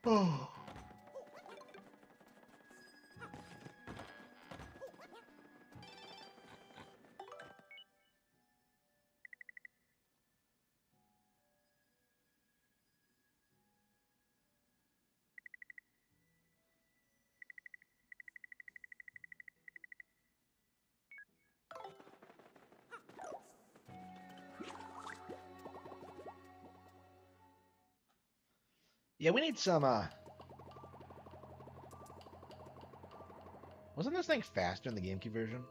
Oh. Yeah, we need some, wasn't this thing faster in the GameCube version?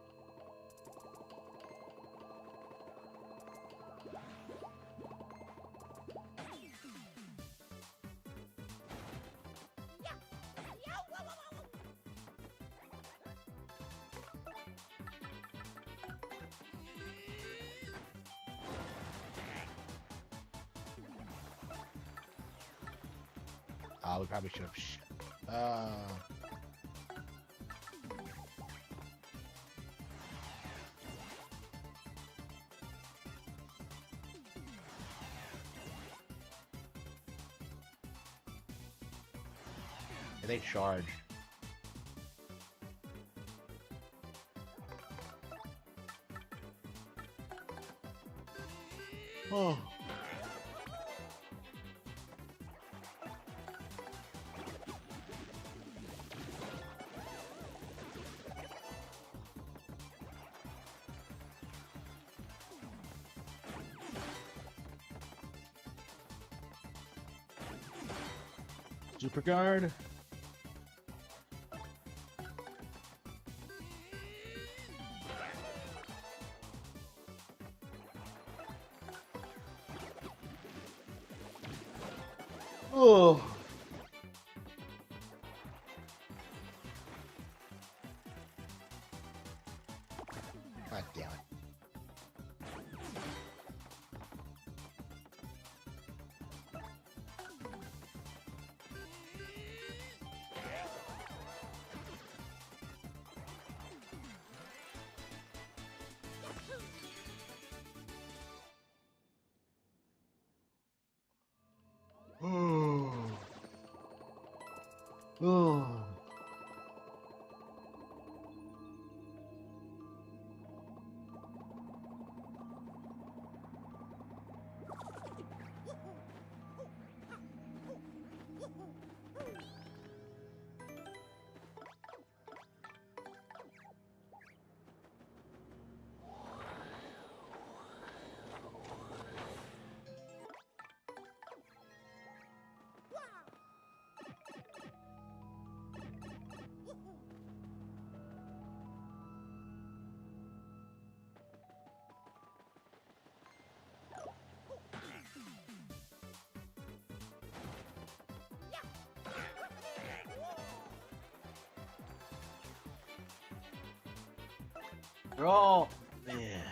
We probably should have. They charged. Oh. Super guard. Oh. God damn it. Ooh. Oh, man.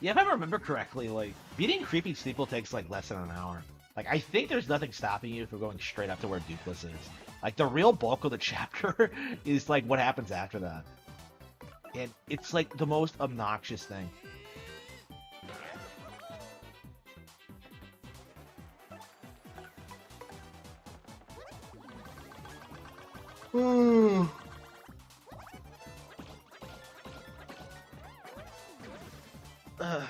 Yeah, if I remember correctly, like, beating Creepy Steeple takes, like, less than an hour. Like, I think there's nothing stopping you from going straight up to where Dukeless is. Like, the real bulk of the chapter is, like, what happens after that. And it's, like, the most obnoxious thing. Ooh. Ugh.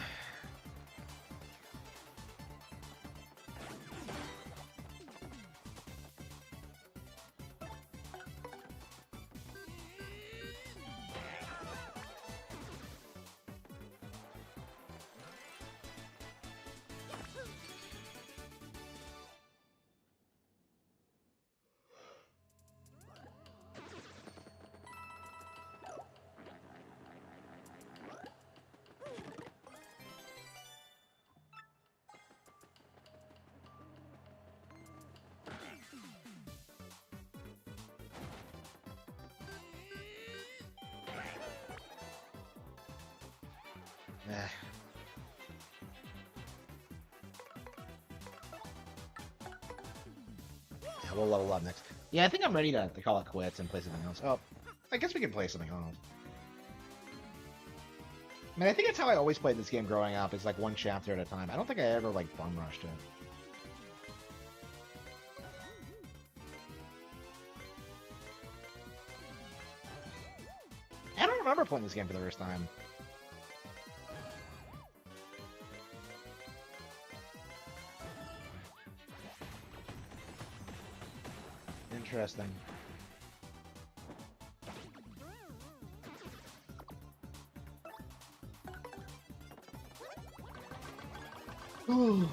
Eh. Yeah, we'll level up next. Yeah, I think I'm ready to call it quits and play something else. Oh, I guess we can play something else. I mean, I think that's how I always played this game growing up, is like one chapter at a time. I don't think I ever like bum rushed it. I don't remember playing this game for the first time. Interesting. Ooh.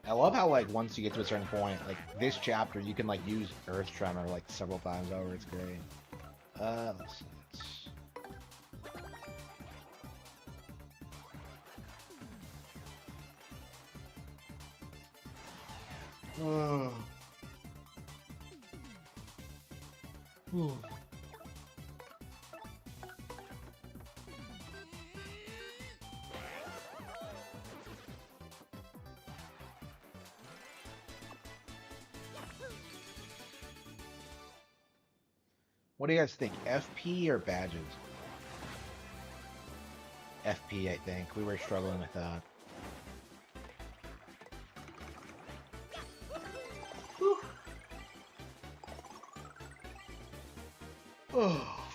I love how, like, once you get to a certain point, like, this chapter, you can, like, use Earth Tremor, like, several times over. It's great. Let's see. Oh. Ooh. What do you guys think? FP or badges? FP, I think. We were struggling with that. Whew. Oh.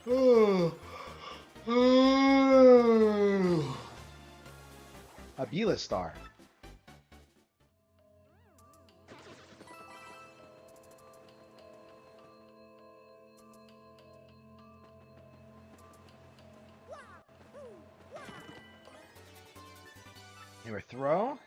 Oh. Oh. A B-list star. Here, throw.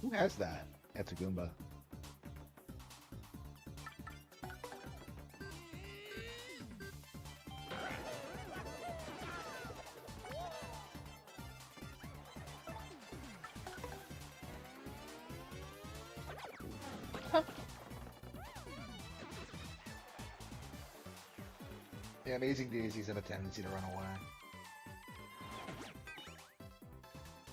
Who has that? That's a Goomba. Yeah, Amazing Daisies have a tendency to run away.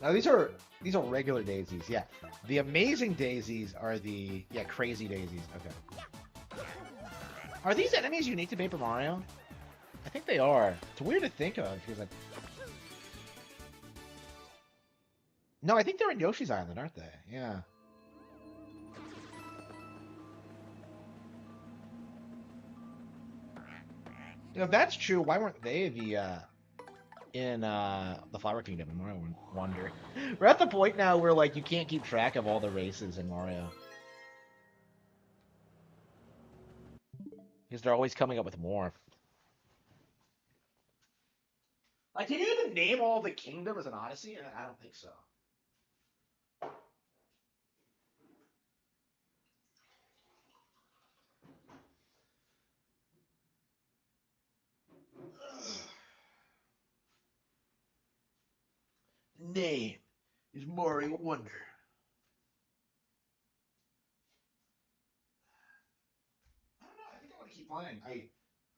Now these are regular daisies, yeah. The Amazing Daisies are the crazy daisies. Okay. Are these enemies unique to Paper Mario? I think they are. It's weird to think of because like no, I think they're in Yoshi's Island, aren't they? Yeah. You know, if that's true, why weren't they the in the Flower Kingdom in Mario Wonder? We're at the point now where like you can't keep track of all the races in Mario. Because they're always coming up with more. Like, can you even name all the kingdoms in Odyssey? I don't think so. Name is Mario Wonder. I don't know. I think I want to keep playing.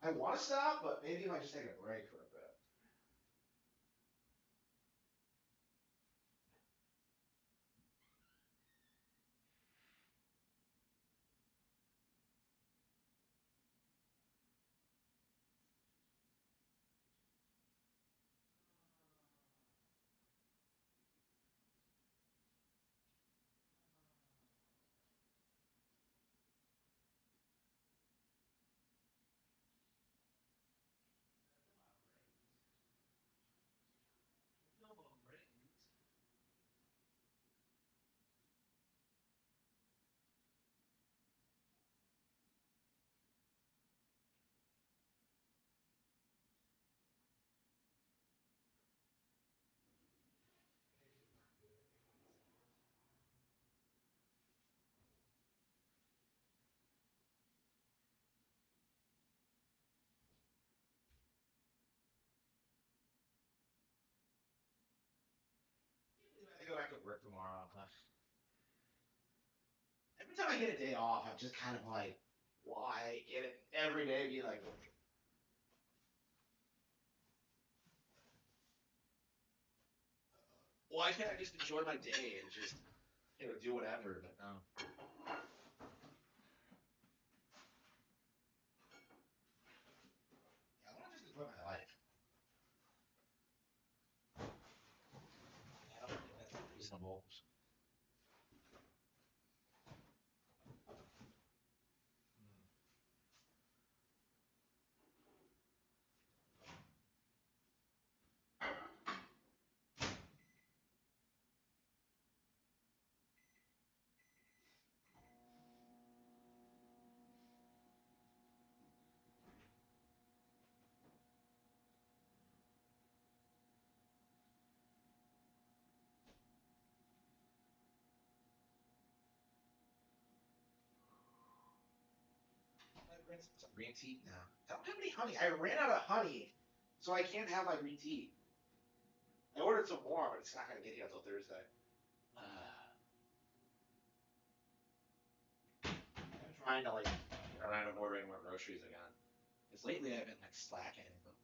I want to stop, but maybe if I just take a break for a bit. I go back to work tomorrow. Every time I get a day off, I'm just kind of like, why get it every day? Be like, why can't I just enjoy my day and just do whatever? But no. Yeah, I want to just enjoy my life. I don't think that's reasonable. I ran some green tea now. I don't have any honey. I ran out of honey, so I can't have my green tea. I ordered some more, but it's not going to get here until Thursday. I'm trying to like get around to ordering more groceries again. Because lately I've been like slacking. But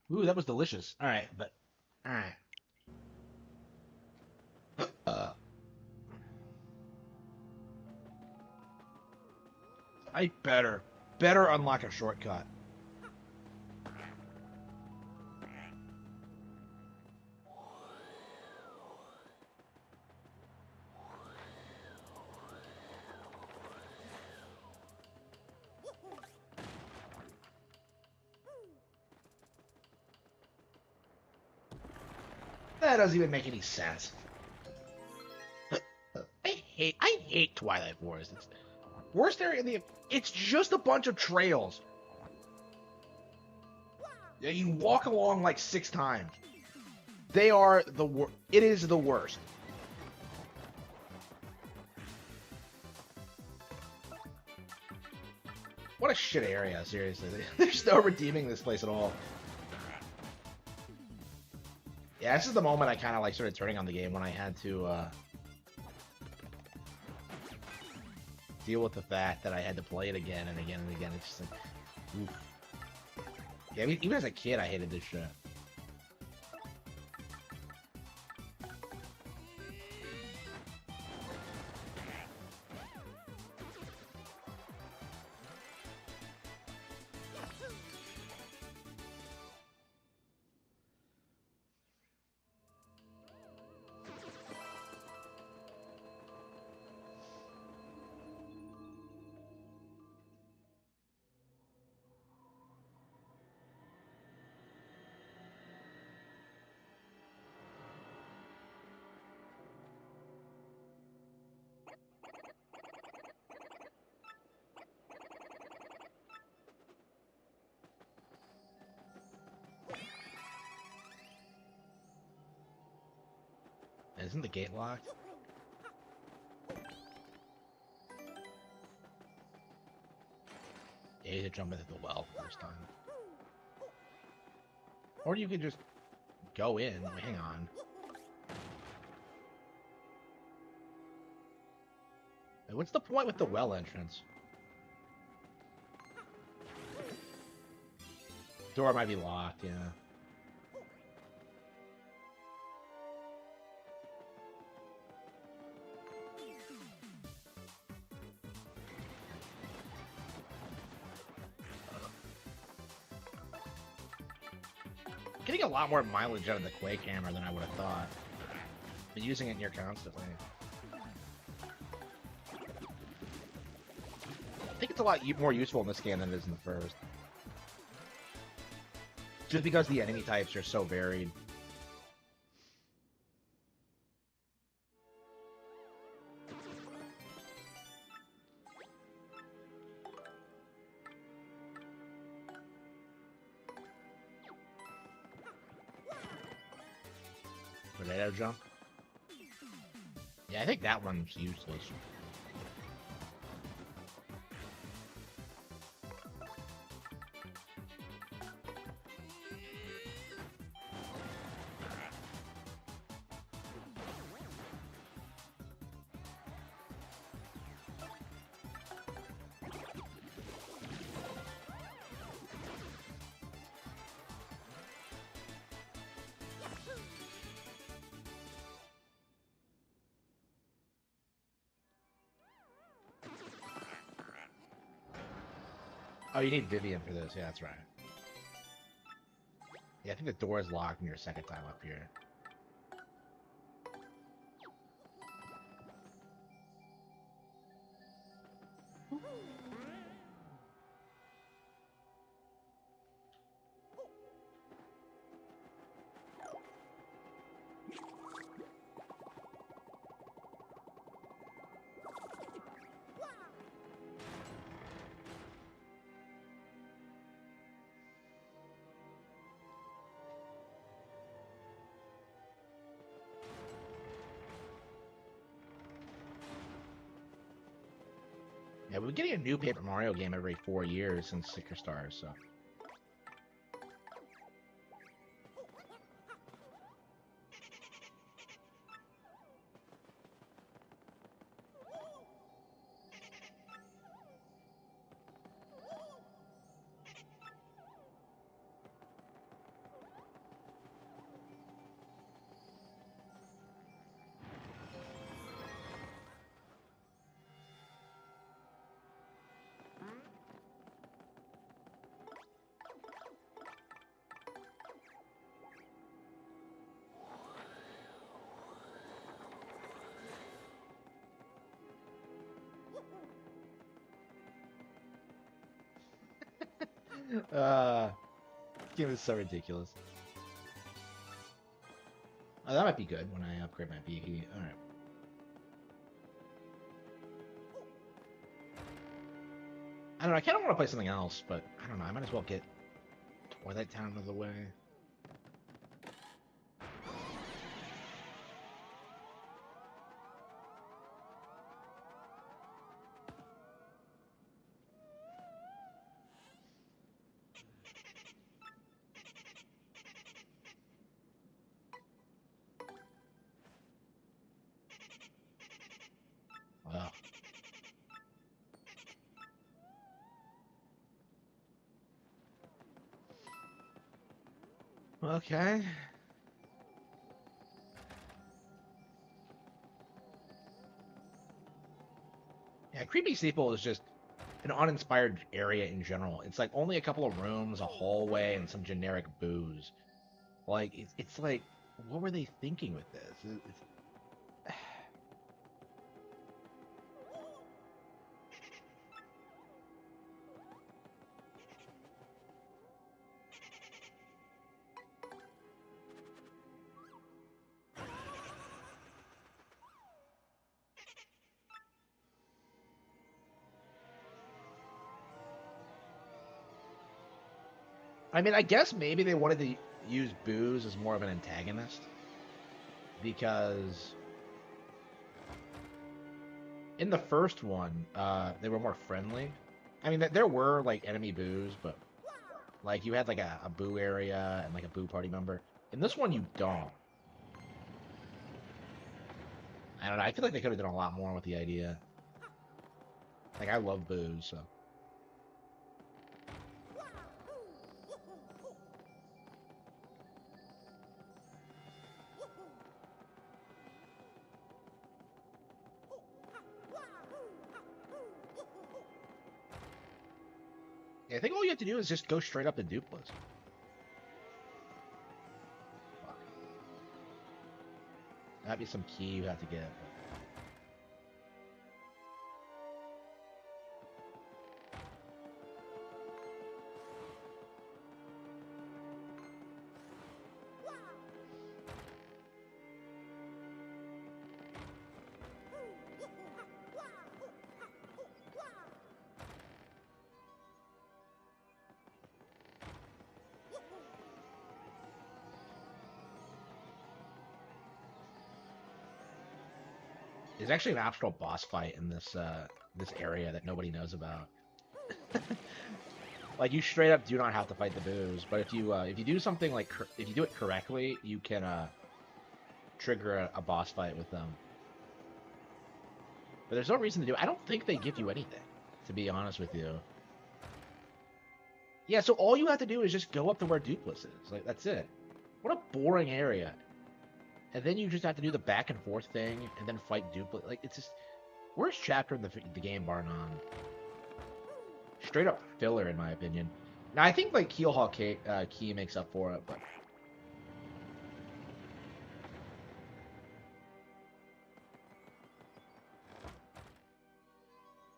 Ooh, that was delicious. All right, but all right. I better unlock a shortcut. That doesn't even make any sense. I hate Twilight Forest. It's worst area in the. It's just a bunch of trails. Yeah, you walk along like 6 times. They are the worst. It is the worst. What a shit area, seriously. There's no redeeming this place at all. Yeah, this is the moment I kind of like started turning on the game when I had to deal with the fact that I had to play it again and again and again. It's just like, oof. Yeah, I mean, even as a kid, I hated this shit. Isn't the gate locked? Yeah, you had to jump into the well first time. Or you could just go in. Hang on. Wait, what's the point with the well entrance? Door might be locked, yeah. Getting a lot more mileage out of the Quake hammer than I would have thought. Been using it near constantly. I think it's a lot more useful in this game than it is in the first. Just because the enemy types are so varied. Tornado jump? Yeah, I think that one's useless. Oh, you need Vivian for this. Yeah, that's right. Yeah, I think the door is locked in your second time up here. Yeah, we're getting a new Paper Mario game every 4 years since Sticker Stars, so. Game is so ridiculous. Oh, that might be good when I upgrade my beaky. Alright. I don't know, I kind of want to play something else, but I don't know, I might as well get Twilight Town out of the way. Wow. Okay. Yeah, Creepy Steeple is just an uninspired area in general. It's like only a couple of rooms, a hallway, and some generic booze. Like, it's like, what were they thinking with this? I mean, I guess maybe they wanted to use booze as more of an antagonist. Because in the first one, they were more friendly. I mean, there were, like, enemy boos, but, like, you had, like, a boo area and, like, a boo party member. In this one, you don't. I don't know. I feel like they could have done a lot more with the idea. Like, I love boos, so. Yeah, I think all you have to do is just go straight up to Duplas. Fuck. That'd be some key you have to get. There's actually an optional boss fight in this this area that nobody knows about. Like, you straight up do not have to fight the boos, but if you do something like if you do it correctly, you can trigger a boss fight with them. But there's no reason to do it. I don't think they give you anything, to be honest with you. Yeah, so all you have to do is just go up to where Duplas is. Like, that's it. What a boring area. And then you just have to do the back and forth thing, and then fight Duplas. Like, it's just worst chapter in the game, bar none. Straight up filler, in my opinion. Now, I think, like, Keelhaul Key makes up for it, but...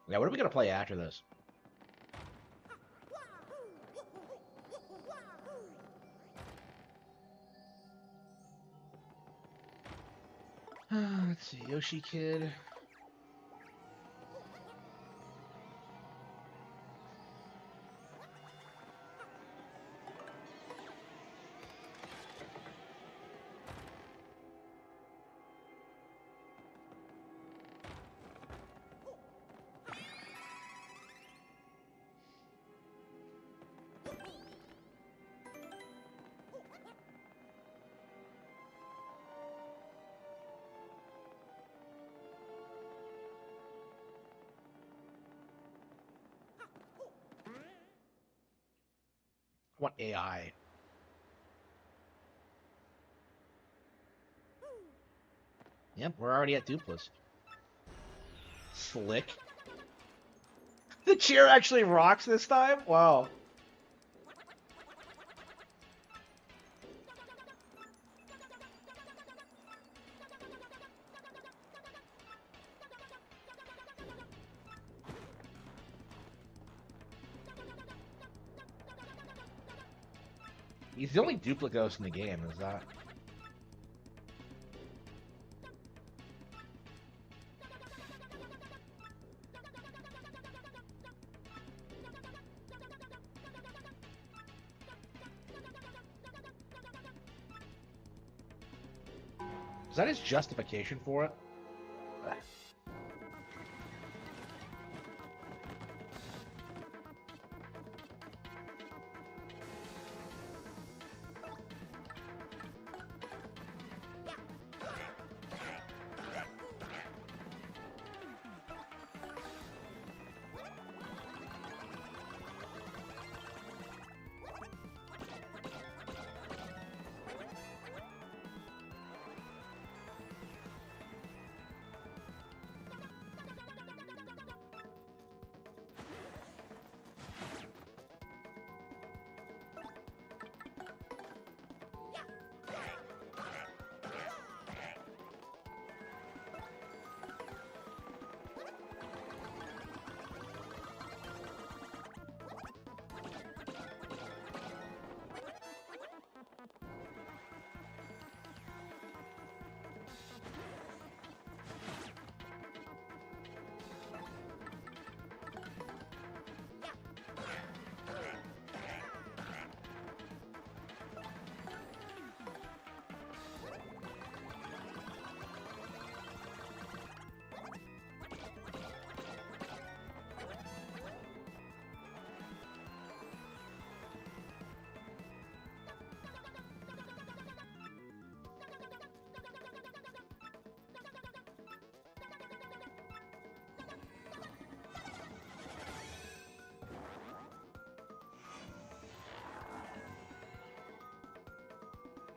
Yeah, what are we gonna play after this? Let's see, Yoshi Kid. I want AI. Yep, we're already at Duplas. Slick. The chair actually rocks this time? Wow. He's the only duplicate in the game, is that? Is that his justification for it?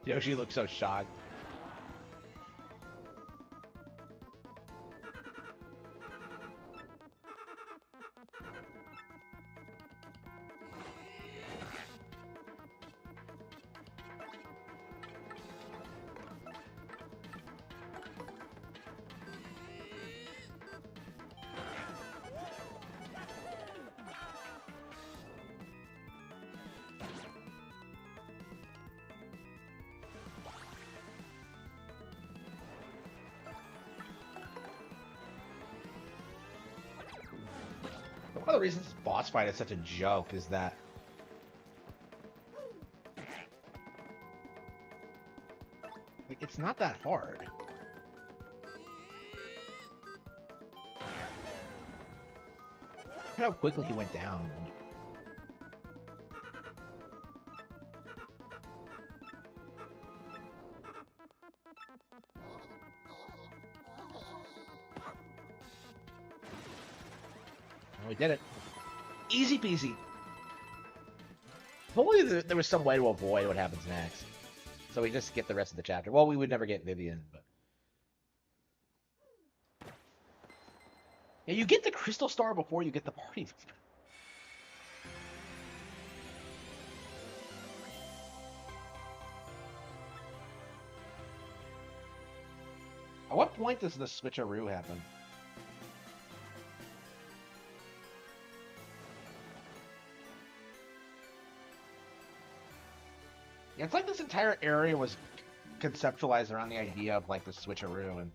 Yoshi looks so shocked. One of the reasons this boss fight is such a joke is that like, it's not that hard. Look how quickly he went down. Oh, we did it. Easy peasy. Hopefully there was some way to avoid what happens next. So we just skip the rest of the chapter. Well, we would never get Vivian, but... Yeah, you get the Crystal Star before you get the party. At what point does the switcheroo happen? Yeah, it's like this entire area was conceptualized around the idea of like the switcheroo and...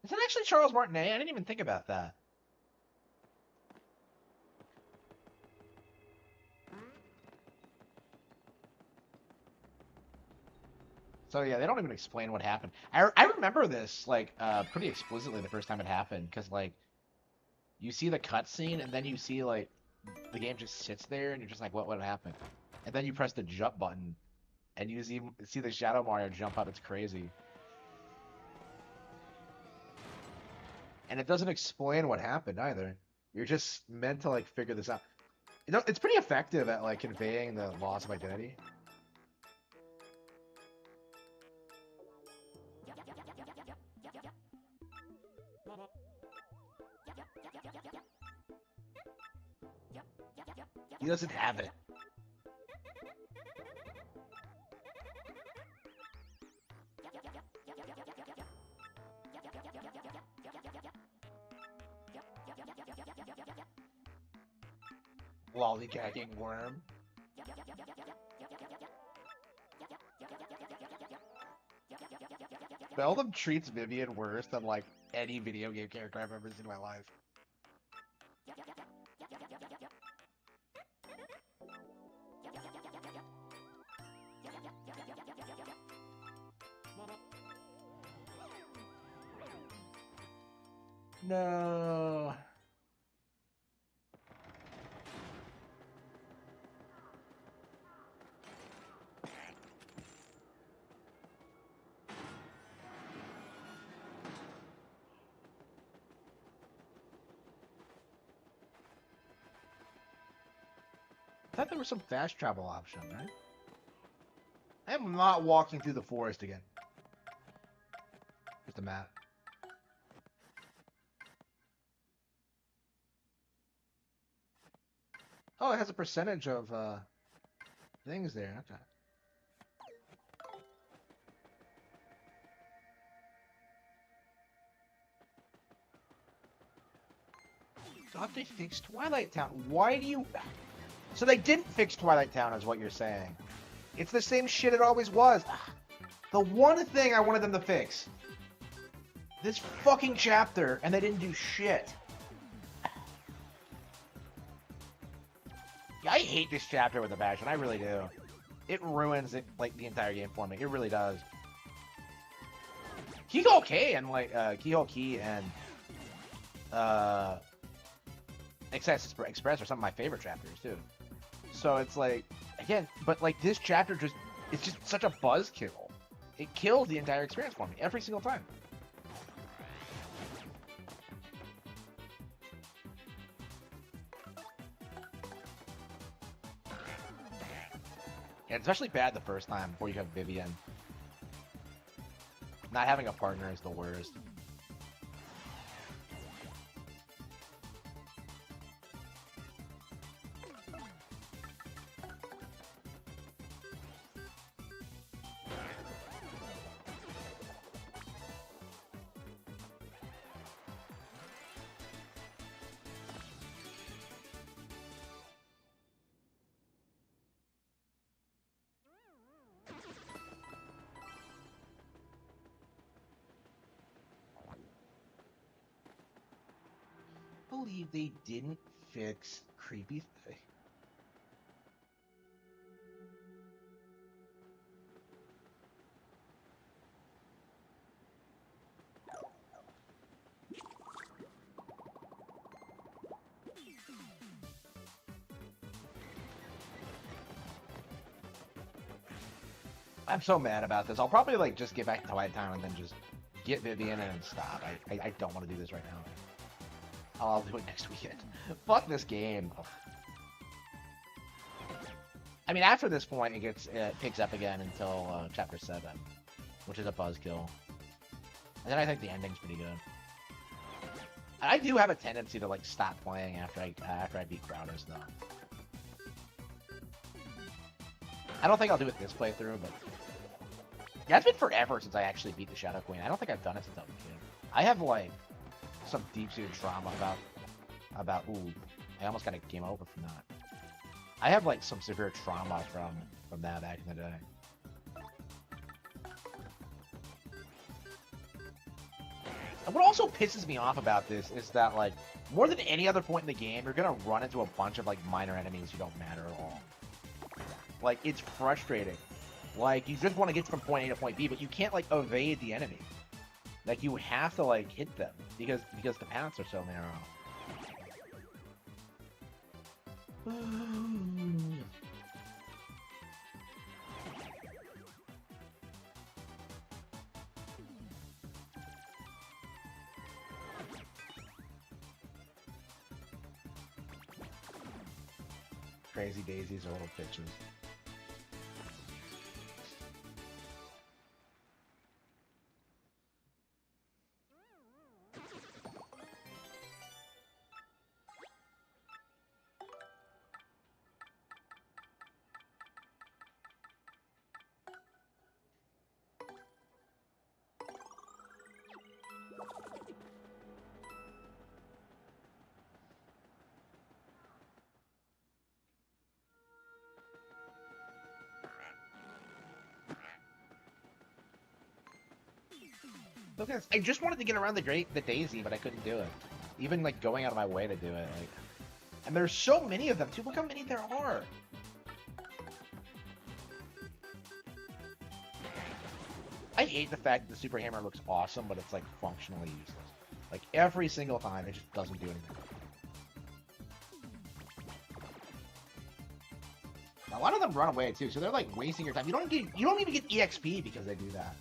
Is that actually Charles Martinet? I didn't even think about that. So yeah, they don't even explain what happened. I remember this like pretty explicitly the first time it happened because like you see the cutscene and then you see like the game just sits there and you're just like what happened? And then you press the jump button and you see the Shadow Mario jump up. It's crazy. And it doesn't explain what happened either. You're just meant to like figure this out. You know, it's pretty effective at like conveying the loss of identity. He doesn't have it. Lollygagging worm. Beldam treats Vivian worse than like any video game character I've ever seen in my life. No. I thought there was some fast travel option, right? I am not walking through the forest again. Just a map. Oh, it has a percentage of things there. Okay. Thought they fixed Twilight Town. Why do you... So they didn't fix Twilight Town is what you're saying. It's the same shit it always was. The one thing I wanted them to fix. This fucking chapter, and they didn't do shit. Yeah, I hate this chapter with a passion. I really do. It ruins it, like, the entire game for me. It really does. Keyhole K and, like, Keyhole Key and, Excess Express are some of my favorite chapters, too. So it's like, again, but, like, this chapter just, it's just such a buzzkill. It kills the entire experience for me, every single time. And especially bad the first time before you have Vivian. Not having a partner is the worst. Believe they didn't fix creepy thing. I'm so mad about this. I'll probably like just get back to Twilight Town and then just get Vivian and stop. I don't want to do this right now. I'll do it next weekend. Fuck this game. Ugh. I mean, after this point, it picks up again until chapter 7, which is a buzzkill. And then I think the ending's pretty good. I do have a tendency to like stop playing after I beat Crowders, though. I don't think I'll do it this playthrough, but yeah, it's been forever since I actually beat the Shadow Queen. I don't think I've done it since I was a kid. I have like some deep-seated trauma about ooh, I almost got a game over from that. I have like some severe trauma from that back in the day. And what also pisses me off about this is that like more than any other point in the game, you're gonna run into a bunch of like minor enemies who don't matter at all. Like it's frustrating. Like you just want to get from point A to point B, but you can't like evade the enemy. Like you have to like hit them because the paths are so narrow. Crazy daisies are little bitches. Because I just wanted to get around the daisy, but I couldn't do it. Even like going out of my way to do it. Like, and there's so many of them too. Look how many there are. I hate the fact that the Super Hammer looks awesome, but it's like functionally useless. Like every single time, it just doesn't do anything. A lot of them run away too, so they're like wasting your time. You don't even get EXP because they do that.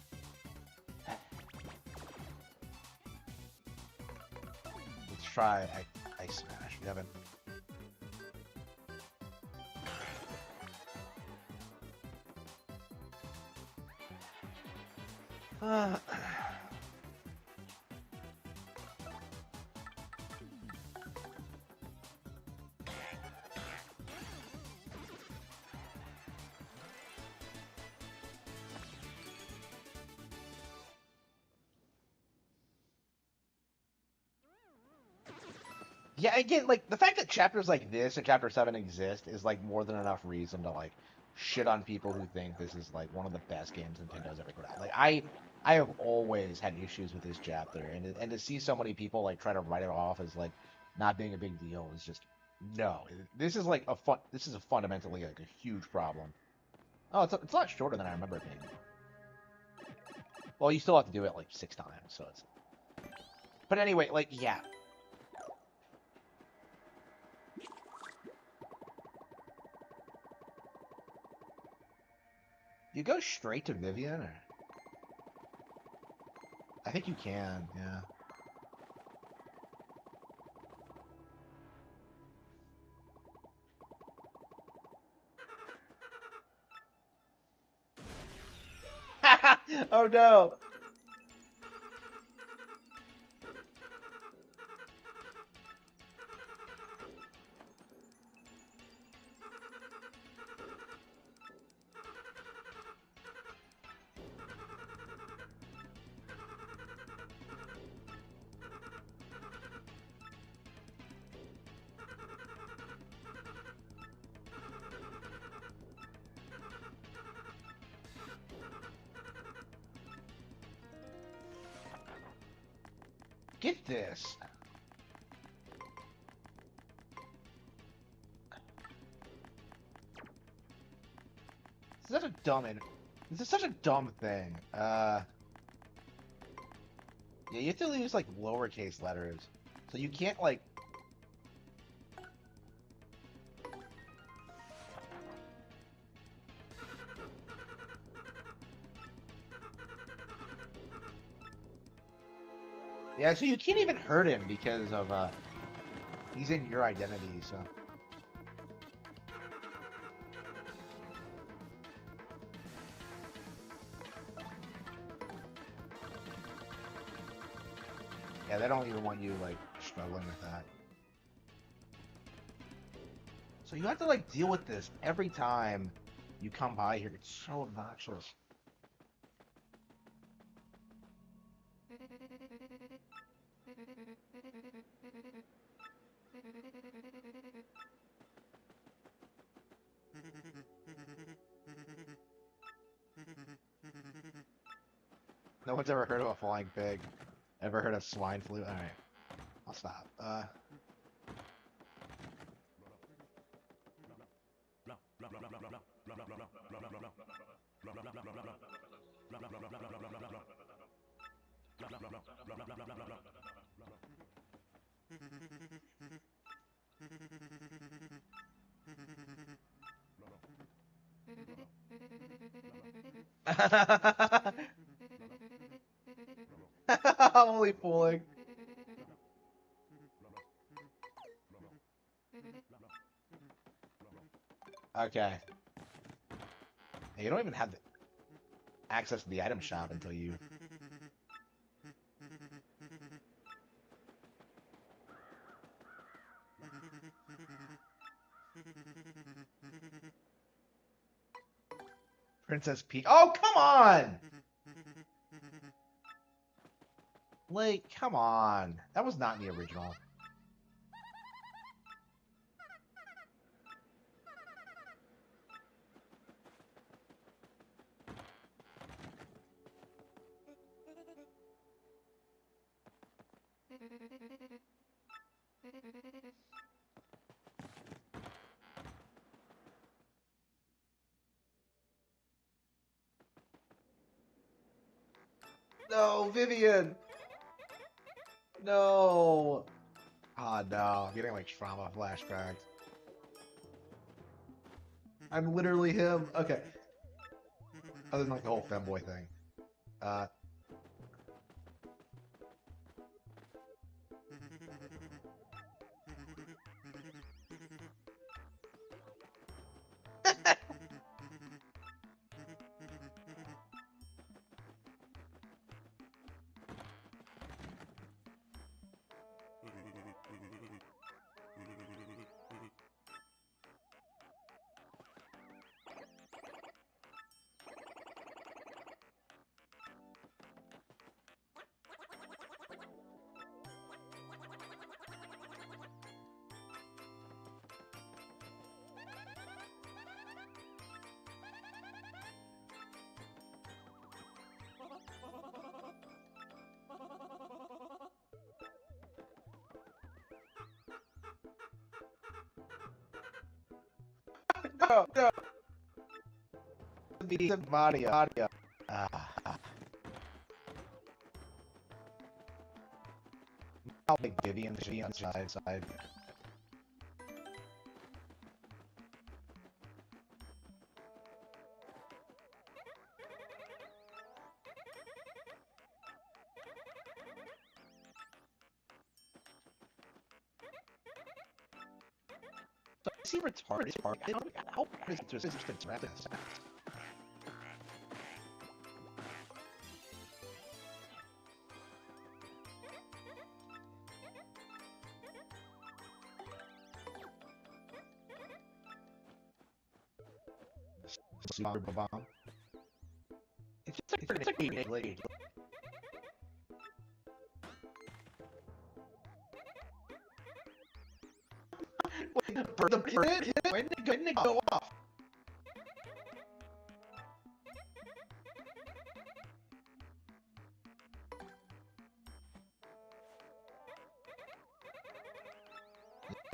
Let's try Ice Smash. We haven't. Yeah, again, like the fact that chapters like this and Chapter 7 exist is like more than enough reason to like shit on people who think this is like one of the best games Nintendo's ever put out. Like I have always had issues with this chapter, and to see so many people like try to write it off as like not being a big deal is just no. This is like this is a fundamentally like a huge problem. Oh, it's a lot shorter than I remember it being. Well, you still have to do it like 6 times, so it's. But anyway, like yeah. You go straight to Vivian, or I think you can, yeah. Oh no. Get this. This is such a this is such a dumb thing. Yeah, you have to use like lowercase letters, so you can't like. Yeah, so you can't even hurt him because of he's in your identity, so. Yeah, they don't even want you like struggling with that. So you have to like deal with this every time you come by here. It's so obnoxious. No one's ever heard of a flying pig. Ever heard of swine flu? Alright. I'll stop. Holy fooling. Okay. You don't even have access to the item shop until you. Princess Peach. Oh, come on! Like, come on. That was not in the original. No, Vivian. No. Oh no, I'm getting like trauma flashbacks. I'm literally him. Okay. Other than like the whole femboy thing. No, no. The Mario. I'll make Vivian's side. Is he retarded? I don't know how hard is it to assist in this? Super bomb. It's like a lady. When did it go off?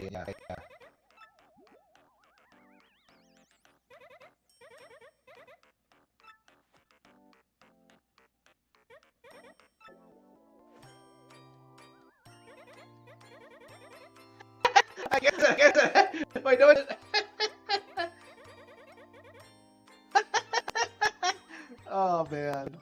Yeah. I guess it. Wait, no, it. Oh man.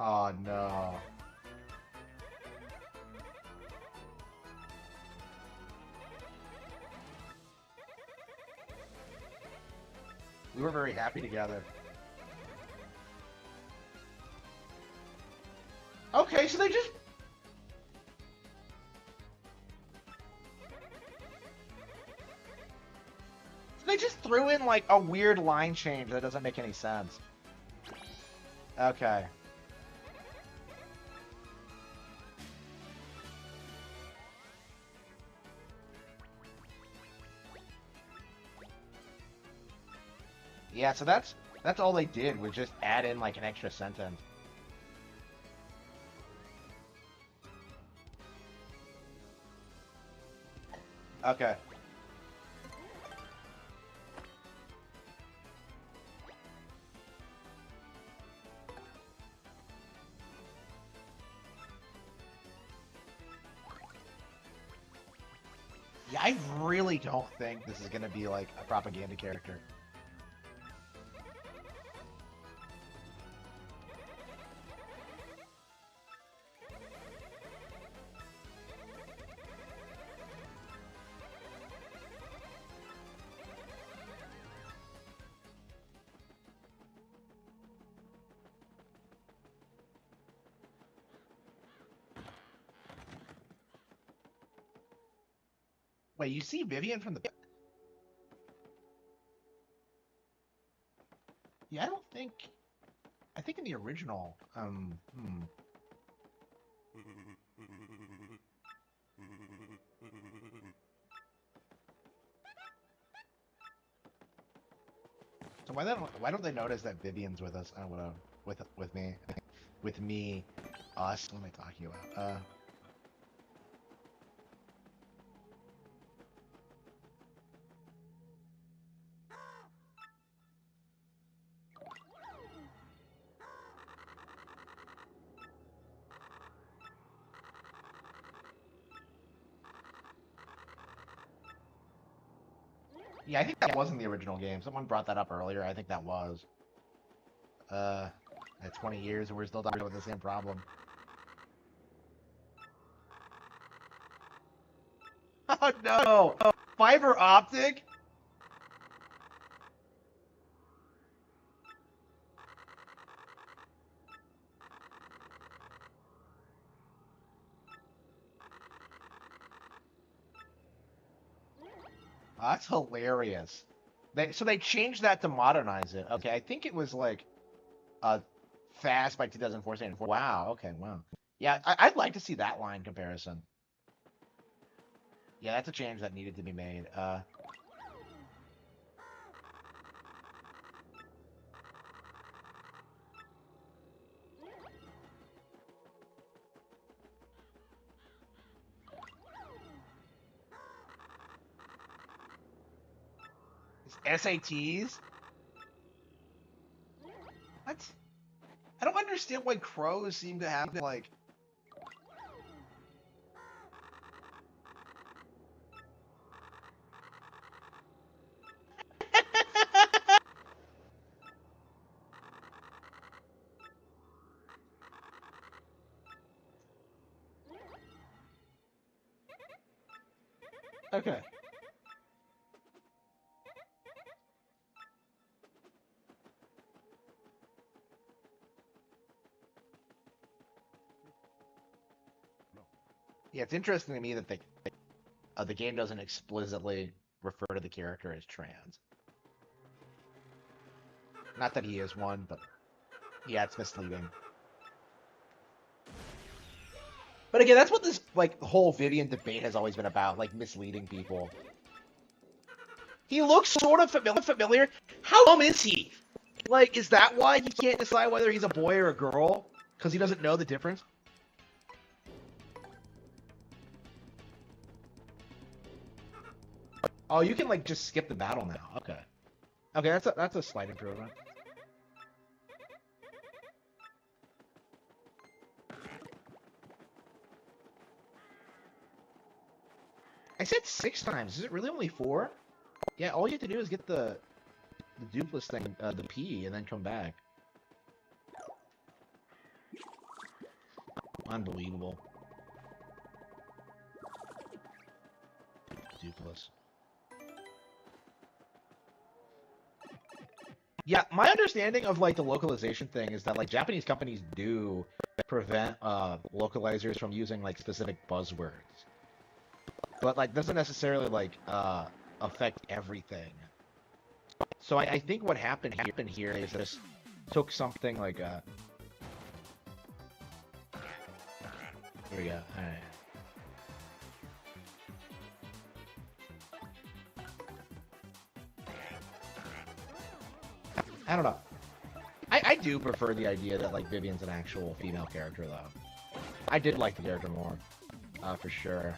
Oh no. We were very happy together. Okay, so they just threw in like a weird line change that doesn't make any sense. Okay. Yeah, so that's all they did was just add in like an extra sentence. Okay. Yeah, I really don't think this is gonna be like a propaganda character. Wait, you see Vivian from the... Yeah, I don't think... I think in the original, So why don't they notice that Vivian's with us? With me, with me, us. What am I talking about? Yeah, I think that was in the original game. Someone brought that up earlier. I think that was. At 20 years and we're still dealing with the same problem. Oh no! Fiber optic? That's hilarious. So they changed that to modernize it. Okay, I think it was like fast by 2014. Wow. Okay. Wow. Yeah, I'd like to see that line comparison. Yeah, that's a change that needed to be made. SATs? What? I don't understand why crows seem to have like. Okay. Yeah, it's interesting to me that the game doesn't explicitly refer to the character as trans. Not that he is one, but yeah, it's misleading. But again, that's what this like whole Vivian debate has always been about, like misleading people. He looks sort of familiar. How dumb is he? Like, is that why he can't decide whether he's a boy or a girl? Because he doesn't know the difference? Oh, you can like just skip the battle now. Okay. Okay, that's a slight improvement. I said 6 times. Is it really only 4? Yeah, all you have to do is get the duplex thing, the P, and then come back. Unbelievable. Duplex. Yeah, my understanding of like the localization thing is that like Japanese companies do prevent localizers from using like specific buzzwords. But like doesn't necessarily like affect everything. So I think what happened here is this took something like here we go. All right. I don't know. I do prefer the idea that like Vivian's an actual female character though. I did like the character more, for sure.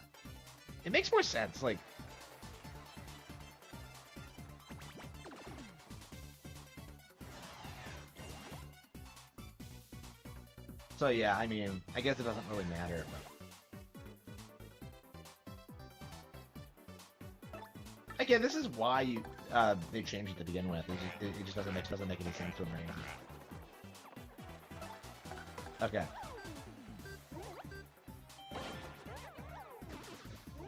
It makes more sense, like. So yeah, I mean, I guess it doesn't really matter. But... Again, this is why they changed it to begin with. It just doesn't make any sense to me. Okay.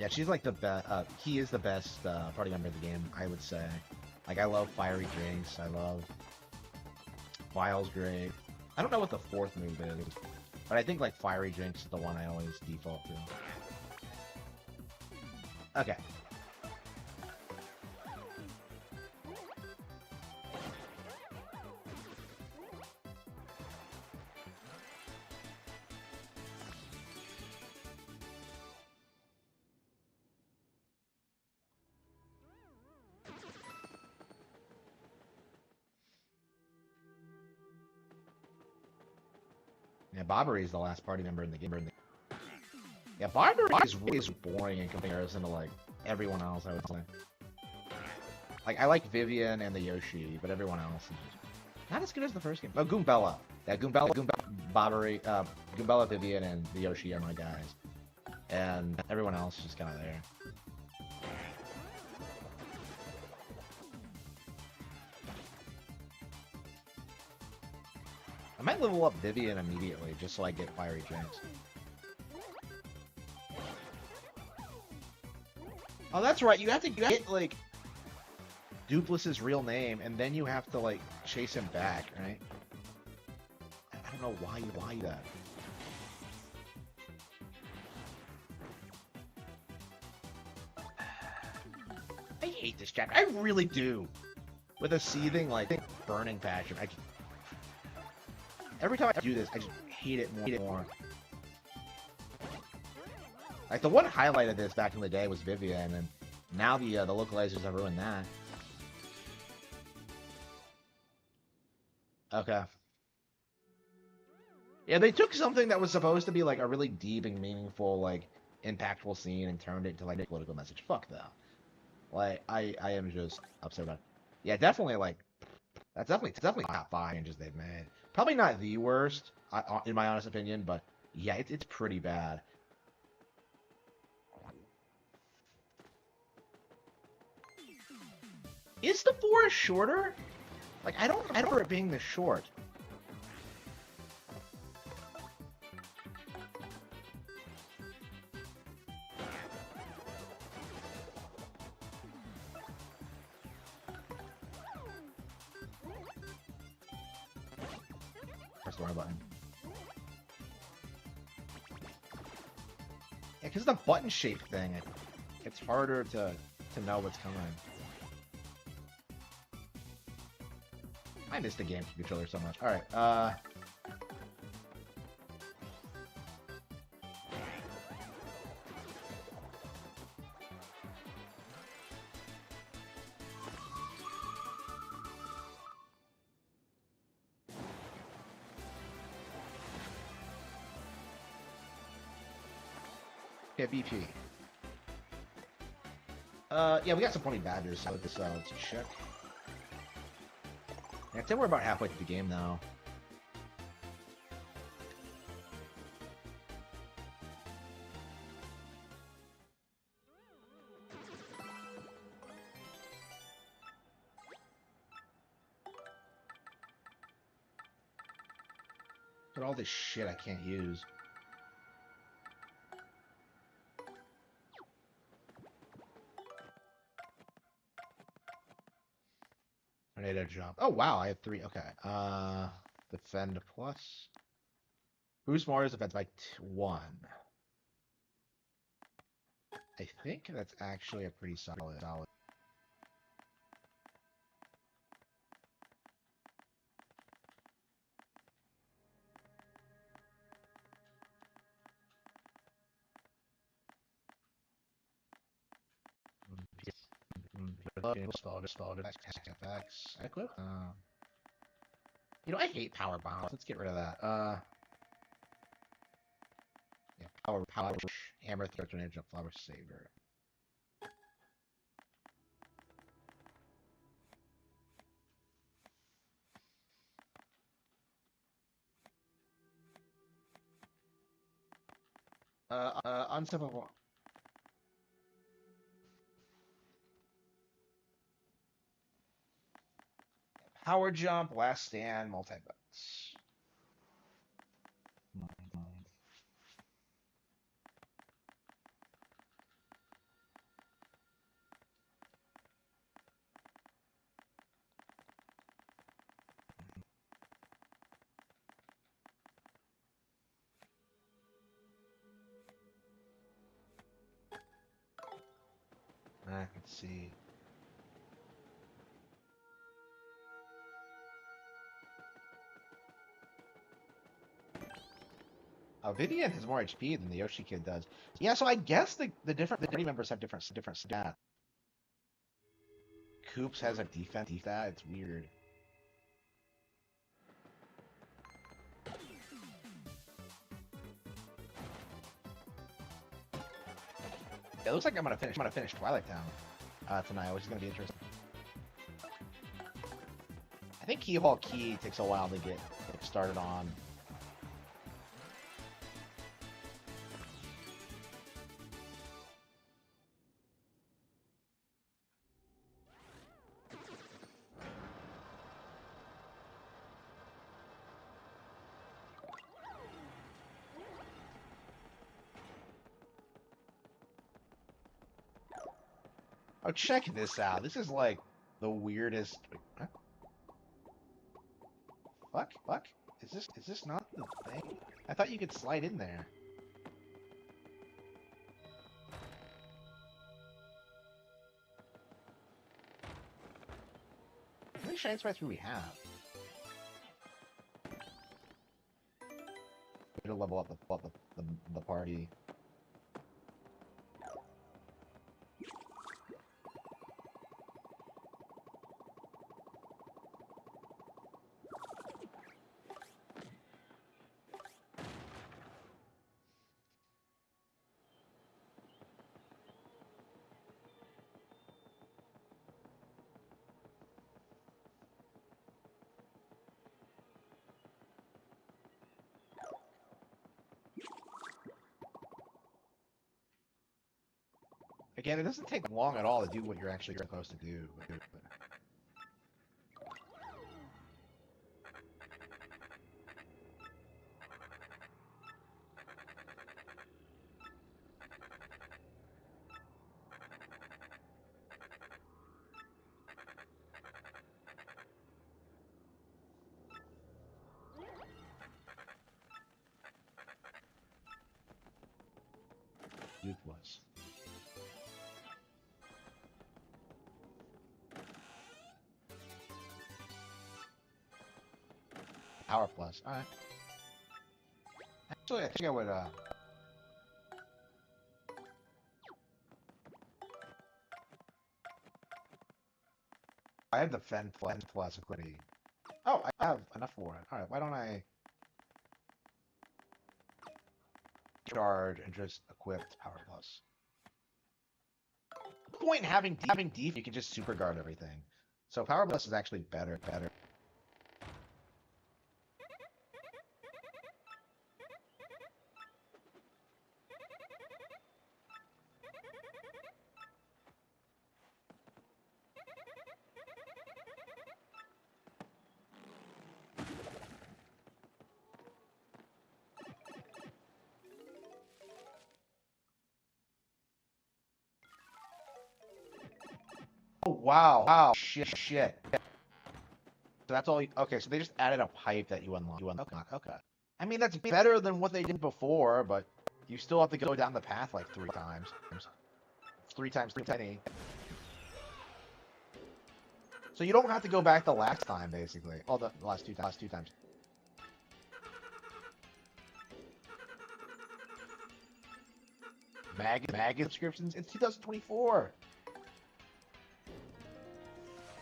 Yeah, she's like the best. He is the best party member of the game, I would say. Like, I love Fiery Drinks. I love Vile's great. I don't know what the 4th move is, but I think like Fiery Drinks is the one I always default to. Okay. Yeah, Bobbery is the last party member in the game. Yeah, Bobbery is really boring in comparison to like everyone else, I would say. Like, I like Vivian and the Yoshi, but everyone else is just not as good as the first game. Oh, Goombella. Yeah, Goombella, Bobbery, Goombella, Vivian, and the Yoshi are my guys. And everyone else is just kind of there. I might level up Vivian immediately, just so I get Fiery Jinx. Oh, that's right. You have to get, like, Duplus's real name, and then you have to, like, chase him back, right? I don't know why that. I hate this chapter. I really do. With a seething, like, burning passion. Every time I do this, I just hate it more. Like, the one highlight of this back in the day was Vivian, and now the localizers have ruined that. Okay. Yeah, they took something that was supposed to be, like, a really deep and meaningful, like, impactful scene and turned it into, like, a political message. Fuck that. Like, I am just upset about it. Yeah, definitely, like, that's definitely top 5 changes they've made. Probably not the worst, in my honest opinion, but yeah, it's pretty bad. Is the forest shorter? Like, I don't remember it being this short. Press the right button. Yeah, because the button shape thing, it's harder to know what's coming. I miss the GameCube controller so much. Alright, yeah, BP. Yeah, we got some 20 badgers, so let's check. Yeah, I'd say we're about halfway through the game now. But all this shit I can't use. Tornado jump. Oh wow, I have 3. Okay. Defend plus. Boost Mario's defense by 1. I think that's actually a pretty solid. Adequate. You know, I hate power bombs. Let's get rid of that. Yeah, power, hammer, throw, tornado, jump, flower, saver. Unstoppable. Power jump, last stand, multi-butts. Let's see. Vivian has more HP than the Yoshi kid does. Yeah, so I guess the party members have different stats. Koops has a defense stat. It's weird. It looks like I'm gonna finish Twilight Town tonight, which is gonna be interesting. I think Key Hall Key takes a while to get started on. Oh, check this out. This is like the weirdest. Huh? Fuck. Is this not the thing? I thought you could slide in there. How many Shine Sprites do we have? Way to level up the party. Again, it doesn't take long at all to do what you're actually supposed to do. Toothless. Power plus. Alright. Actually, I think I would, I have the Fen plus equity. Oh, I have enough for it. Alright, why don't I charge and just equip Power plus? The point in having def, you can just super guard everything. So Power plus is actually better. Oh wow, shit. So that's all. Okay, so they just added a pipe that you unlock. Okay. I mean that's better than what they did before, but you still have to go down the path like 3 times. 3 times 3 tiny. So you don't have to go back the last time, basically. Oh, the last two times. Mag subscriptions. It's 2024.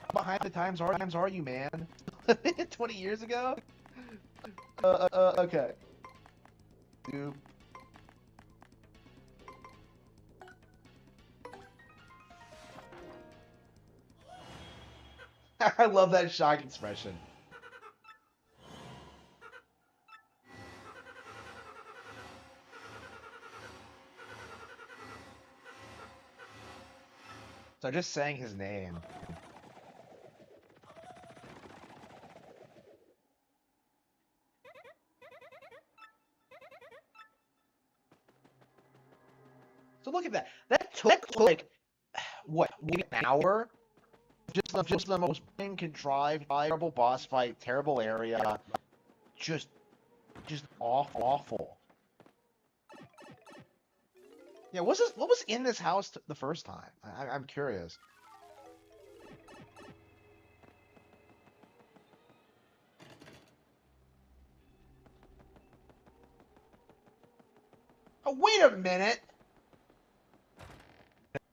How behind the times are you, man? 20 years ago? Okay. Dude. I love that shock expression. So just saying his name. So look at that. That took like what, maybe an hour? Just the most contrived, terrible boss fight, terrible area, just awful. Yeah, what was in this house the first time? I'm curious. Oh, wait a minute.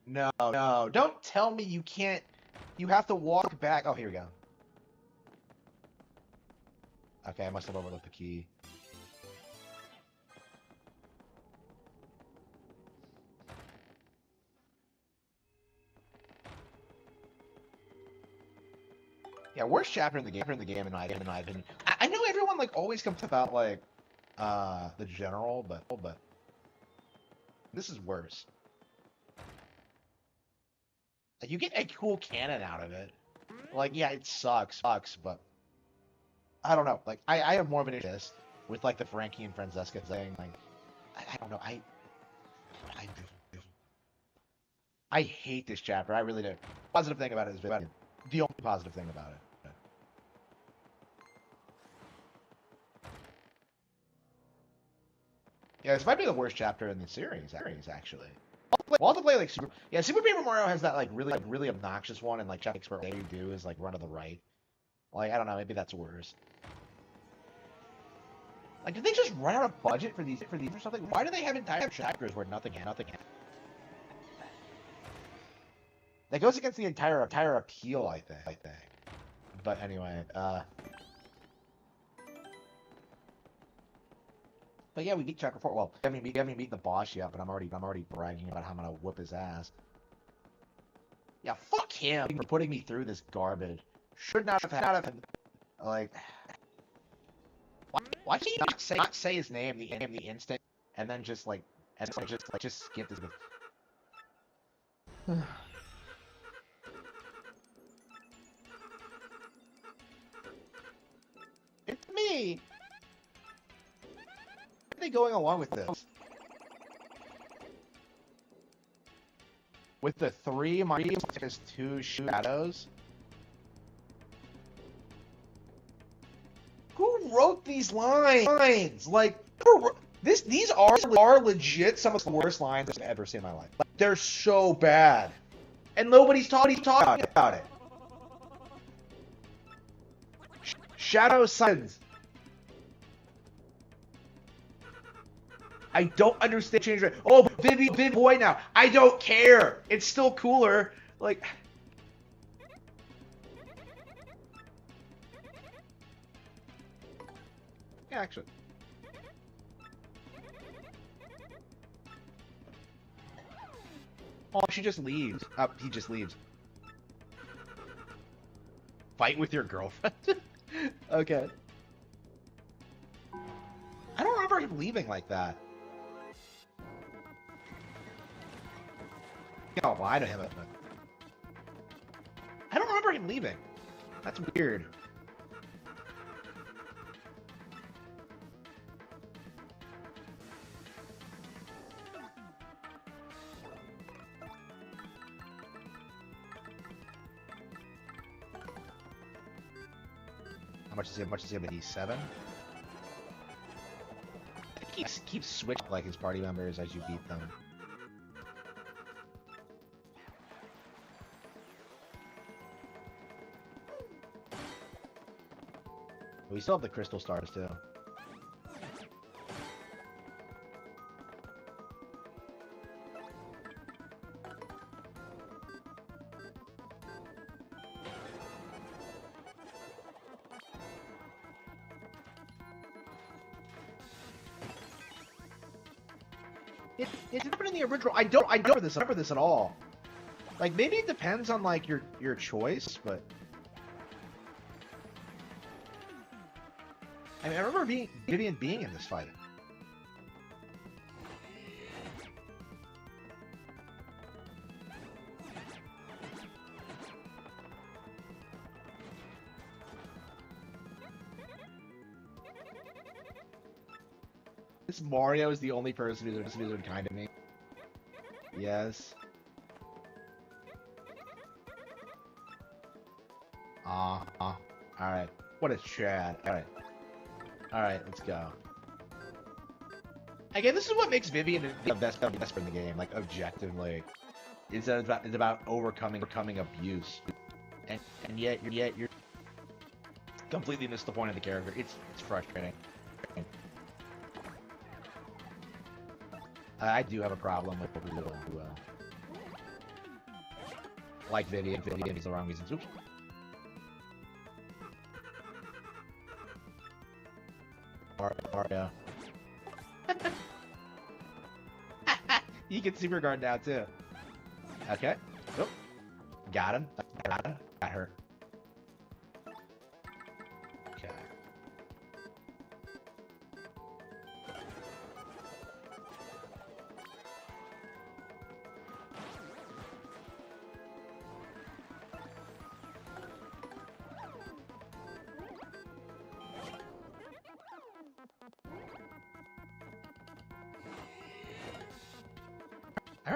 No, don't tell me you can't. You have to walk back. Oh, here we go. Okay, I must have overlooked the key. Yeah, worst chapter in the game in my opinion. I know everyone like always comes about like the general, but this is worse. Like you get a cool cannon out of it. Like yeah, it sucks, but I don't know. Like I have more of an interest with like the Frankie and Francesca thing. Like I don't know. I hate this chapter. I really do. Positive thing about it is the only positive thing about it. Yeah, this might be the worst chapter in the series, actually. We'll have to play like Super Paper Mario has that like really obnoxious one, and like chapter where all you do is like run to the right. Like I don't know, maybe that's worse. Like, did they just run out of budget for these or something? Why do they have entire chapters where nothing happens? That goes against the entire appeal, I think. But anyway, but yeah, we beat chapter 4. Well, we haven't beat the boss yet, but I'm already bragging about how I'm gonna whoop his ass. Yeah, fuck him for putting me through this garbage. Should not have like. Why did he not say his name the instant, and then just like, just skip this? It's me. Why are they going along with this? With the 3 Marios, there's 2 shadows. Who wrote these lines? Like, these are legit some of the worst lines I've ever seen in my life. Like, they're so bad, and nobody's talking about it. Shadow Sons. I don't understand change. Oh, Vivi boy now. I don't care. It's still cooler. Like. Yeah, actually. Oh, she just leaves. He just leaves. Fight with your girlfriend? Okay. I don't remember him leaving like that. I don't lie to him. I don't remember him leaving. That's weird. How much is he? He's 7. Keep switching like his party members as you beat them. We still have the crystal stars too. It's different in the original. I don't remember this at all. Like maybe it depends on like your choice, but I mean I remember Vivian being in this fight. This Mario is the only person who's been kind to me. Yes. Alright. What a Chad. Alright, let's go. Again, this is what makes Vivian the best friend in the game, like objectively. It's about overcoming abuse. And yet you're completely missed the point of the character. It's frustrating. I do have a problem with people who like Vivian is the wrong reasons. Oops. Mario. You can super guard now too. Okay. Oh. Got him. Got her.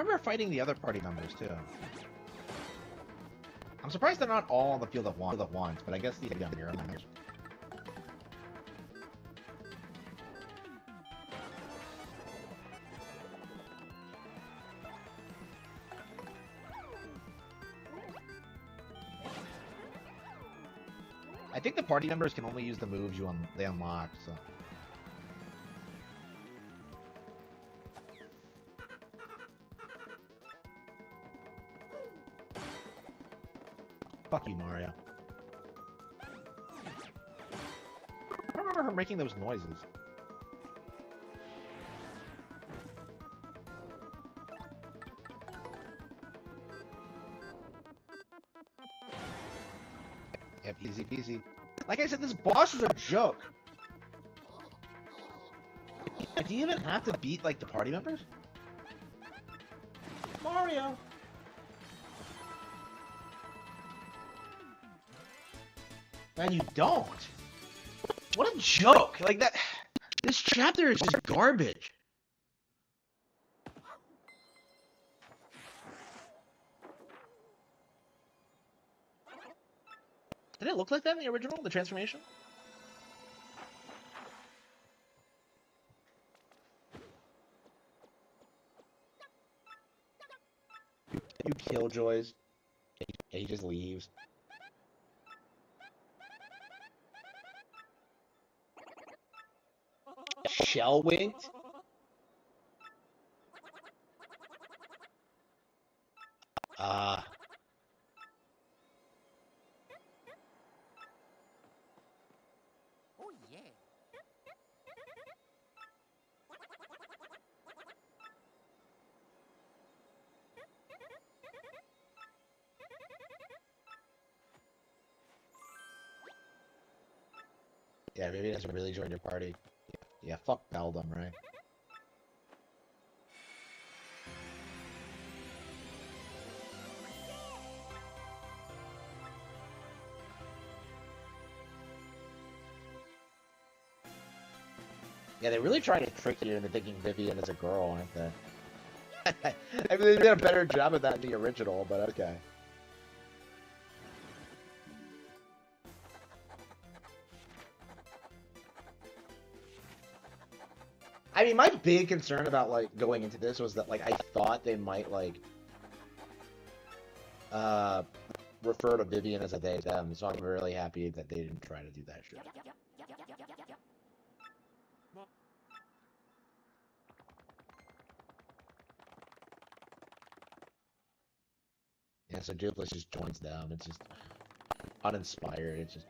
remember fighting the other party members too. I'm surprised they're not all on the field at once, but I guess these are hero members. I think the party members can only use the moves they unlock, so. Fuck you, Mario. I don't remember her making those noises. Yep, easy peasy. Like I said, this boss is a joke. Do you even have to beat, like, the party members? Mario! Man, you don't. What a joke! Like that. This chapter is just garbage. Did it look like that in the original, the transformation? You killjoys. He just leaves. Shell winked? Oh yeah. Yeah, maybe he doesn't really join your party. Yeah, fuck Beldum, right? Yeah, they're really trying to trick you into thinking Vivian is a girl, aren't they? I mean, they did a better job of that in the original, but okay. I mean, my big concern about, like, going into this was that, like, I thought they might, like, refer to Vivian as a they, them, so I'm really happy that they didn't try to do that shit. Yeah, so Duplex just joins them, it's just uninspired, it's just...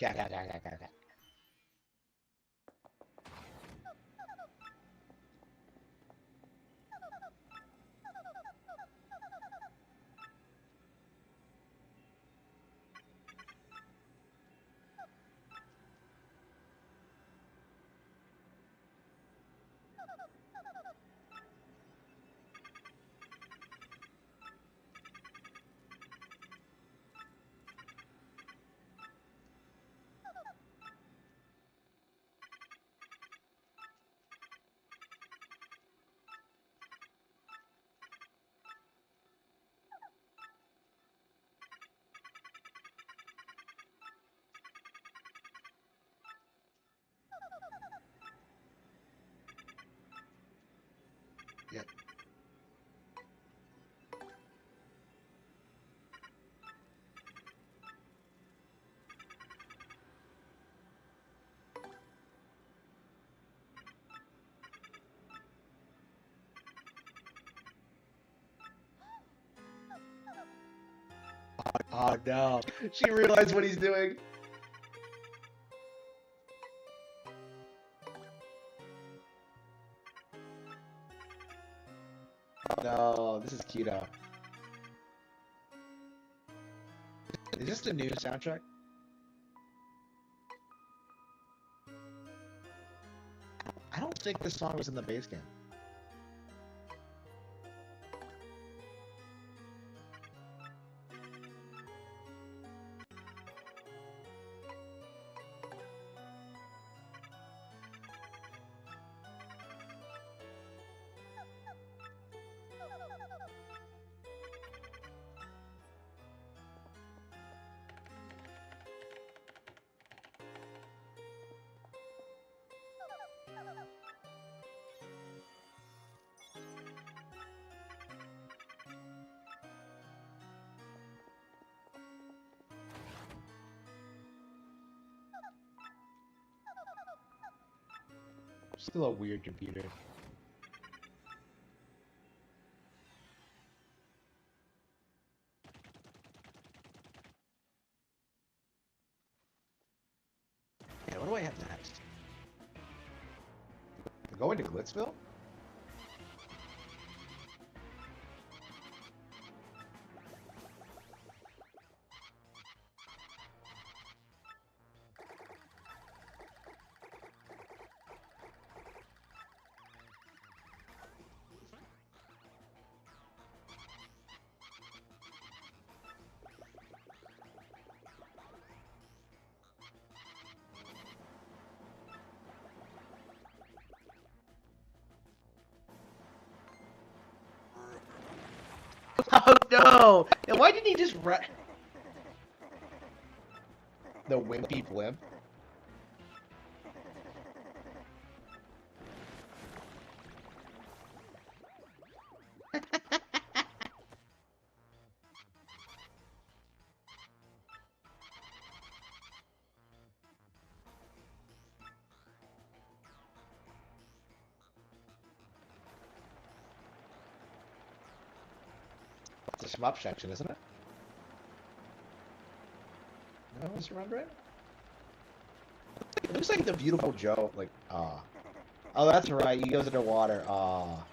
Ga. Yep. Oh no, she realized what he's doing. no, this is Keto. Is this the new soundtrack? I don't think this song was in the base game. Still a weird computer. Yeah, what do I have next? Going to Glitzville? Oh no! And why didn't he just the wimpy blimp? It's a shmup section, isn't it? No, Mr. Rendering? It looks like the Beautiful Joe, like, ah. Oh, that's right, he goes underwater, ah.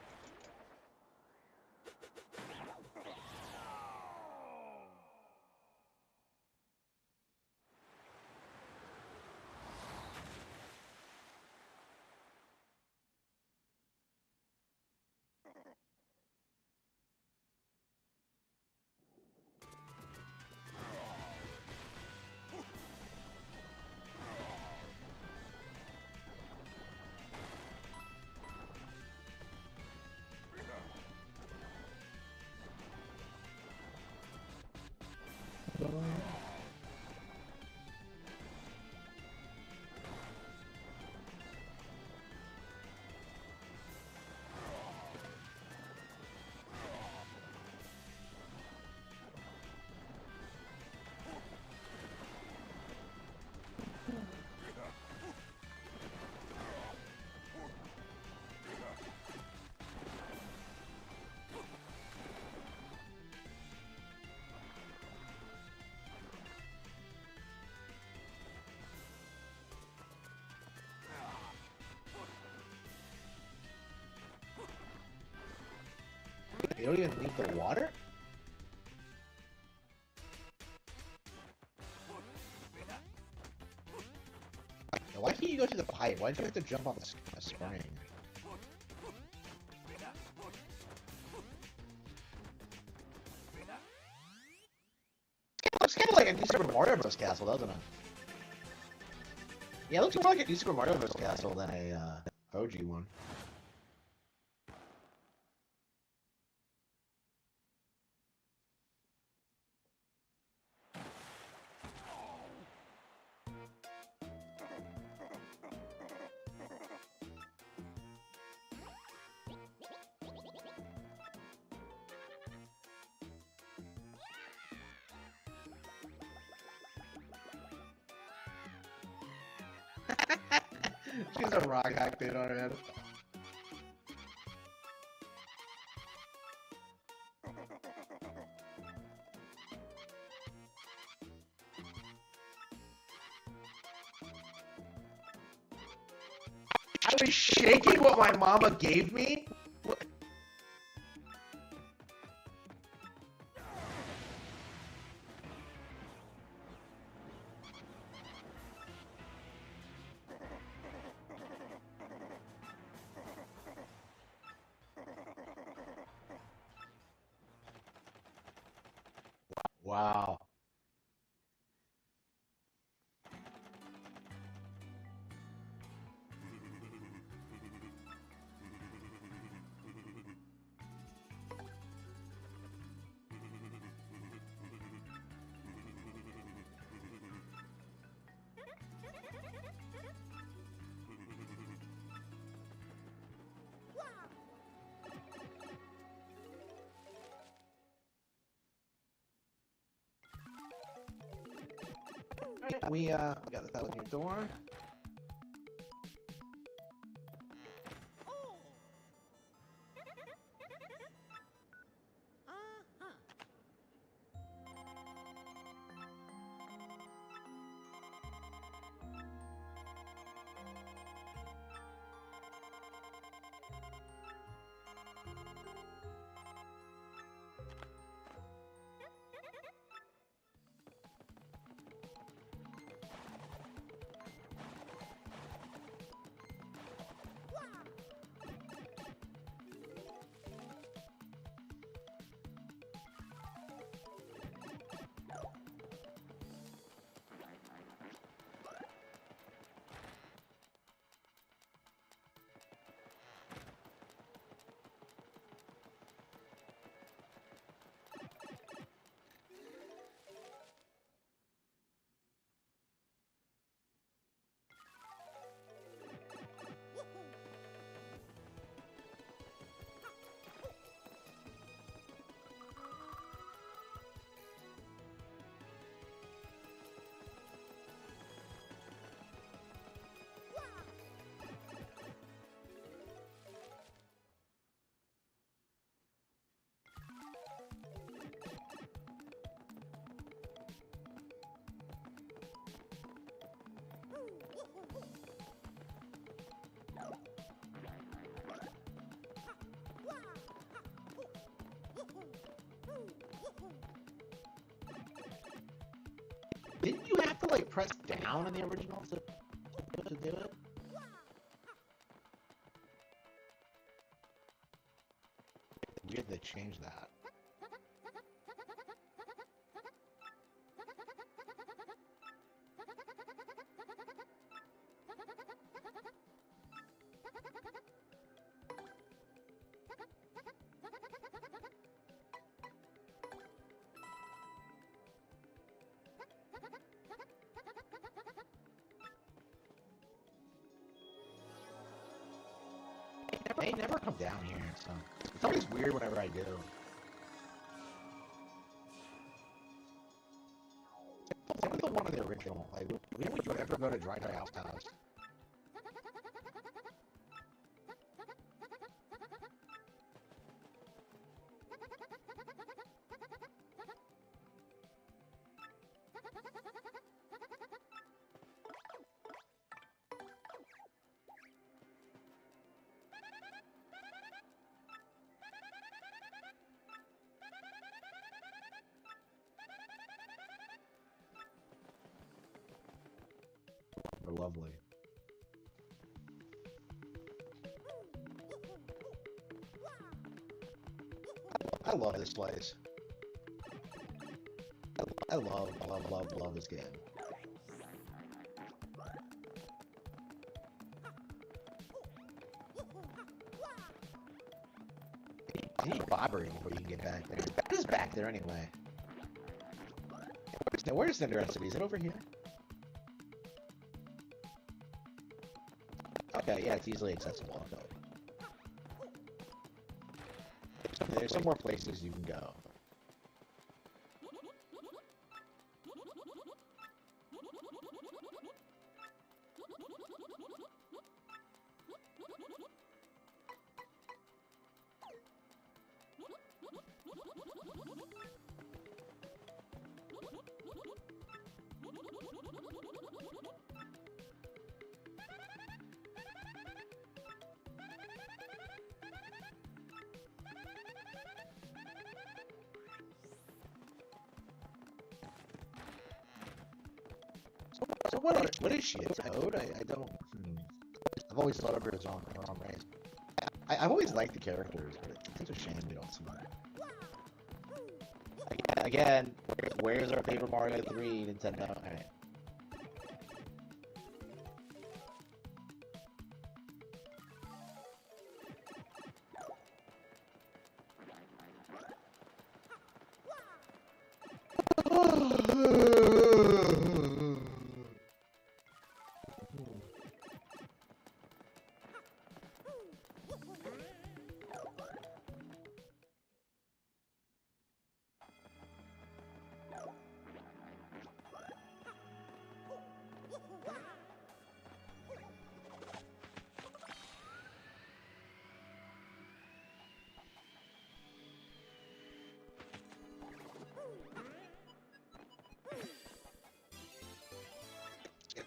You don't even leave the water? Why can't you go through the pipe? Why do you have to jump off a spring? Looks kind of like a New Super Mario Bros. Castle, doesn't it? Yeah, it looks more like a New Super Mario Bros. Castle than a OG one. She's a rock acting on her head. I was shaking what my mama gave me? What? Wow. Alright, we got that with your door. Uh-huh. Didn't you have to like press down in the original to do it? Weird they changed that. They never come down here, so it's always weird whenever I do. What was the one in the original? Like, when would you ever go to Dry House House? They're lovely. I love this place. I love this game. You need vibrating before you can get back there. What is back there anyway? Where's Cinderella City? Is it over here? Okay, yeah, it's easily accessible. Okay. There's some more places you can go. So what is she? A toad? I don't. I've always thought of her as her own race. I've always liked the characters, but it's a shame we don't see her. Again, where's our Paper Mario 3 Nintendo? Alright.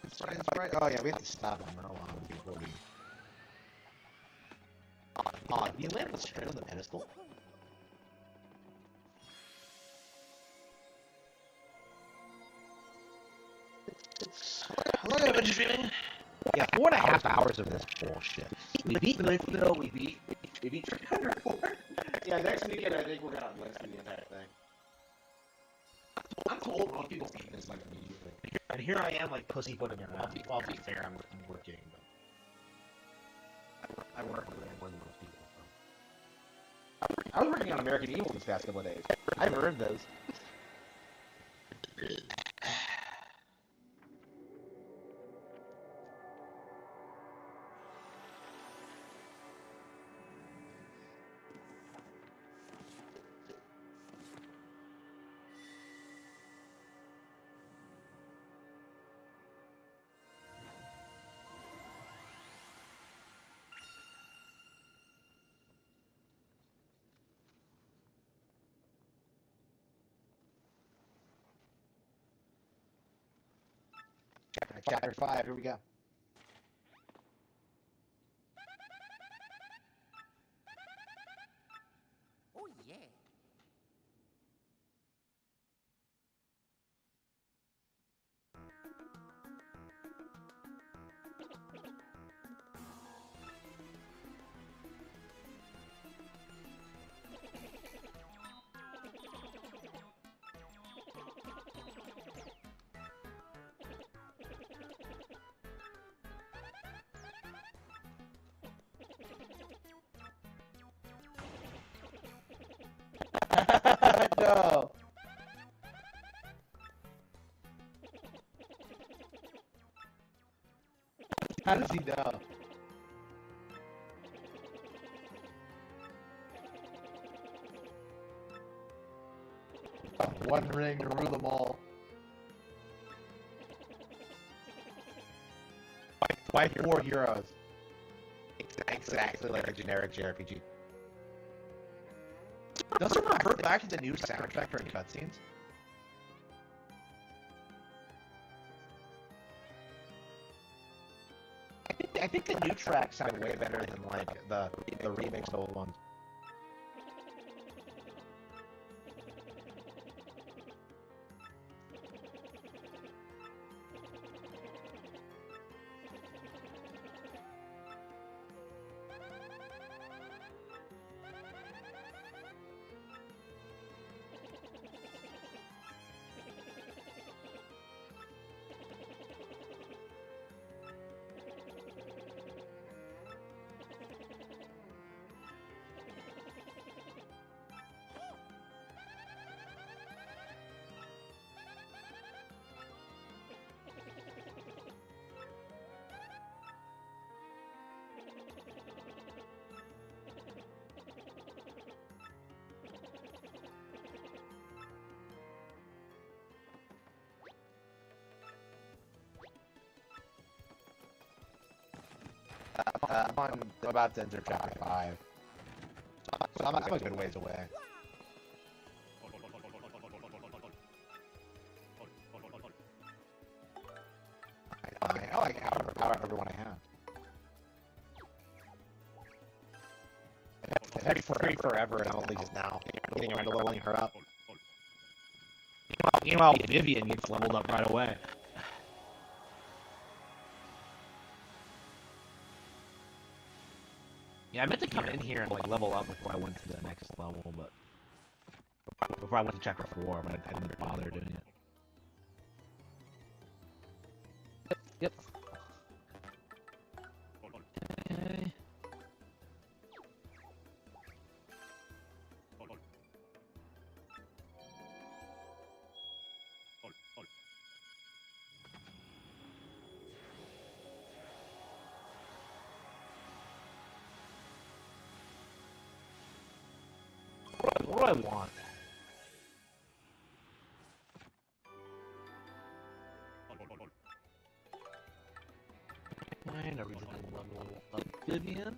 It's right. Oh yeah, we have to stop him Merlon before we. Oh, you landed straight on the pedestal? How long have I been streaming? Yeah, 4.5 hours of this bullshit. We beat Glyphville, we beat Trick Under 4. Yeah, next weekend I think we're gonna listen to the entire thing. I'm told most people beat this like immediately. And here I am like pussyfooting around. I'll be fair, I'm working, but I work with more than most people. So. I was working on American Evil this past couple of days. I've earned those. Chapter 5, here we go. Oh yeah. No. How does he know? One ring to rule them all. Why 4 heroes? Exactly like a generic JRPG. Does it revert back to the new soundtrack during cutscenes? I think the new tracks sound way better than like the remixed old ones. I'm about to enter chapter 5. So I'm a good ways away. I like however everyone I have. It's been free forever and only just now getting around to leveling her up. Meanwhile, Vivian gets leveled up right away. Yeah, I meant to come in here and like level up before I went to the next level, but before I went to chapter 4, but I didn't bother doing it. Yep. Okay. What do I want? Find a reasonable level of Vivian.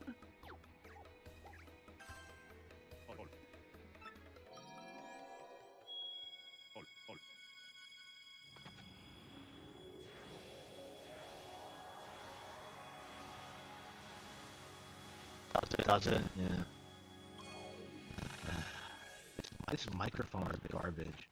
Does it? Yeah. This microphone is garbage.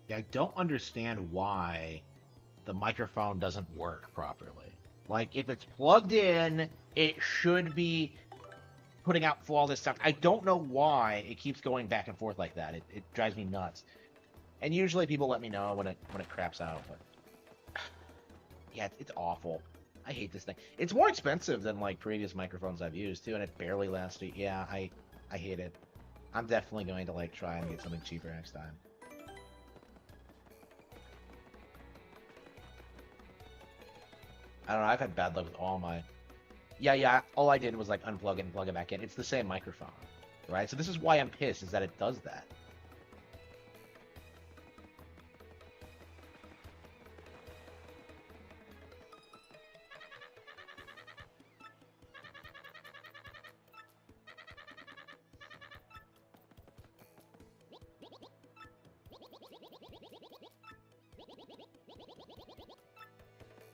Yeah, I don't understand why the microphone doesn't work properly. Like, if it's plugged in, it should be putting out flawless sound. I don't know why it keeps going back and forth like that. It drives me nuts. And usually people let me know when it craps out, but yeah, it's awful. I hate this thing. It's more expensive than like previous microphones I've used too, and it barely lasts. Yeah, I hate it. I'm definitely going to like try and get something cheaper next time. I don't know, I've had bad luck with all my... Yeah, all I did was like unplug it and plug it back in. It's the same microphone, right? So this is why I'm pissed, is that it does that.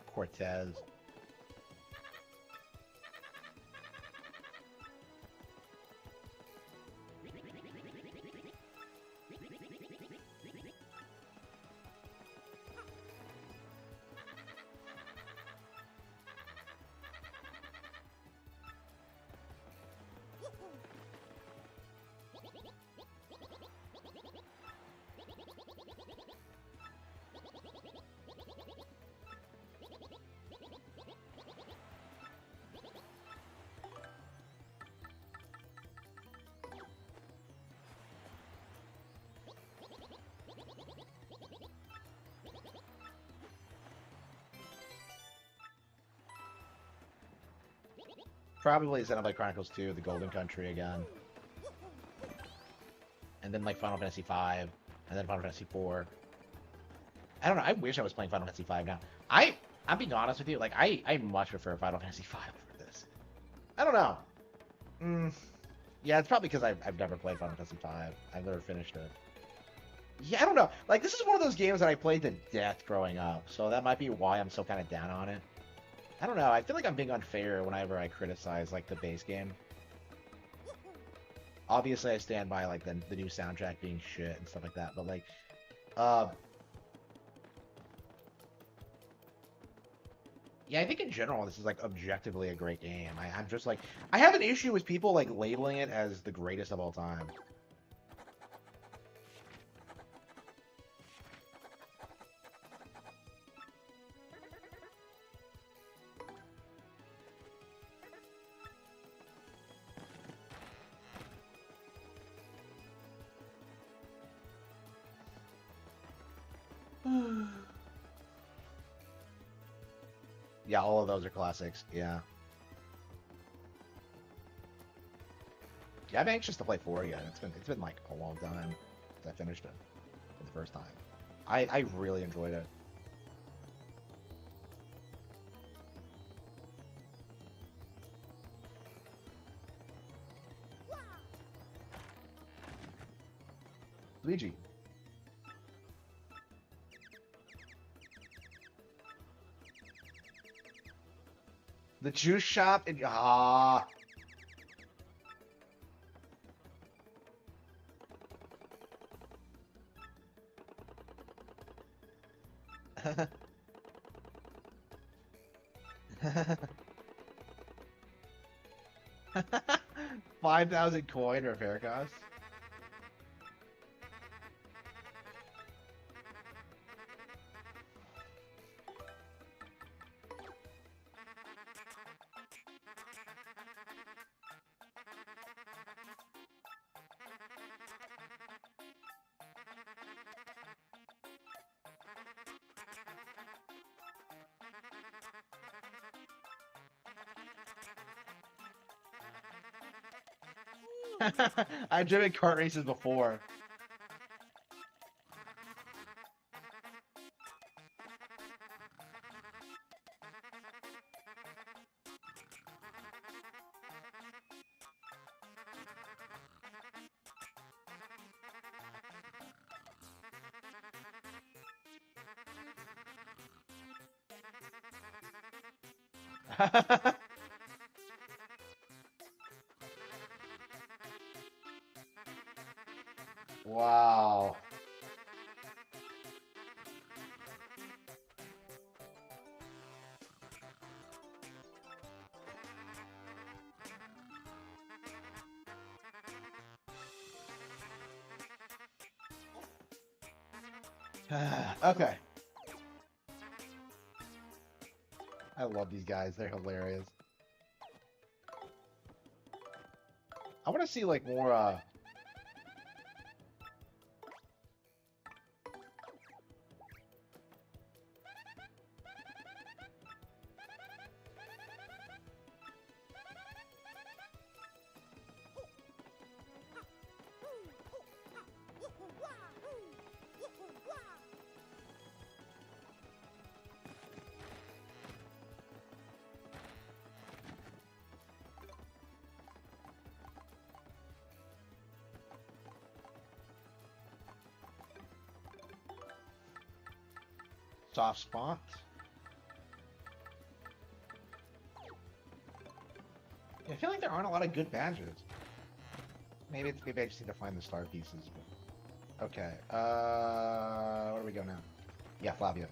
Cortez. Probably Xenoblade Chronicles 2, The Golden Country again. And then like Final Fantasy 5, and then Final Fantasy 4. I don't know, I wish I was playing Final Fantasy 5 now. I'm being honest with you, like I much prefer Final Fantasy 5 over this. I don't know. Yeah, it's probably because I've never played Final Fantasy 5. I've never finished it. Yeah, I don't know. Like, this is one of those games that I played to death growing up, so that might be why I'm so kind of down on it. I don't know, I feel like I'm being unfair whenever I criticize, like, the base game. Obviously, I stand by, like, the new soundtrack being shit and stuff like that, but, like, yeah, I think in general, this is, like, objectively a great game. I'm just, like, I have an issue with people, like, labeling it as the greatest of all time. Yeah, all of those are classics. Yeah. Yeah, I'm anxious to play 4 again. It's been like a long time since I finished it for the first time. I really enjoyed it. Luigi. The juice shop in $5,000 coin repair cost. I've driven kart races before. Wow. Okay. I love these guys. They're hilarious. I want to see like more soft spot. Yeah, I feel like there aren't a lot of good badges. Maybe I just need to find the star pieces. But... Okay. Where do we go now? Yeah, Flavio.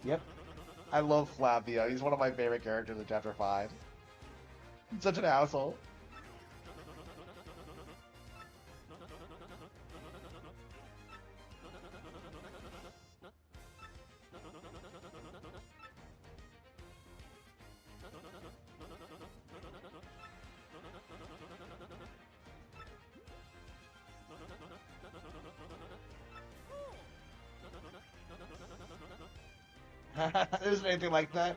Yep. I love Flavio. He's one of my favorite characters in Chapter 5. He's such an asshole. Isn't anything like that?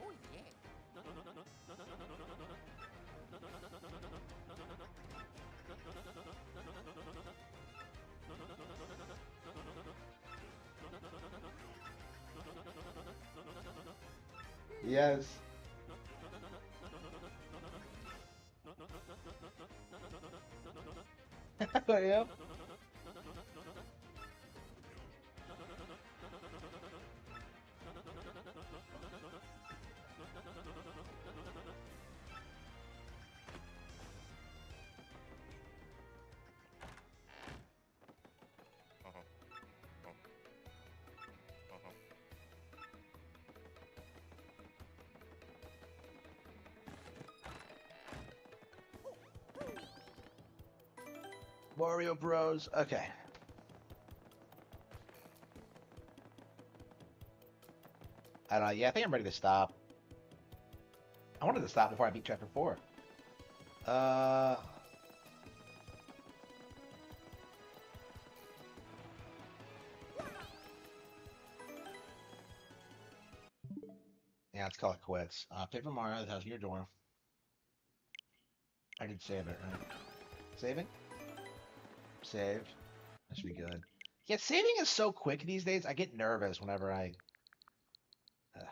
Oh yeah. Yes. Yeah. Mario Bros. Okay. I don't know. Yeah, I think I'm ready to stop. I wanted to stop before I beat chapter 4. Uh. Yeah, let's call it quits. Paper Mario, the house near your door. I did save it, right? Saving? Saved. That should be good. Yeah, saving is so quick these days. I get nervous whenever I. Okay.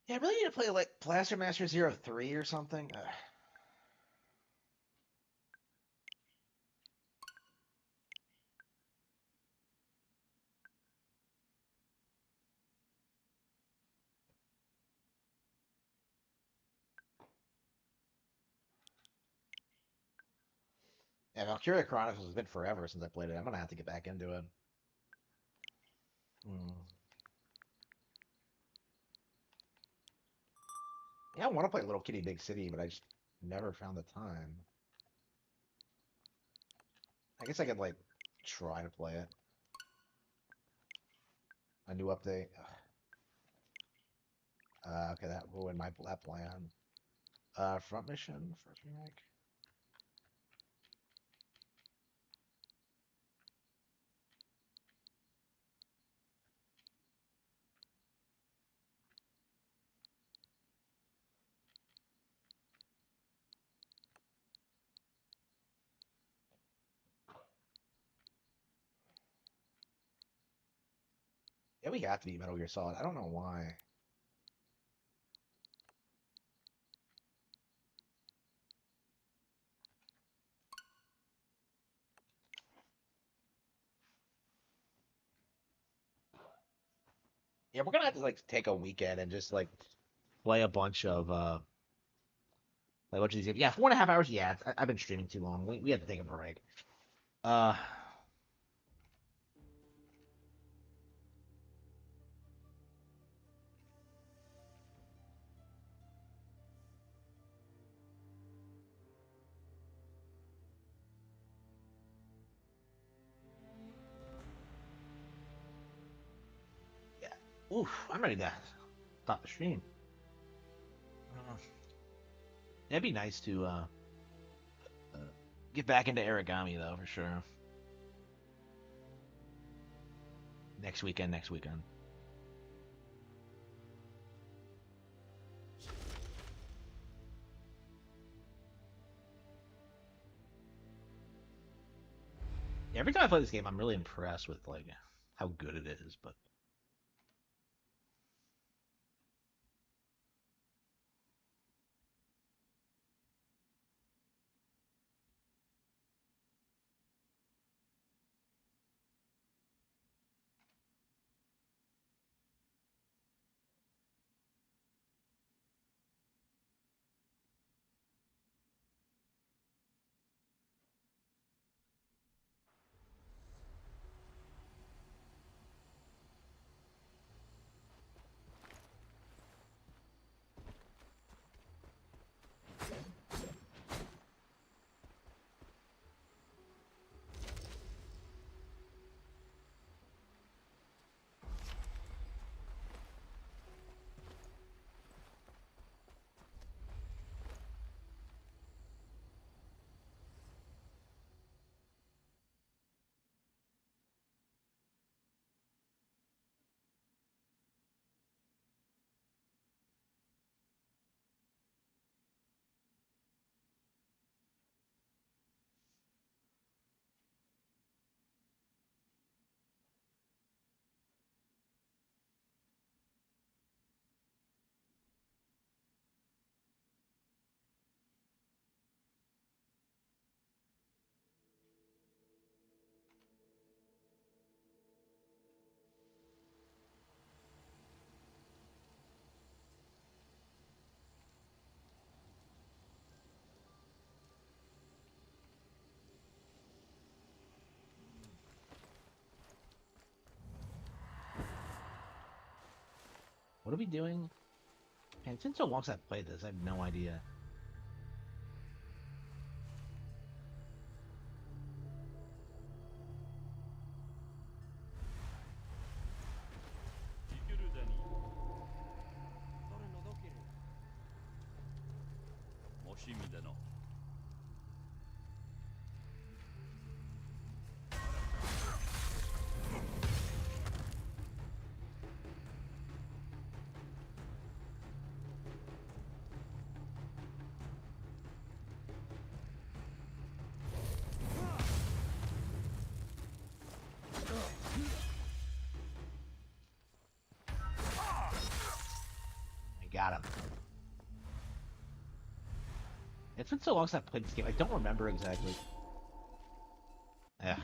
Yeah, I really need to play like Blaster Master Zero 3 or something. Yeah, Valkyria Chronicles has been forever since I played it. I'm gonna have to get back into it. Hmm. Yeah, I want to play Little Kitty Big City, but I just never found the time. I guess I could like try to play it. A new update. Okay, that ruined my that plan. Front mission, first remake. Yeah, we have to beat Metal Gear Solid. I don't know why. Yeah, we're gonna have to like take a weekend and just like play a bunch of like what these games. Yeah, 4.5 hours. Yeah, I've been streaming too long. We have to take a break. Uh, yeah. Oof, I'm ready to stop the stream. It'd be nice to uh, get back into origami though, for sure. Next weekend. Next weekend. Every time I play this game, I'm really impressed with like how good it is. But What are we doing? Man, it's been so long since I've played this. I have no idea. Got him. It's been so long since I've played this game. I don't remember exactly. Yeah.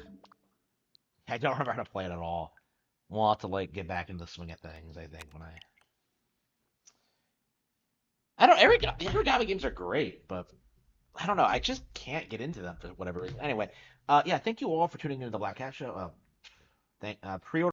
I don't remember how to play it at all. We'll have to like get back into the swing of things, I think, when I don't every origami games are great, but I don't know, I just can't get into them for whatever reason. Anyway, yeah, thank you all for tuning into the Black Cat Show. Pre-order